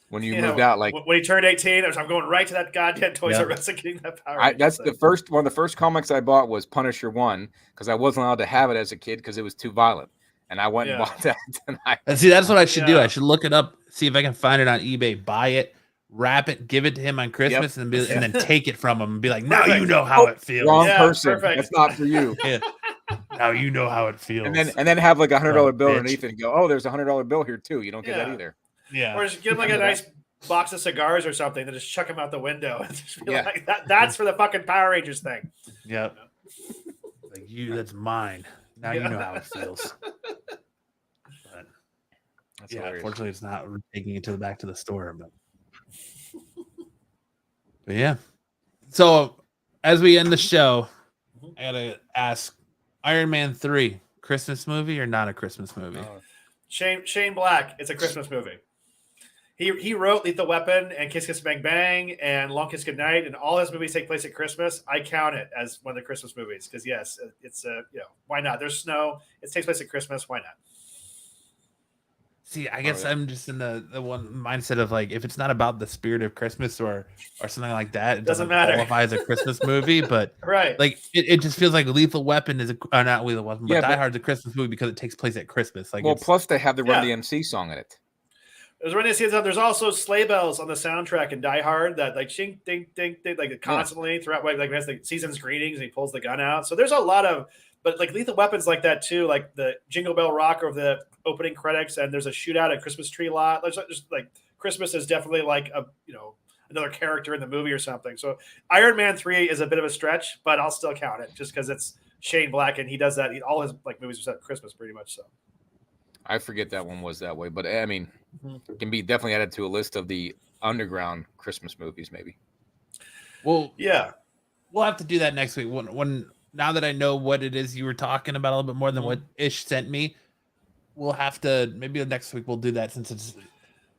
When you moved out, like when he turned 18, I'm going right to that goddamn Toys R Us and getting that Power. That's one of the first comics I bought was Punisher 1 because I wasn't allowed to have it as a kid because it was too violent, and I went and bought that. And see, that's what I should do. I should look it up, see if I can find it on eBay, buy it, wrap it, give it to him on Christmas, and then take it from him and be like, "Now you know how it feels." Wrong person. Perfect. That's not for you. Now you know how it feels. And then have like $100 bill underneath it and go, "Oh, there's a $100 bill here too." You don't get that either. Yeah. Or just give him like a nice box of cigars or something, then just chuck him out the window and just be like, that's for the fucking Power Rangers thing. Yep. Like that's mine. Now you know how it feels. But unfortunately it's not taking it back to the store. But yeah. So as we end the show, Mhm. I gotta ask: Iron Man 3, Christmas movie or not a Christmas movie? Shane Black. It's a Christmas movie. He wrote Lethal Weapon and Kiss Kiss Bang Bang and Long Kiss Goodnight, and all his movies take place at Christmas. I count it as one of the Christmas movies because yes, it's why not? There's snow. It takes place at Christmas. Why not? See, I guess I'm just in the one mindset of like, if it's not about the spirit of Christmas or something like that, it Doesn't matter. qualify as a Christmas movie. But Right. like, it just feels like Lethal Weapon is not Lethal Weapon, but Yeah, Die Hard's a Christmas movie because it takes place at Christmas. Like, Well, it's, plus they have the Run DMC song in it. There's also sleigh bells on the soundtrack in Die Hard that like shing ding ding ding like constantly throughout like he has the season's greetings and he pulls the gun out. So there's a lot of but like Lethal Weapons like that too, like the Jingle Bell Rock of the opening credits, and there's a shootout at Christmas tree lot. There's just like Christmas is definitely like a another character in the movie or something. So Iron Man 3 is a bit of a stretch, but I'll still count it just because it's Shane Black and he does that. All his like movies are set at Christmas pretty much. So I forget that one was that way, but I mean, it can be definitely added to a list of the underground Christmas movies, maybe. well, yeah, we'll have to do that next week. When now that I know what it is you were talking about a little bit more than what Ish sent me, we'll have to maybe next week we'll do that since it's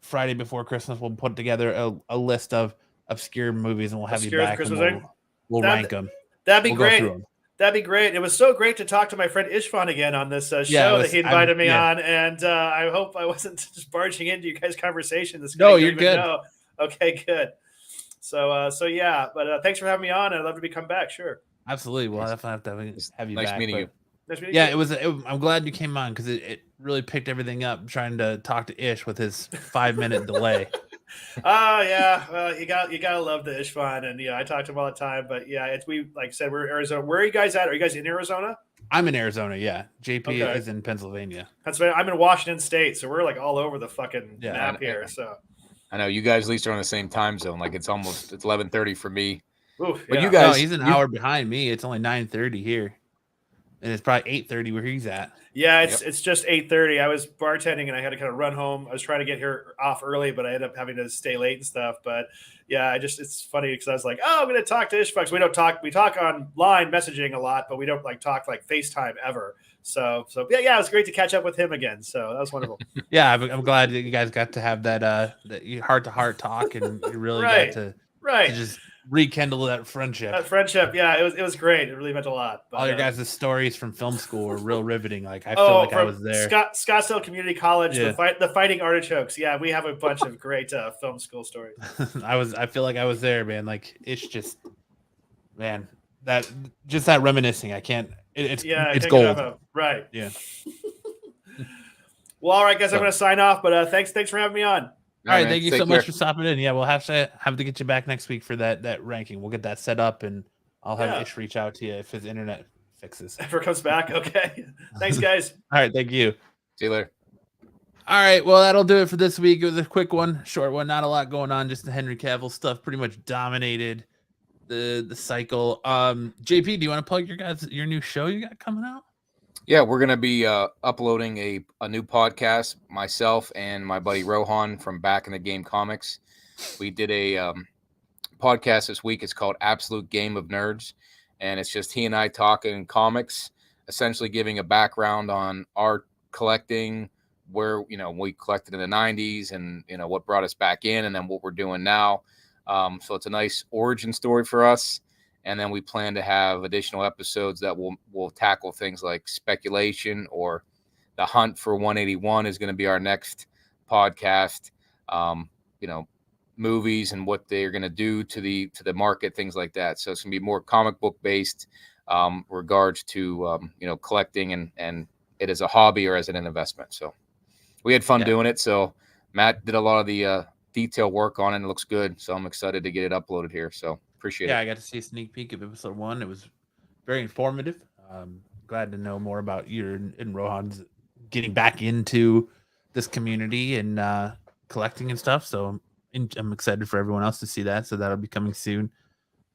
Friday before Christmas. We'll put together a list of obscure movies and we'll have you back and we'll rank them. That'd be great. That'd be great. It was so great to talk to my friend Ishvan again on this show that he invited me on, and I hope I wasn't just barging into you guys' conversation. No, you're good. Okay, good. So yeah, but thanks for having me on. I'd love to come back. Sure. Absolutely. We'll definitely have to have you back. Nice meeting you. Yeah, I'm glad you came on because it really picked everything up trying to talk to Ish with his 5-minute delay. Yeah. Well, you gotta love the Ishvan, and I talk to him all the time. But yeah, we like I said, we're in Arizona. Where are you guys at? Are you guys in Arizona? I'm in Arizona. Yeah, JP is in Pennsylvania. I'm in Washington State, so we're like all over the fucking map here. So I know you guys at least are on the same time zone. Like it's 11:30 for me. Oof, but you guys, he's an hour behind me. It's only 9:30 here, and it's probably 8:30 where he's at. Yeah, it's just 8:30. I was bartending and I had to kind of run home. I was trying to get here off early, but I ended up having to stay late and stuff. But yeah, it's funny because I was like, I'm going to talk to Ishfucks. We talk online messaging a lot, but we don't talk FaceTime ever. So yeah, it was great to catch up with him again. So that was wonderful. Yeah, I'm glad that you guys got to have that heart to heart talk and you really got to just rekindle that friendship. Yeah, it was great. It really meant a lot. But, all your guys' stories from film school were real riveting. Like I feel like I was there. Scottsdale Community College, the Fighting Artichokes. Yeah, we have a bunch of great film school stories. I feel like I was there, man. Like it's just, man, that reminiscing. I can't. It's gold. Right. Yeah. Well, all right, guys. I'm going to sign off. But thanks for having me on. All right, thank you so much for stopping in. Yeah, we'll have to get you back next week for that ranking. We'll get that set up, and I'll have Ish reach out to you if his internet fixes. If it comes back, okay. Thanks, guys. All right, thank you. See you later. All right, well, that'll do it for this week. It was a quick one, short one, not a lot going on. Just the Henry Cavill stuff pretty much dominated the cycle. JP, do you want to plug your new show you got coming out? Yeah, we're going to be uploading a new podcast, myself and my buddy Rohan from Back in the Game Comics. We did a podcast this week. It's called Absolute Game of Nerds, and it's just he and I talking comics, essentially giving a background on our collecting, where we collected in the 90s and what brought us back in, and then what we're doing now. So it's a nice origin story for us. And then we plan to have additional episodes that will tackle things like speculation, or the hunt for 181 is going to be our next podcast. Movies and what they're going to do to the market, things like that. So it's going to be more comic book based, regards to collecting and it as a hobby or as an investment. So we had fun doing it. So Matt did a lot of the detail work on it, and it looks good. So I'm excited to get it uploaded here. So appreciate it. Yeah, I got to see a sneak peek of episode 1. It was very informative. Glad to know more about you and Rohan's getting back into this community and collecting and stuff. So I'm excited for everyone else to see that. So that'll be coming soon.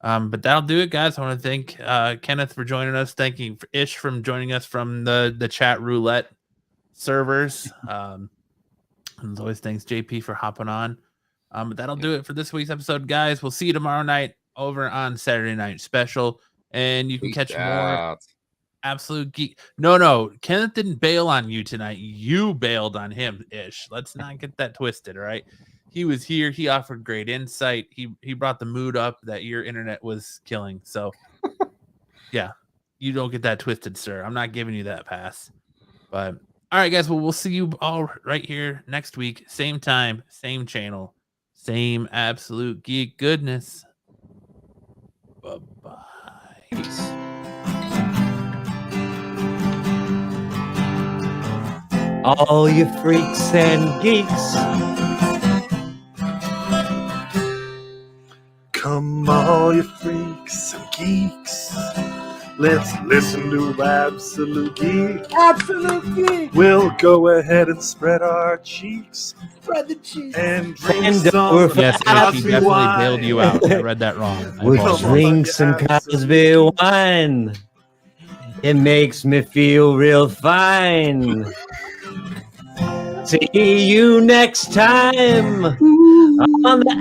But that'll do it, guys. I want to thank Kenneth for joining us. Thank you for Ish from joining us from the chat roulette servers. And as always, thanks JP for hopping on. But that'll do it for this week's episode, guys. We'll see you tomorrow night. over on Saturday Night Special, and you can catch more out. Absolute Geek. No, Kenneth didn't bail on you tonight. You bailed on him, Ish. Let's not get that twisted, all right? He was here. He offered great insight. He brought the mood up that your internet was killing. So, yeah, you don't get that twisted, sir. I'm not giving you that pass. But all right, guys. Well, we'll see you all right here next week. Same time, same channel, same Absolute Geek goodness. Bye-bye. Peace. All you freaks and geeks. Come all you freaks and geeks. Let's listen to Absolute Geek. Absolute Geek. We'll go ahead and spread our cheeks Spread the cheese. and drink And some we're Yes, Ish, he Cosby definitely wine. bailed you out. I read that wrong. I We'll apologize. drink some Cosby wine. It makes me feel real fine. See you next time on the